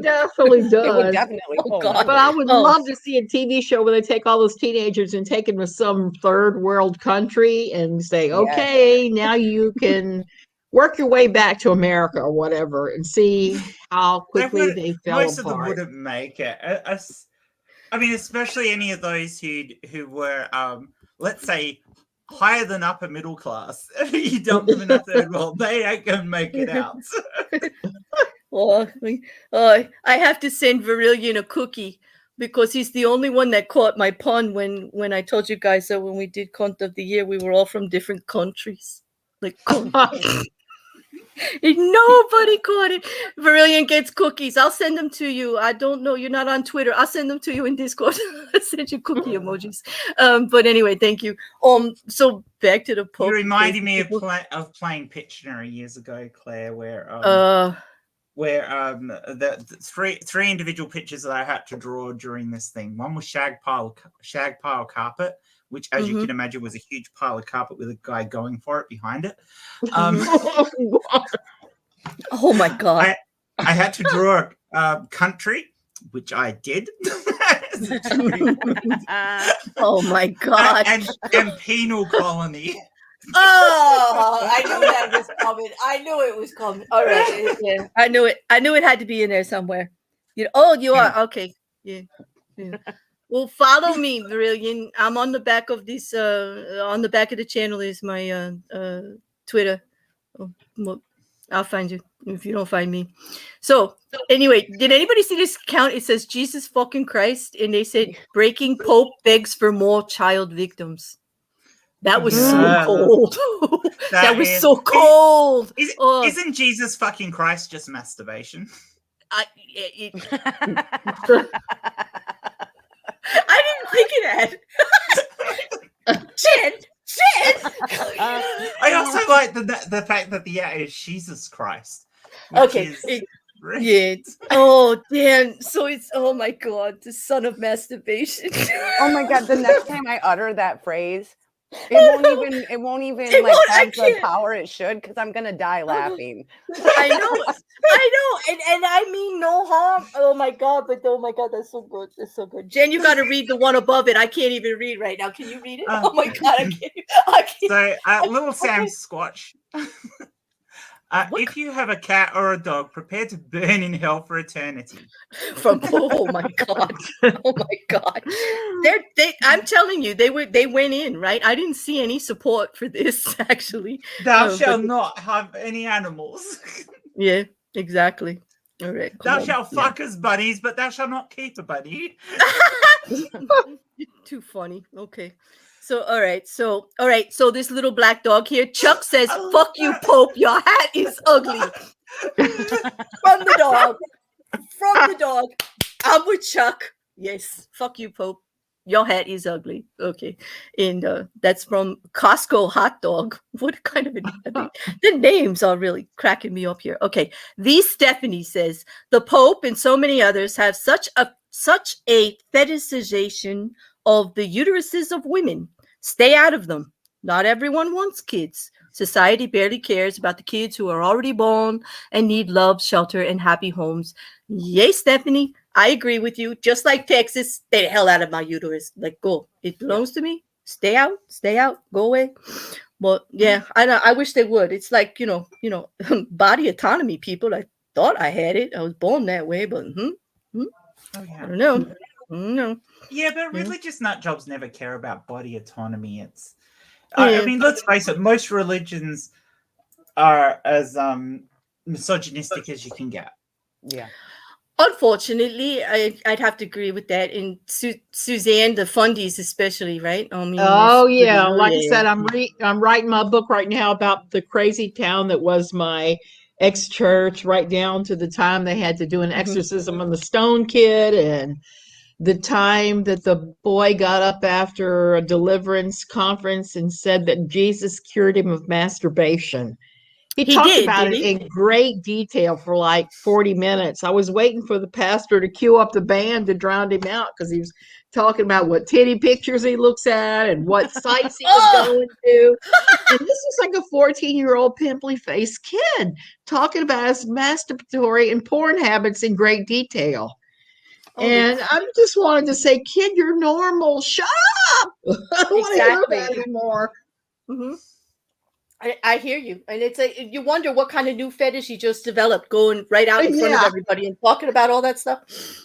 S4: does.
S6: It would
S4: definitely.
S1: Oh, God.
S6: But I would love to see a TV show where they take all those teenagers and take them to some third world country and say, okay, now you can work your way back to America or whatever, and see how quickly they fell apart.
S2: Most of them wouldn't make it. I mean, especially any of those who were, let's say, higher than upper middle class. You dump them in a third world, they ain't gonna make it out.
S1: Well, I have to send Virillion a cookie, because he's the only one that caught my pun when I told you guys that when we did Cunt of the Year, we were all from different countries. Like, nobody caught it. Virillion gets cookies. I'll send them to you. I don't know. You're not on Twitter. I'll send them to you in Discord. I'll send you cookie emojis. But anyway, thank you. So back to the Pope.
S2: You reminded me of playing Pictionary years ago, Claire, where the three individual pictures that I had to draw during this thing. One was shag pile carpet, which, as you can imagine, was a huge pile of carpet with a guy going for it behind it.
S1: Oh my God!
S2: I had to draw a country, which I did.
S1: Oh my God!
S2: And penal colony.
S1: Oh, I knew that was coming. I knew it was coming. All right, yeah, I knew it. I knew it had to be in there somewhere. You are okay. Yeah. Well, follow me, Virillion. I'm on the back of this. On the back of the channel is my Twitter. Well, I'll find you if you don't find me. So anyway, did anybody see this account? It says Jesus fucking Christ, and they said breaking Pope begs for more child victims. That was so cold. That was so cold.
S2: Isn't Jesus fucking Christ just masturbation?
S1: I didn't think of that. Jen.
S2: I also like the fact that the is Jesus Christ.
S1: Okay. Yeah. Oh, damn. So it's, oh my God, the son of masturbation.
S4: Oh my God. The next time I utter that phrase, it won't even have the power it should, because I'm gonna die laughing.
S1: I know, and I mean no harm. Oh my God, that's so good. That's so good. Jen, you got to read the one above it. I can't even read right now. Can you read it? Oh my God, I can't.
S2: So, little Sam Squatch. If you have a cat or a dog, prepare to burn in hell for eternity.
S1: Oh my God. I'm telling you, they went in, right? I didn't see any support for this, actually.
S2: Thou shalt not have any animals.
S1: Yeah, exactly. All right.
S2: Thou shalt fuck as buddies, but thou shalt not keep a buddy.
S1: You're too funny. Okay. So, all right. So this little black dog here, Chuck says, fuck you, Pope. Your hat is ugly. From the dog. I'm with Chuck. Yes. Fuck you, Pope. Your hat is ugly. Okay. And that's from Costco Hot Dog. What kind of the names are really cracking me up here. Okay. Stephanie says, the Pope and so many others have such a fetishization of the uteruses of women. Stay out of them. Not everyone wants kids. Society barely cares about the kids who are already born and need love, shelter, and happy homes. Yay, Stephanie. I agree with you. Just like Texas, stay the hell out of my uterus. Like, go. It belongs to me. Stay out. Go away. But yeah, I wish they would. It's like, body autonomy, people. I thought I had it. I was born that way, but I don't know. No.
S2: Yeah, but religious nut jobs never care about body autonomy. It's, I mean, let's face it. Most religions are as misogynistic as you can get.
S4: Yeah.
S1: Unfortunately, I'd have to agree with that. And Suzanne, the fundies especially, right? I mean,
S6: like I said, I'm writing my book right now about the crazy town that was my ex-church, right down to the time they had to do an exorcism on the Stone Kid, and the time that the boy got up after a deliverance conference and said that Jesus cured him of masturbation. He talked about it in great detail for like 40 minutes. I was waiting for the pastor to cue up the band to drown him out, because he was talking about what titty pictures he looks at and what sites he was going to. And this is like a 14-year-old pimply-faced kid talking about his masturbatory and porn habits in great detail. And I just wanted to say, kid, you're normal. Shut up. I don't want to hear that anymore.
S1: Mm-hmm. I hear you. And it's you wonder what kind of new fetish he just developed, going right out in front of everybody and talking about all that stuff.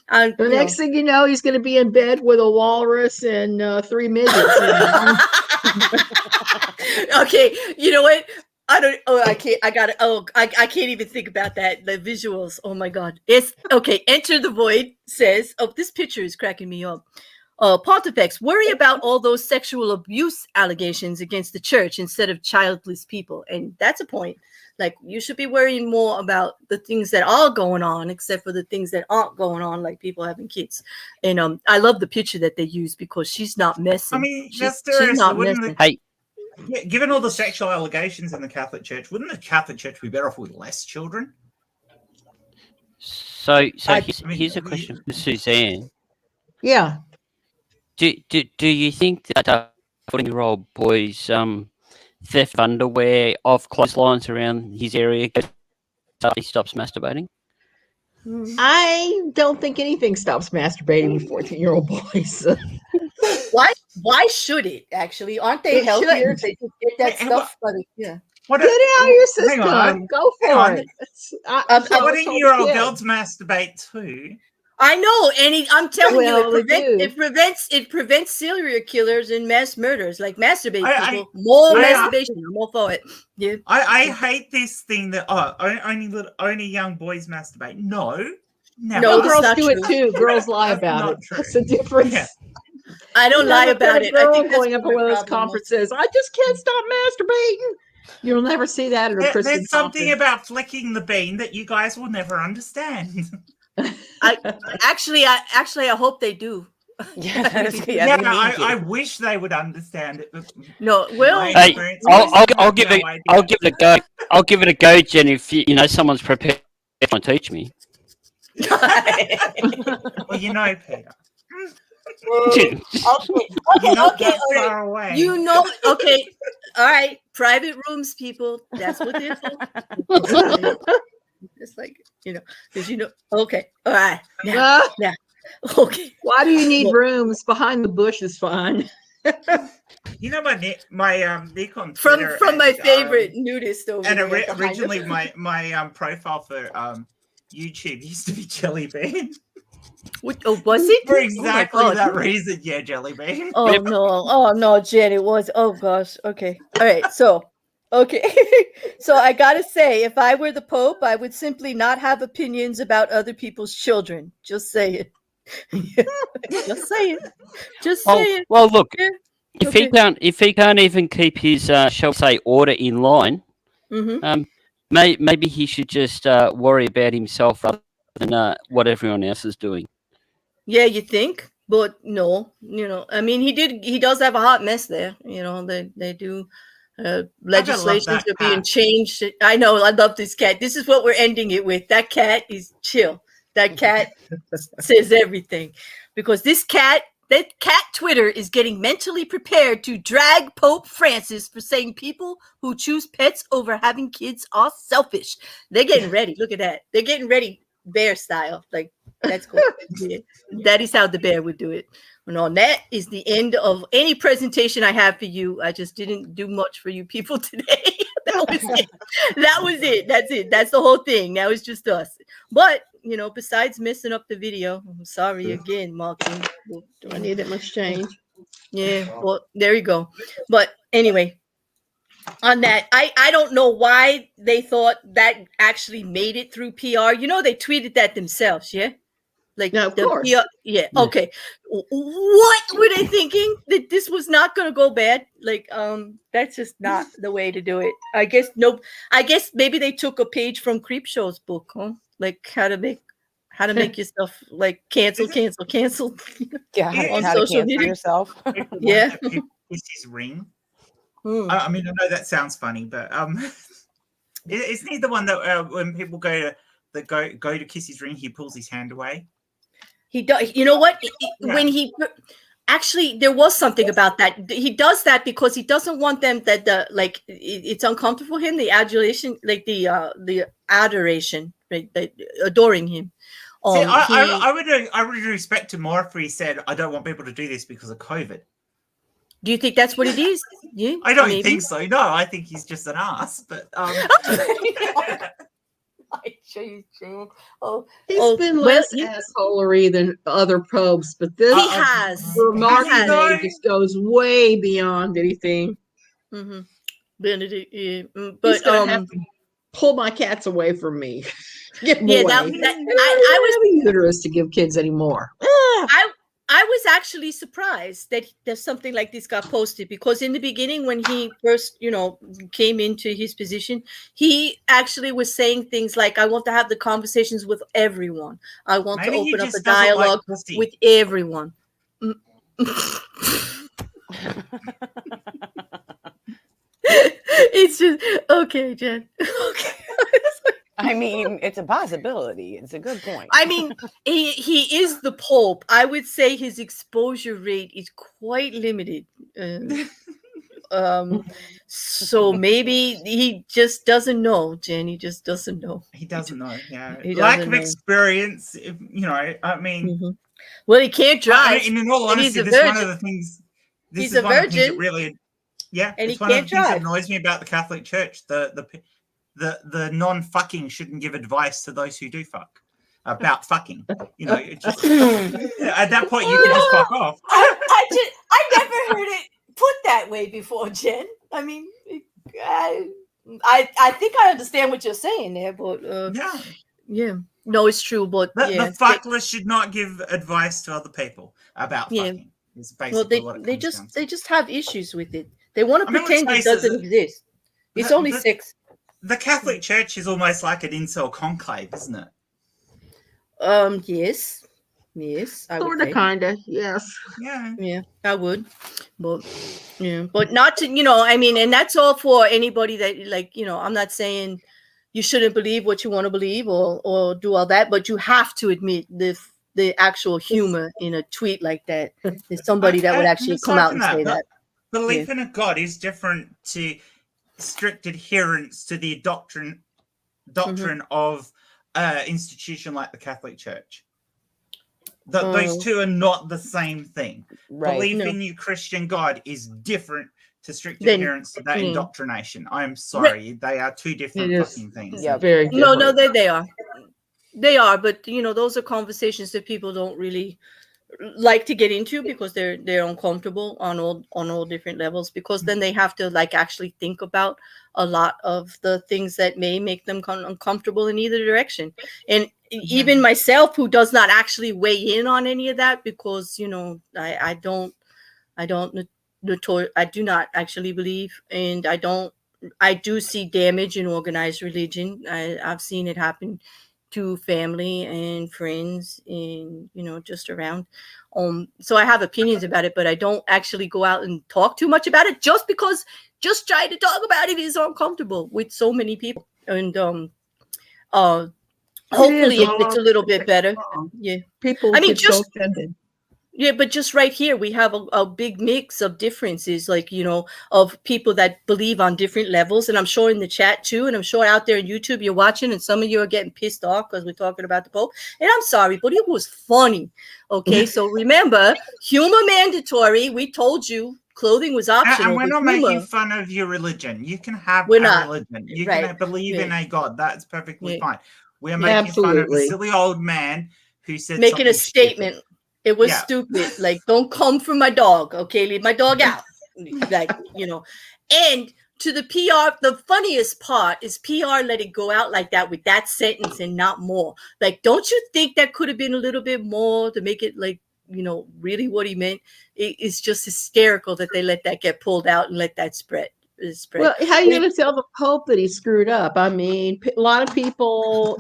S6: The next thing you know, he's going to be in bed with a walrus and 3 midgets.
S1: Okay, you know what? I can't even think about that. The visuals. Oh my God. It's okay. Enter the Void says, this picture is cracking me up. Pontifex, worry about all those sexual abuse allegations against the church instead of childless people. And that's a point. Like, you should be worrying more about the things that are going on, except for the things that aren't going on, like people having kids. And I love the picture that they use, because she's not messing.
S2: I mean,
S1: she's not messing.
S2: Yeah, given all the sexual allegations in the Catholic Church, wouldn't the Catholic Church be better off with less children?
S3: So here's a question for Suzanne.
S6: Yeah.
S3: Do you think that a 14-year-old boy's theft of underwear off clotheslines around his area he stops masturbating?
S6: I don't think anything stops masturbating with 14-year-old boys.
S1: Why should it, actually? Aren't they healthier? They just get that stuff.
S6: Get out your system. Go for it.
S2: 14-year-old girls masturbate too.
S1: I know, and I'm telling you, it prevents serial killers and mass murders, like masturbate people. Masturbation. I'm all for it. Yeah.
S2: I hate this thing that only young boys masturbate. No, never.
S6: No, girls do it too. Girls lie about it. That's the difference.
S1: I don't lie about it. I think
S6: going up to one of those conferences. I just can't stop masturbating. You'll never see that at a Christian
S2: There's something about flicking the bean that you guys will never understand.
S1: I hope they do.
S2: I wish they would understand it. But
S1: no, well,
S3: hey, I'll give it. I'll give it a go. I'll give it a go, Jen. If someone's prepared to teach me.
S2: Well, Peter.
S1: Okay. All right. Private rooms, people. That's what they're for. It's like, because okay. All right. Now. Okay.
S6: Why do you need rooms? Behind the bush is fine.
S2: my nick on
S1: Twitter from my favorite nudist over
S2: and originally my profile for YouTube used to be Jelly Bean.
S1: Was it?
S2: For exactly that reason, yeah, Jelly Bean.
S1: Oh no, Jen, it was. Oh gosh. Okay. All right. So I gotta say, if I were the Pope, I would simply not have opinions about other people's children. Just say it. Just say it. Just say it.
S3: Well, look. Yeah. If he can't even keep his shall we say order in line, maybe he should just worry about himself rather than what everyone else is doing.
S1: Yeah, you think, but no, I mean, he does have a hot mess there. They do. Legislations are being changed. I know. I love this cat. This is what we're ending it with. That cat is chill. That cat says everything, because that cat Twitter is getting mentally prepared to drag Pope Francis for saying people who choose pets over having kids are selfish. They're getting ready. Look at that. They're getting ready, bear style. Like, that's cool. Yeah. That is how the bear would do it. No, that is the end of any presentation I have for you. I just didn't do much for you people today. That was it. That's it. That's the whole thing. Now it's just us. But, besides messing up the video, I'm sorry again, Marky.
S6: Do I need that much change?
S1: Yeah, well, there you go. But anyway, on that, I don't know why they thought that actually made it through PR. They tweeted that themselves, yeah? Like,
S6: no, of course.
S1: Yeah. Okay. What were they thinking? That this was not going to go bad? Like, that's just not the way to do it. I guess maybe they took a page from Creepshow's book, huh? Like how to make yourself like cancel.
S4: Yeah, on social media yourself.
S1: Yeah.
S2: Is his ring? I mean, I know that sounds funny, but isn't he the one that when people go to kiss his ring, he pulls his hand away?
S1: He does. You know what? When he actually, there was something about that. He does that because he doesn't want them it's uncomfortable for him. The adulation, like the adoration, right? Adoring him.
S2: See, I would respect him more if he said, "I don't want people to do this because of COVID."
S1: Do you think that's what it is? Yeah,
S2: I don't think so. No, I think he's just an ass. But
S6: he's been less assholery than other popes, but this
S1: he has
S6: remarkably just goes way beyond anything.
S1: Mm-hmm. Benedict, yeah.
S6: But he's gonna have to pull my cats away from me. Get them away. I was having uterus to give kids anymore.
S1: I was actually surprised that there's something like this got posted, because in the beginning, when he first, came into his position, he actually was saying things like, I want to have the conversations with everyone. I want to open up a dialogue with everyone. It's just, okay, Jen. Okay.
S4: I mean, it's a possibility. It's a good point.
S1: I mean, he is the Pope. I would say his exposure rate is quite limited. So maybe he just doesn't know, Jen. He just doesn't know.
S2: He doesn't know. Yeah, lack of experience. I mean,
S1: well, he can't drive.
S2: In all honesty, this is one of the things.
S1: He's a virgin.
S2: Really, yeah,
S1: and
S2: it's one of the things that annoys me about the Catholic Church. The non-fucking shouldn't give advice to those who do fuck about fucking. It's just, at that point you can just fuck off.
S1: I never heard it put that way before, Jen. I mean, I think I understand what you're saying there, but yeah, no, it's true. But
S2: the fuckless should not give advice to other people about fucking. It's basically what it comes down to.
S1: They just have issues with it. They want to pretend it doesn't exist. It's only sex.
S2: The Catholic Church is almost like an incel conclave, isn't it?
S1: Yes.
S6: Sort of, kind of, yes.
S1: Yeah, I would. But, but not to, I mean, and that's all for anybody that, like, I'm not saying you shouldn't believe what you want to believe or do all that, but you have to admit the actual humor in a tweet like that. There's somebody that would actually come out and say that.
S2: Belief in a God is different to strict adherence to the doctrine of institution like the Catholic Church. Those two are not the same thing. Right. Belief in your Christian God is different to strict adherence to that indoctrination. I am sorry. They are two different fucking things.
S6: Yeah, very different.
S1: No, they are. They are, but those are conversations that people don't really like to get into because they're uncomfortable on all different levels, because then they have to like actually think about a lot of the things that may make them uncomfortable in either direction. And even myself, who does not actually weigh in on any of that, because I do not actually believe, and I do see damage in organized religion. I've seen it happen to family and friends and just around. So I have opinions about it, but I don't actually go out and talk too much about it, just because just trying to talk about it is uncomfortable with so many people. And hopefully it gets a little bit better. Yeah,
S6: people get so offended.
S1: Yeah, but just right here, we have a big mix of differences, like, of people that believe on different levels. And I'm sure in the chat too, and I'm sure out there on YouTube you're watching, and some of you are getting pissed off because we're talking about the Pope. And I'm sorry, but it was funny. Okay, so remember, humor mandatory. We told you clothing was optional.
S2: And we're not making fun of your religion. You can have religion. You can believe in a God. That's perfectly fine. We're making fun of a silly old man who said
S1: making a statement. Stupid. It was stupid. Like, don't come for my dog. Okay, leave my dog out. Like, and to the PR, the funniest part is PR let it go out like that with that sentence and not more. Like, don't you think that could have been a little bit more to make it like, really what he meant? It's just hysterical that they let that get pulled out and let that spread.
S6: Well, how are you going to tell the Pope that he screwed up? I mean, a lot of people,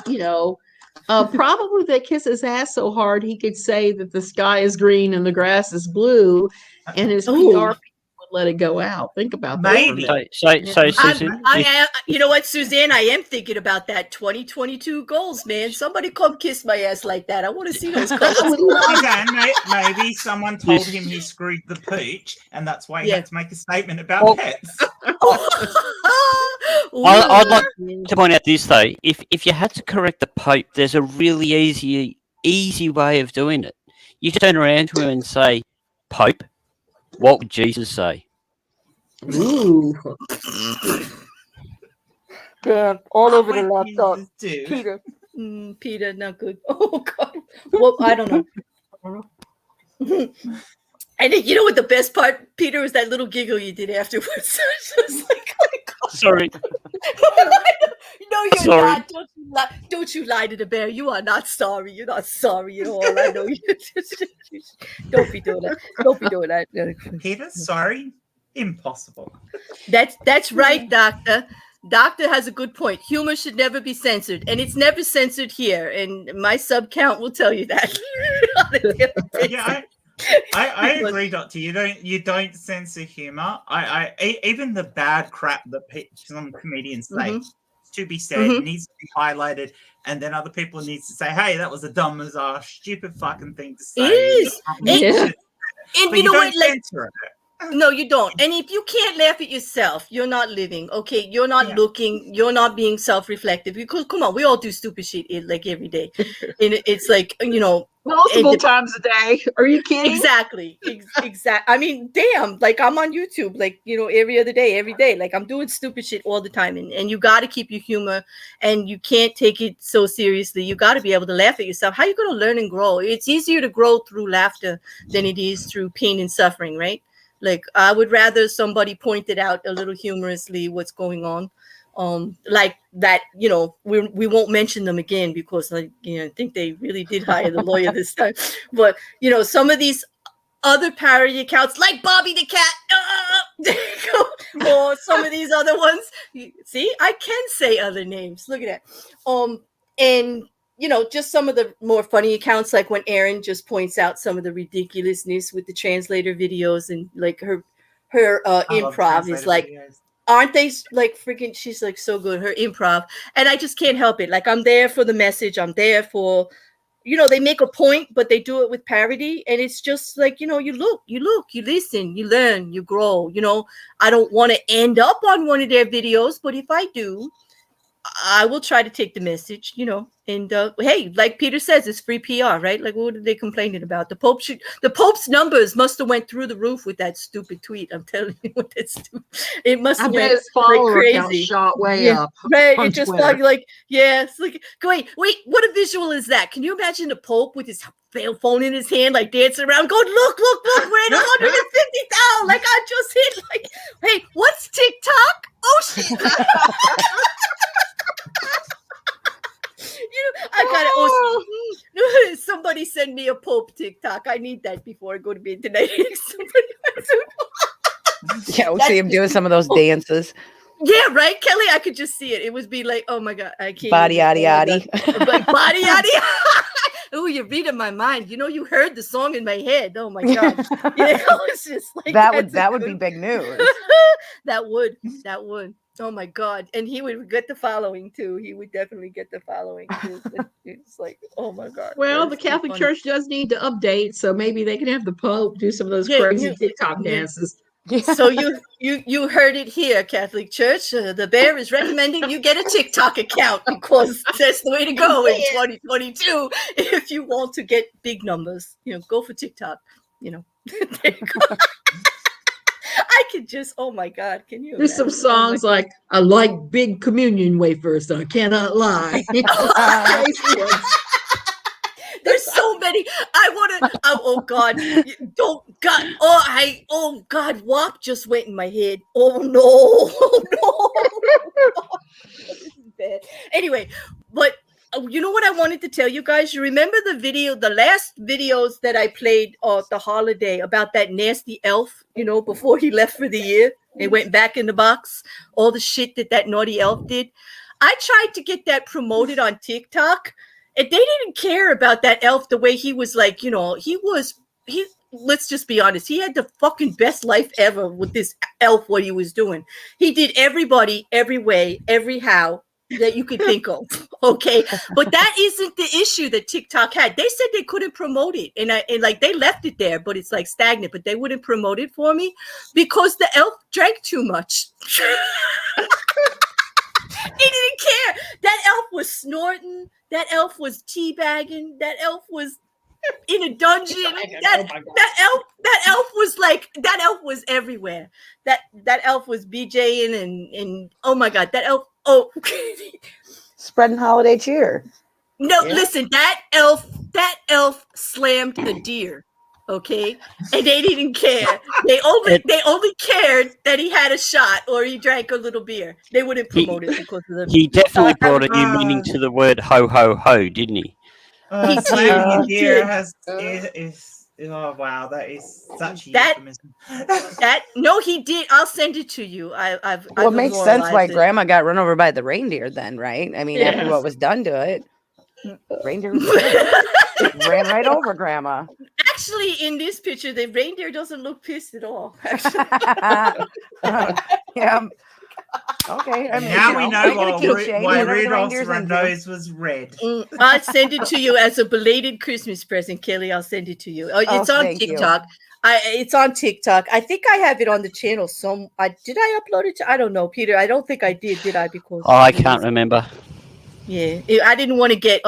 S6: probably they kiss his ass so hard he could say that the sky is green and the grass is blue, and his PR people would let it go out. Think about that.
S2: Maybe.
S3: So Susan,
S1: you know what, Suzanne? I am thinking about that 2022 goals, man. Somebody come kiss my ass like that. I want to see those colors.
S2: Suzanne, maybe someone told him he screwed the pooch, and that's why he had to make a statement about pets.
S3: I'd like to point out this though. If you had to correct the Pope, there's a really easy way of doing it. You just turn around to him and say, "Pope, what would Jesus say?"
S6: Ooh.
S8: Dan, all over the laptop.
S1: Peter, not good. Oh God. Well, I don't know. And you know what the best part, Peter, was that little giggle you did afterwards. Just like, oh my God.
S3: Sorry.
S1: No, you're not. Don't you lie to the bear. You are not sorry. You're not sorry at all. I know you. Don't be doing that. Don't be doing that.
S2: Peter, sorry? Impossible.
S1: That's right, Doctor. Doctor has a good point. Humor should never be censored, and it's never censored here. And my sub count will tell you that.
S2: Yeah, I agree, Doctor. You don't censor humor. I even the bad crap that some comedians say to be said needs to be highlighted, and then other people need to say, "Hey, that was a dumb as stupid fucking thing to say."
S1: It is. And you know what?
S2: Censor it.
S1: No, you don't. And if you can't laugh at yourself, you're not living. Okay, you're not looking. You're not being self-reflective. Because come on, we all do stupid shit like every day, and it's like
S6: multiple times a day. Are you kidding?
S1: Exactly. I mean, damn. Like I'm on YouTube, like every other day, every day. Like I'm doing stupid shit all the time, and you got to keep your humor, and you can't take it so seriously. You got to be able to laugh at yourself. How are you going to learn and grow? It's easier to grow through laughter than it is through pain and suffering, right? Like I would rather somebody pointed out a little humorously what's going on, like that. We won't mention them again because I think they really did hire the lawyer this time. But some of these other parody accounts like Bobby the Cat, or some of these other ones. See, I can say other names. Look at that. And just some of the more funny accounts, like when Erin just points out some of the ridiculousness with the translator videos, and like her improv is like, videos. Aren't they like freaking? She's like so good, her improv, and I just can't help it. Like, I'm there for the message. I'm there for. They make a point, but they do it with parody. And it's just like, you look, you listen, you learn, you grow. I don't want to end up on one of their videos, but if I do, I will try to take the message, and hey, like Peter says, it's free PR, right? Like, what are they complaining about? The Pope's numbers must have went through the roof with that stupid tweet. I'm telling you, what that's stupid. It must have went like crazy.
S6: Shot way up.
S1: Right. It just like, it's like, wait, what a visual is that? Can you imagine the Pope with his phone in his hand, like dancing around, going, look, we're at 150,000. Like, I just hit, like, hey, what's TikTok? Oh shit. I got it. Somebody send me a Pope TikTok. I need that before I go to bed tonight.
S4: Yeah, we'll see him doing some of those dances.
S1: Yeah, right, Kelly. I could just see it. It would be like, oh my god, I can't.
S4: Body yaddy yaddy.
S1: Like body yaddy. Oh, you're reading my mind. You heard the song in my head. Oh my god. It's just like
S4: that would be big news.
S1: That would. Oh my god. And he would get the following too. He would definitely get the following too. It's like, oh my god.
S6: Well, the Catholic Church does need to update, so maybe they can have the Pope do some of those crazy TikTok dances.
S1: Yeah. So you heard it here, Catholic Church. The Bear is recommending you get a TikTok account, because that's the way to go in 2022 if you want to get big numbers. Go for TikTok. There you go. I could just, oh my god, can you?
S6: There's some songs like, I like big communion wafers, I cannot lie.
S1: There's so many. I want to. Oh God! Don't God! Oh God! WAP just went in my head. Oh no! Oh no! This is bad. Anyway, but you know what I wanted to tell you guys? You remember the last videos that I played the holiday about that nasty elf? Before he left for the year, and went back in the box. All the shit that naughty elf did. I tried to get that promoted on TikTok. And they didn't care about that elf the way he was like, let's just be honest. He had the fucking best life ever with this elf, what he was doing. He did everybody, every way, every how that you could think of. Okay. But that isn't the issue that TikTok had. They said they couldn't promote it. And like they left it there, but it's like stagnant, but they wouldn't promote it for me because the elf drank too much. He didn't care. That elf was snorting. That elf was teabagging. That elf was in a dungeon. That elf was everywhere. That elf was BJing and oh my god, that elf. Oh,
S4: spreading holiday cheer.
S1: No, listen, that elf slammed a deer. Okay, and they didn't care. They only cared that he had a shot or he drank a little beer. They wouldn't promote it because of the.
S3: He definitely brought a new meaning to the word "ho ho ho," didn't he?
S2: Slamming a deer oh wow, that is such a euphemism.
S1: No, he did. I'll send it to you.
S4: It makes sense why Grandma got run over by the reindeer then, right? I mean, after what was done to it, reindeer ran right over Grandma.
S1: Actually, in this picture, the reindeer doesn't look pissed at all.
S4: Yeah. Okay. I mean,
S2: now we know why Rudolph's nose was red.
S1: I'll send it to you as a belated Christmas present, Kelly. I'll send it to you. It's on TikTok. It's on TikTok. I think I have it on the channel. Did I upload it? I don't know, Peter. I don't think I did I? Because
S3: I can't remember.
S1: Yeah, I didn't want to get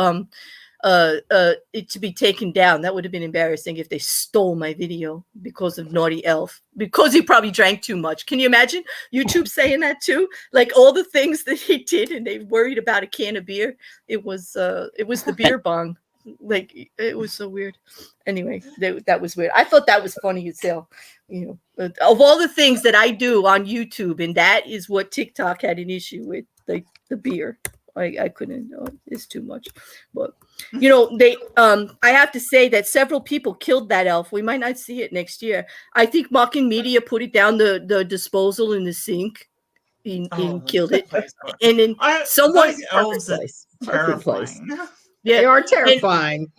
S1: it to be taken down. That would have been embarrassing if they stole my video because of naughty elf, because he probably drank too much. Can you imagine YouTube saying that too? Like all the things that he did, and they worried about a can of beer. It was the beer bong. Like it was so weird. Anyway, that was weird. I thought that was funny as hell. Of all the things that I do on YouTube, and that is what TikTok had an issue with, like the beer. I couldn't. It's too much. But they I have to say that several people killed that elf. We might not see it next year. I think Mocking Media put it down the disposal in the sink and killed it. And then someone
S2: elves are terrifying.
S6: Yeah, they are terrifying.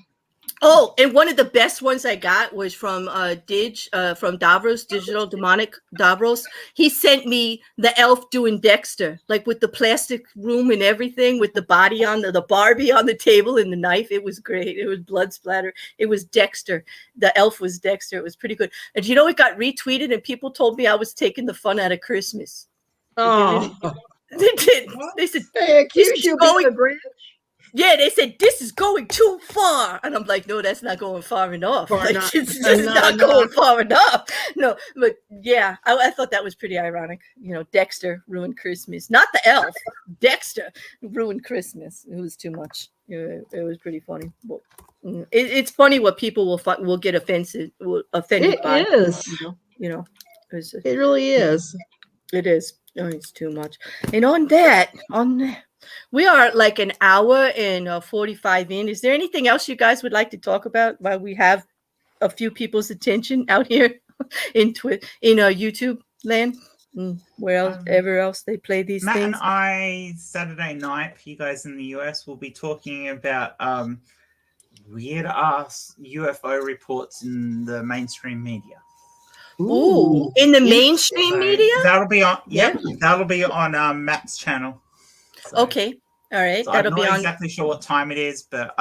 S1: And one of the best ones I got was from from Davros, Digital Demonic Davros. He sent me the elf doing Dexter, like with the plastic room and everything, with the body on the Barbie on the table and the knife. It was great. It was blood splatter. It was Dexter. The elf was Dexter. It was pretty good. And it got retweeted and people told me I was taking the fun out of Christmas.
S6: Oh,
S1: they did. They said,
S6: they accused you of being the Grinch.
S1: Yeah, they said this is going too far, and I'm like, no, that's not going far enough. It's just not going far enough. No, but yeah, I thought that was pretty ironic. Dexter ruined Christmas, not the elf. Dexter ruined Christmas. It was too much. It was pretty funny. But it's funny what people will get offended by.
S6: It is. It really is.
S1: It is. Oh, it's too much. And on that. We are like an hour and 45 in. Is there anything else you guys would like to talk about while we have a few people's attention out here in YouTube land? Wherever else they play these
S2: Matt
S1: things.
S2: And I, Saturday night, for you guys in the US, will be talking about weird ass UFO reports in the mainstream media.
S1: Ooh, in the mainstream media?
S2: That'll be on. That'll be on Matt's channel. So,
S1: okay, all right.
S2: So I'm not exactly sure what time it is, but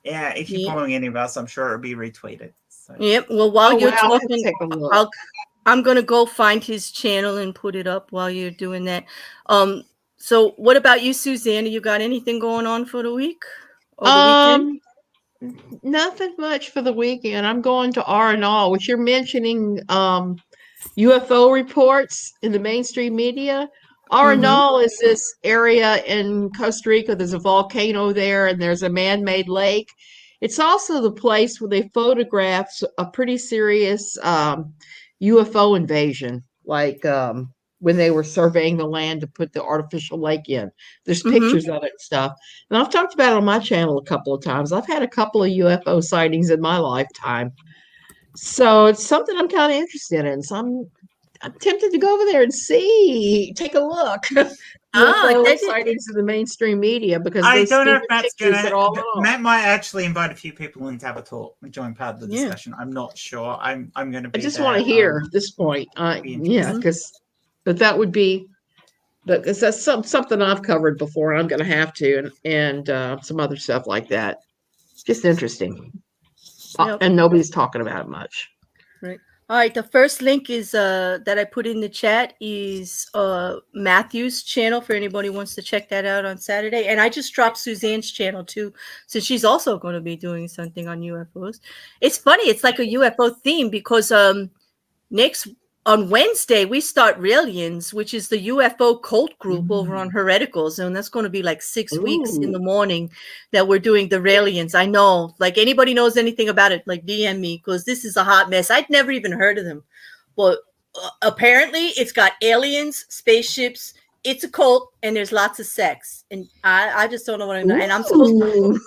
S2: if you're following any of us, I'm sure it'll be retweeted. So.
S1: Yep. Well, while you're talking, I'm gonna go find his channel and put it up while you're doing that. So what about you, Susanna? You got anything going on for the week or the weekend?
S6: Nothing much for the weekend. I'm going to R&R, which you're mentioning UFO reports in the mainstream media. R&R is this area in Costa Rica. There's a volcano there, and there's a man-made lake. It's also the place where they photographed a pretty serious UFO invasion, like when they were surveying the land to put the artificial lake in. There's pictures of it and stuff. And I've talked about it on my channel a couple of times. I've had a couple of UFO sightings in my lifetime. So it's something I'm kind of interested in. So I'm tempted to go over there and take a look. Sightings in the mainstream media, because
S2: I don't know if Matt's gonna. Matt might actually invite a few people in to have a talk and join part of the discussion. I'm not sure. I'm going to be.
S6: I just want to hear at this point. But that would be. Because that's something I've covered before. I'm going to have to, and some other stuff like that. Just interesting, and nobody's talking about it much.
S1: Right. All right, the first link is that I put in the chat is Matthew's channel for anybody who wants to check that out on Saturday. And I just dropped Suzanne's channel too, since she's also going to be doing something on UFOs. It's funny, it's like a UFO theme because on Wednesday we start Raelians, which is the UFO cult group over on Hereticals, and that's going to be like 6 weeks in the morning that we're doing the Raelians. I know, like anybody knows anything about it, like DM me, because this is a hot mess. I'd never even heard of them, but apparently it's got aliens, spaceships. It's a cult, and there's lots of sex, and I just don't know what I'm. And I'm supposed to,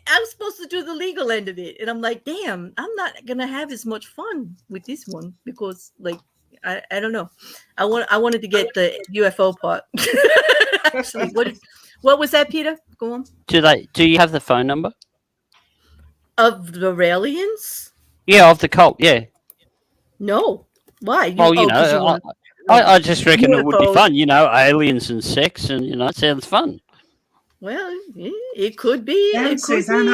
S1: I'm supposed to do the legal end of it, and I'm like, damn, I'm not gonna have as much fun with this one because, like, I don't know. I wanted to get the UFO part. Actually, what was that, Peter? Go on.
S3: Do you have the phone number
S1: of the Raelians?
S3: Yeah, of the cult. Yeah.
S1: No. Why?
S3: I just reckon UFOs. It would be fun. Aliens and sex, and it sounds fun.
S1: Well, it could be.
S2: Damn, Suzanne,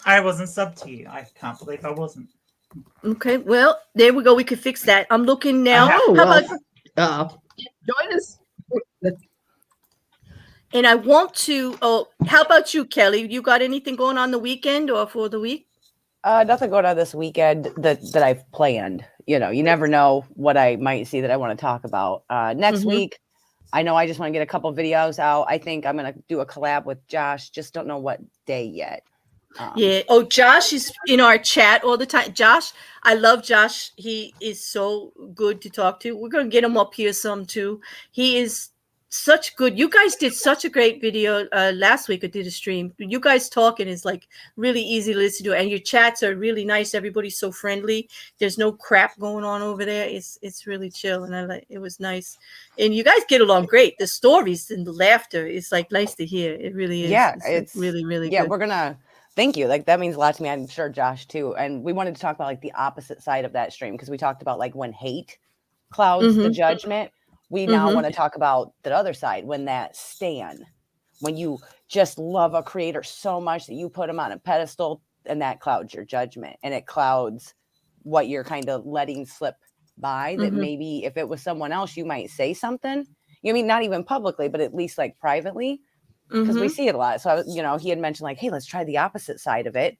S2: I wasn't sub to you. I can't believe I wasn't.
S1: Okay, well, there we go. We could fix that. I'm looking now.
S6: Join us.
S1: And I want to. Oh, how about you, Kelly? You got anything going on the weekend or for the week?
S4: Nothing going on this weekend that I've planned. You never know what I might see that I want to talk about. Next week, I know I just want to get a couple videos out. I think I'm going to do a collab with Josh. Just don't know what day yet.
S1: Yeah. Oh, Josh is in our chat all the time. Josh, I love Josh. He is so good to talk to. We're going to get him up here some too. He is such good. You guys did such a great video last week. I did a stream. You guys talking is like really easy to listen to, and your chats are really nice. Everybody's so friendly. There's no crap going on over there. It's really chill, and it was nice. And you guys get along great. The stories and the laughter is like nice to hear. It really is.
S4: Yeah,
S1: it's like really
S4: yeah.
S1: good.
S4: We're gonna thank you. Like that means a lot to me. I'm sure Josh too. And we wanted to talk about like the opposite side of that stream because we talked about like when hate clouds the judgment. We now want to talk about the other side when that stan, when you just love a creator so much that you put them on a pedestal and that clouds your judgment and it clouds what you're kind of letting slip by that maybe if it was someone else, you might say something, you know, I mean, not even publicly, but at least like privately, because we see it a lot. So, you know, he had mentioned like, hey, let's try the opposite side of it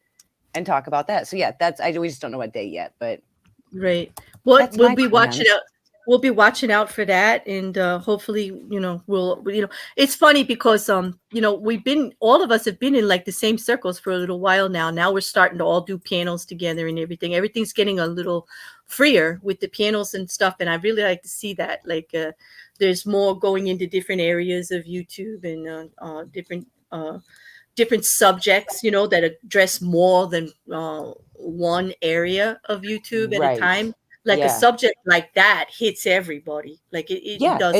S4: and talk about that. So yeah, we just don't know what day yet, but.
S1: Right. Well, we'll be watching out. We'll be watching out for that, and hopefully, you know, it's funny because you know, all of us have been in like the same circles for a little while now. Now we're starting to all do panels together and everything. Everything's getting a little freer with the panels and stuff, and I really like to see that. Like, there's more going into different areas of YouTube and different subjects, you know, that address more than one area of YouTube at a time. Like a subject like that hits everybody. Like it does.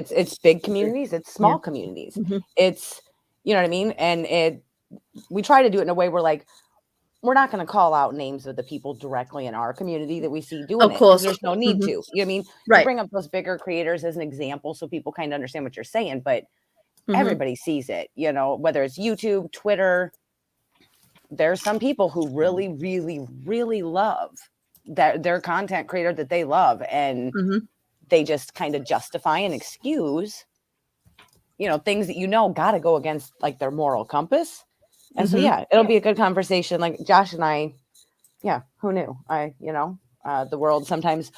S4: It's big communities. It's small communities. It's, you know what I mean? And we try to do it in a way where like, we're not going to call out names of the people directly in our community that we see doing it. Because there's no need to, you know what I mean? You bring up those bigger creators as an example so people kind of understand what you're saying, but everybody sees it, you know, whether it's YouTube, Twitter. There's some people who really, really, really love that their content creator that they love, and they just kind of justify and excuse, you know, things that, you know, got to go against like their moral compass. And so, yeah, it'll be a good conversation. Like Josh and I, yeah, who knew? You know, the world sometimes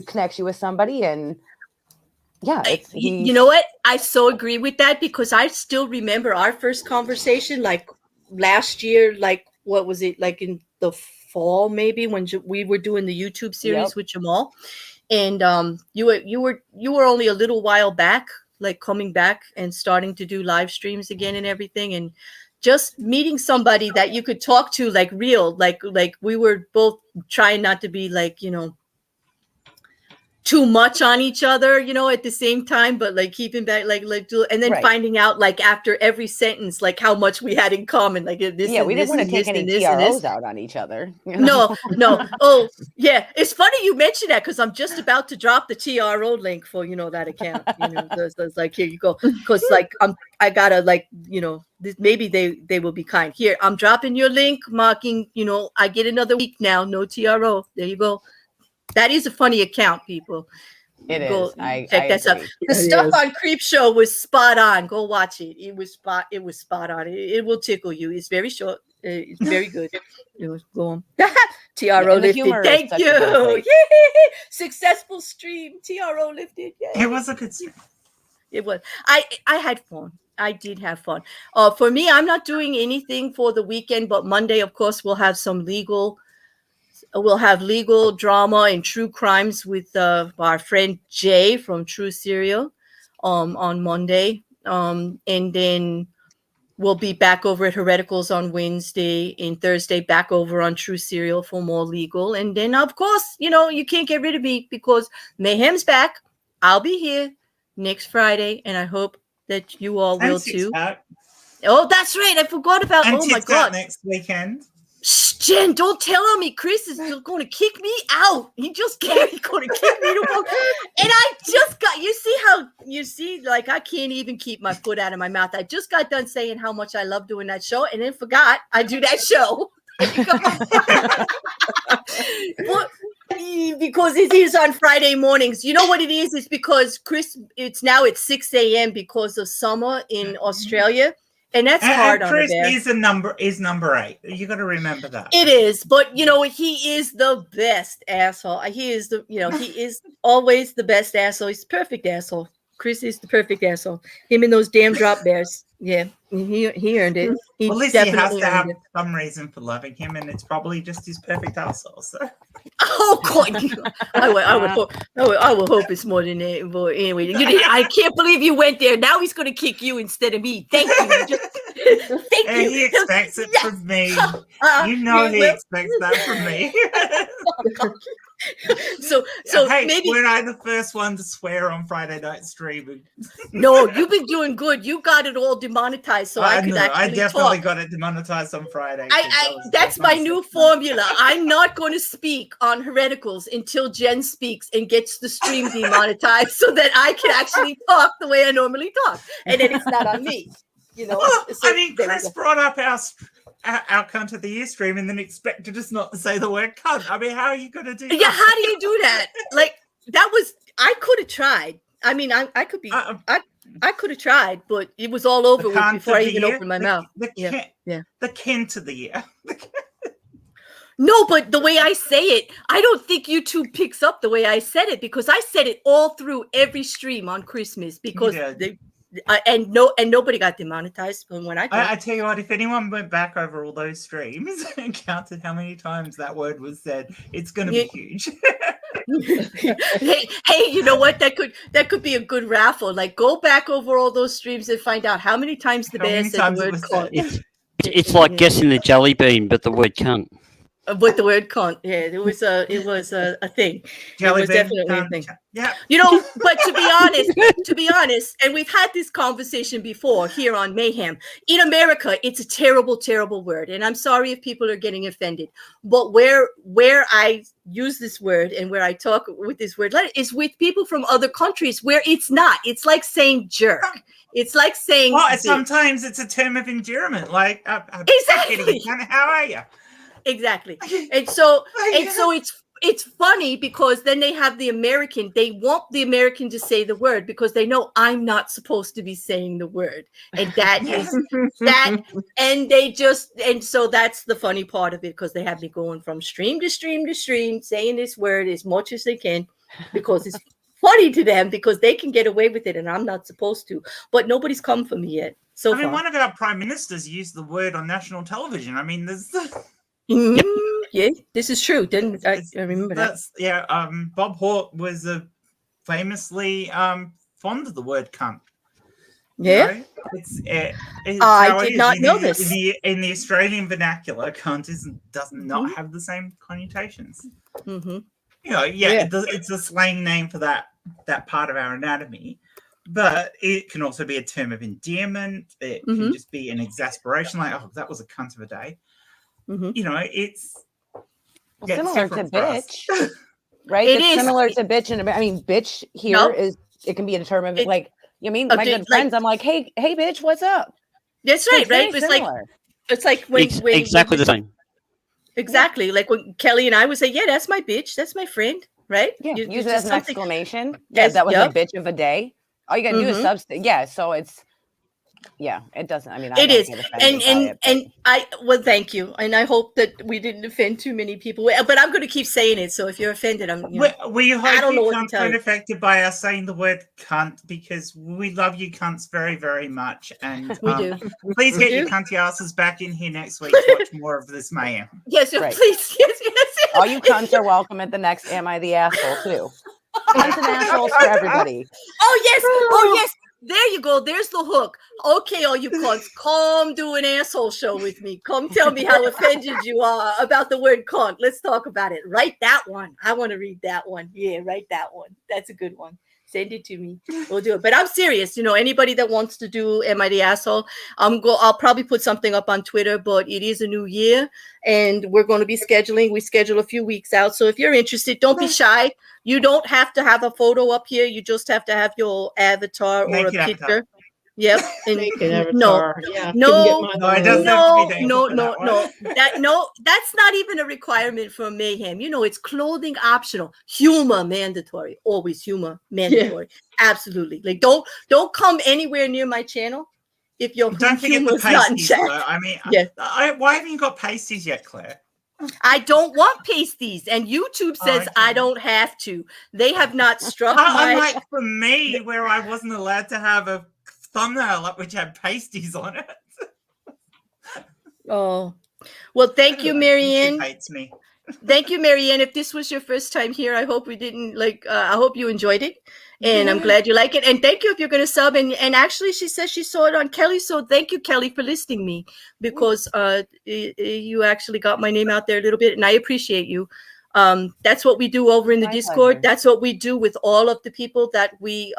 S4: connects you with somebody, and yeah,
S1: you know what? I so agree with that, because I still remember our first conversation, like last year, like what was it, like in the fall maybe, when we were doing the YouTube series with Jamal, and you were only a little while back, like coming back and starting to do live streams again and everything, and just meeting somebody that you could talk to like real, like we were both trying not to be like, you know, too much on each other, you know, at the same time, but like keeping back, and then finding out like after every sentence, like how much we had in common. Like this,
S4: we didn't want to take any TROs out on each other.
S1: You know? No. Oh, yeah. It's funny you mentioned that, because I'm just about to drop the TRO link for, you know, that account. You know, so it's like, here you go. Because like I gotta, like, you know, maybe they will be kind. Here, I'm dropping your link, marking, you know, I get another week now, no TRO. There you go. That is a funny account, people.
S4: It is.
S1: Check that out. The stuff on Creep Show was spot on. Go watch it. It was spot on. It will tickle you. It's very short. It's very good. Go on. TRO lifted. Thank you. Successful stream. TRO lifted. Yay.
S2: It was a good stream.
S1: It was. I had fun. I did have fun. For me, I'm not doing anything for the weekend, but Monday, of course, we'll have some legal drama and true crimes with our friend Jay from True Serial on Monday. And then we'll be back over at Hereticals on Wednesday, and Thursday back over on True Serial for more legal. And then, of course, you know, you can't get rid of me because Mayhem's back. I'll be here next Friday, and I hope that you all will too. Oh, that's right. I forgot about.
S2: And
S1: oh my God!
S2: Next weekend.
S1: Shh, Jen, don't tell on me. Chris is going to kick me out. He's going to kick me to and I just got, you see, like I can't even keep my foot out of my mouth. I just got done saying how much I love doing that show, and then forgot I do that show. Because it is on Friday mornings. You know what it is? It's because Chris, it's 6 a.m. because of summer in Australia. And that's hard on
S2: Chris
S1: a bear.
S2: is number 8. You got to remember that.
S1: It is, but you know, he is the best asshole. He is he is always the best asshole. He's the perfect asshole. Chris is the perfect asshole. Him and those damn drop bears. Yeah, he earned it. He
S2: well, Lizzie has to have some reason for loving him, and it's probably just his perfect asshole. So.
S1: Oh God! I would hope it's more than that. But anyway, I can't believe you went there. Now he's going to kick you instead of me. Thank you. Thank you.
S2: He expects it from me. He expects that from me.
S1: So
S2: hey,
S1: maybe
S2: we're I the first one to swear on Friday night streaming.
S1: No, you've been doing good. You got it all demonetized, so I could actually
S2: I definitely
S1: talk.
S2: got it demonetized on Friday.
S1: That's my new formula. I'm not going to speak on hereticals until Jen speaks and gets the stream demonetized, so that I can actually talk the way I normally talk, and then it's not on me.
S2: Well, so, Chris brought up our cunt of the year stream and then expected us not to say the word cunt. I mean, how are you going to do that?
S1: Yeah, how do you do that? Like, I could have tried. I mean, I could be, I could have tried, but it was all over with before I even opened my mouth.
S2: The Kent of the year.
S1: No, but the way I say it, I don't think YouTube picks up the way I said it, because I said it all through every stream on Christmas, because and nobody got demonetized when I
S2: tell you what, if anyone went back over all those streams and counted how many times that word was said, it's going to be huge.
S1: hey, you know what? That could be a good raffle. Like, go back over all those streams and find out how many times the bear said the word cunt.
S3: It's like guessing the jelly bean, but the word cunt.
S1: With the word cunt, yeah, it was a thing. It was definitely a thing.
S2: Yeah,
S1: but to be honest, and we've had this conversation before here on Mayhem. In America, it's a terrible, terrible word, and I'm sorry if people are getting offended. But where I use this word and where I talk with this word is with people from other countries where it's not. It's like saying jerk. It's like saying.
S2: Well, sometimes it's a term of endearment, like
S1: exactly.
S2: How are you?
S1: Exactly. And so it's funny, because then they have the American, they want the American to say the word because they know I'm not supposed to be saying the word. And that is that. And so that's the funny part of it, because they have me going from stream to stream to stream, saying this word as much as they can, because it's funny to them, because they can get away with it and I'm not supposed to. But nobody's come for me yet. So far.
S2: One of our prime ministers used the word on national television. I mean, there's
S1: yeah, this is true. Didn't I remember that?
S2: Yeah, Bob Hawke was famously fond of the word cunt.
S1: Yeah,
S2: I
S1: did not know this.
S2: In the Australian vernacular, cunt does not have the same connotations.
S1: Mm-hmm.
S2: It's a slang name for that part of our anatomy. But it can also be a term of endearment. It can just be an exasperation, like, oh, that was a cunt of a day.
S1: Mm-hmm.
S2: It's
S4: similar to bitch, right? It's similar to bitch, and I mean, bitch here is it can be a term of it, like, my good friends. I'm like, hey, bitch, what's up?
S1: That's right, right? It's like when
S3: exactly the same.
S1: Exactly, like when Kelly and I would say, "Yeah, that's my bitch, that's my friend," right?
S4: Yeah, use it as an exclamation. Yeah, that was a bitch of a day. All you gotta do is substitute. Yeah, so it's. Yeah, it doesn't. I mean, it is,
S1: and thank you, and I hope that we didn't offend too many people. But I'm going to keep saying it, so if you're offended, I don't know
S2: you can't get affected by us saying the word cunt, because we love you cunts very, very much, and
S1: we do.
S2: Please get your cunty asses back in here next week to watch more of this mayhem.
S1: Yes, please. Yes.
S4: All you cunts are welcome at the next Am I the Asshole too. Cunts and assholes for everybody.
S1: Oh yes. There you go. There's the hook. Okay, all you cunts, come do an asshole show with me. Come tell me how offended you are about the word cunt. Let's talk about it. Write that one. I want to read that one. Yeah, write that one. That's a good one. Send it to me. We'll do it. But I'm serious. Anybody that wants to do Am I the Asshole? I'll probably put something up on Twitter, but it is a new year and we're going to be scheduling. We schedule a few weeks out. So if you're interested, don't be shy. You don't have to have a photo up here. You just have to have your avatar or a picture. Yep. And no, that's not even a requirement for Mayhem. It's clothing optional, humor mandatory, always humor mandatory. Yeah. Absolutely. Like don't come anywhere near my channel if your
S2: don't forget the pasties. I mean, why haven't you got pasties yet, Claire?
S1: I don't want pasties, and YouTube says I don't have to. They have not struck my...
S2: Unlike for me, where I wasn't allowed to have a thumbnail up which had pasties on it.
S1: Oh, well, thank you, Marianne.
S2: YouTube hates me.
S1: Thank you, Marianne. If this was your first time here, I hope we didn't I hope you enjoyed it, and I'm glad you like it. And thank you if you're going to sub. And actually, she says she saw it on Kelly, so thank you, Kelly, for listing me, because you actually got my name out there a little bit, and I appreciate you. That's what we do over in the Discord. Pleasure. That's what we do with all of the people that we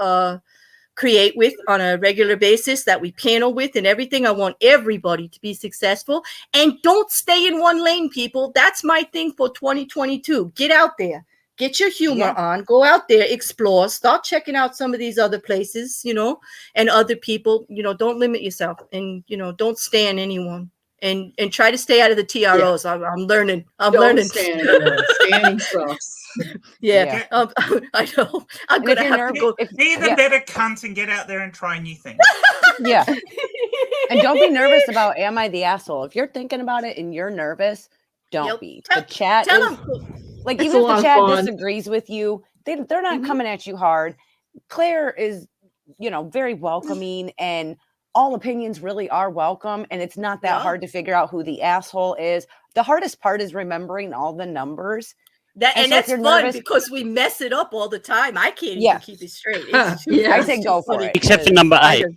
S1: create with on a regular basis, that we panel with and everything. I want everybody to be successful, and don't stay in one lane, people. That's my thing for 2022. Get out there, get your humor on, go out there, explore, start checking out some of these other places, and other people. Don't limit yourself, and don't stand anyone, and try to stay out of the TROs. I'm learning.
S6: Standing sucks.
S1: Yeah. I know. I'm gonna have to go.
S2: Be the better cunt and get out there and try new things.
S4: Yeah. And don't be nervous about am I the asshole? If you're thinking about it and you're nervous, don't be. The chat is, like, even if the chat disagrees with you, they're not coming at you hard. Claire is, very welcoming, and all opinions really are welcome, and it's not that hard to figure out who the asshole is. The hardest part is remembering all the numbers.
S1: That's fun because we mess it up all the time. I can't even keep it straight.
S4: I say go for it.
S3: Except for number 8.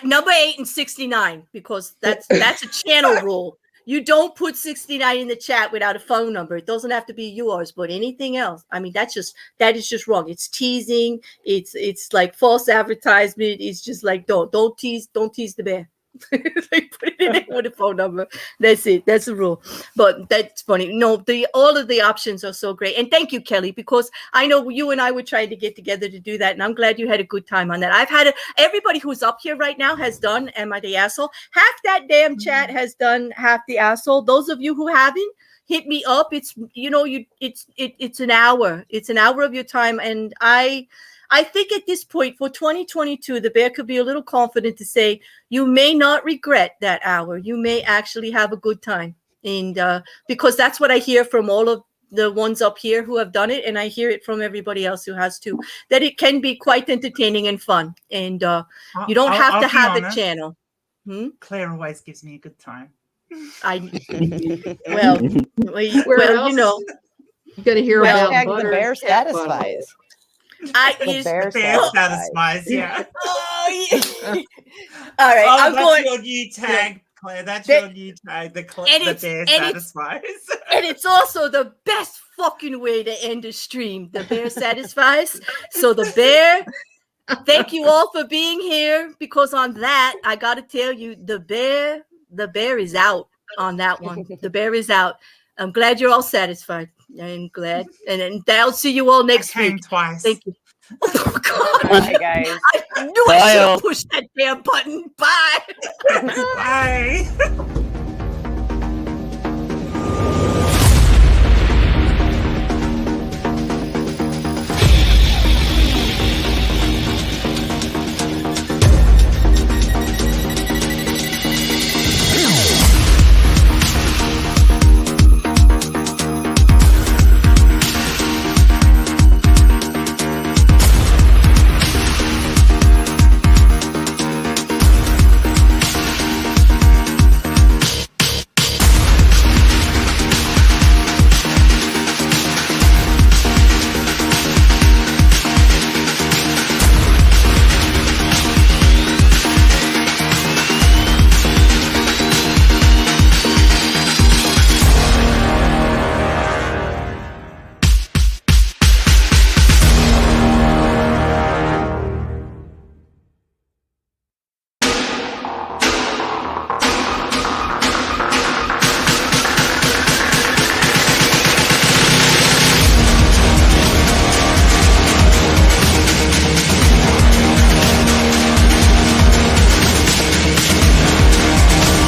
S1: Number 8 and 69, because that's a channel rule. You don't put 69 in the chat without a phone number. It doesn't have to be yours, but anything else. I mean, that is just wrong. It's teasing. It's like false advertisement. It's just like don't tease the bear. They put it in there with a phone number. That's it. That's the rule. But that's funny. No, all of the options are so great. And thank you, Kelly, because I know you and I were trying to get together to do that, and I'm glad you had a good time on that. Everybody who's up here right now has done Am I the Asshole? Half that damn chat has done Half the Asshole. Those of you who haven't, hit me up. It's it's an hour. It's an hour of your time, and I think at this point for 2022, the bear could be a little confident to say you may not regret that hour. You may actually have a good time. And because that's what I hear from all of the ones up here who have done it. And I hear it from everybody else who has too, that it can be quite entertaining and fun. And you don't have to have a channel.
S2: Claire always gives me a good time.
S1: Well, you
S6: got to hear about
S4: the bear satisfies.
S2: The bear satisfies, yeah.
S1: Oh, yeah. All right,
S2: I'm going. Your new tag, Claire. That's your new tag. The bear satisfies.
S1: And it's also the best fucking way to end a stream. The bear satisfies. So the bear. Thank you all for being here. Because on that, I got to tell you, the bear is out on that one. The bear is out. I'm glad you're all satisfied. I'm glad. And I'll see you all next week.
S2: Twice.
S1: Thank you. Oh, God.
S4: Bye, guys.
S1: I knew I should push that damn button. Bye.
S2: Bye.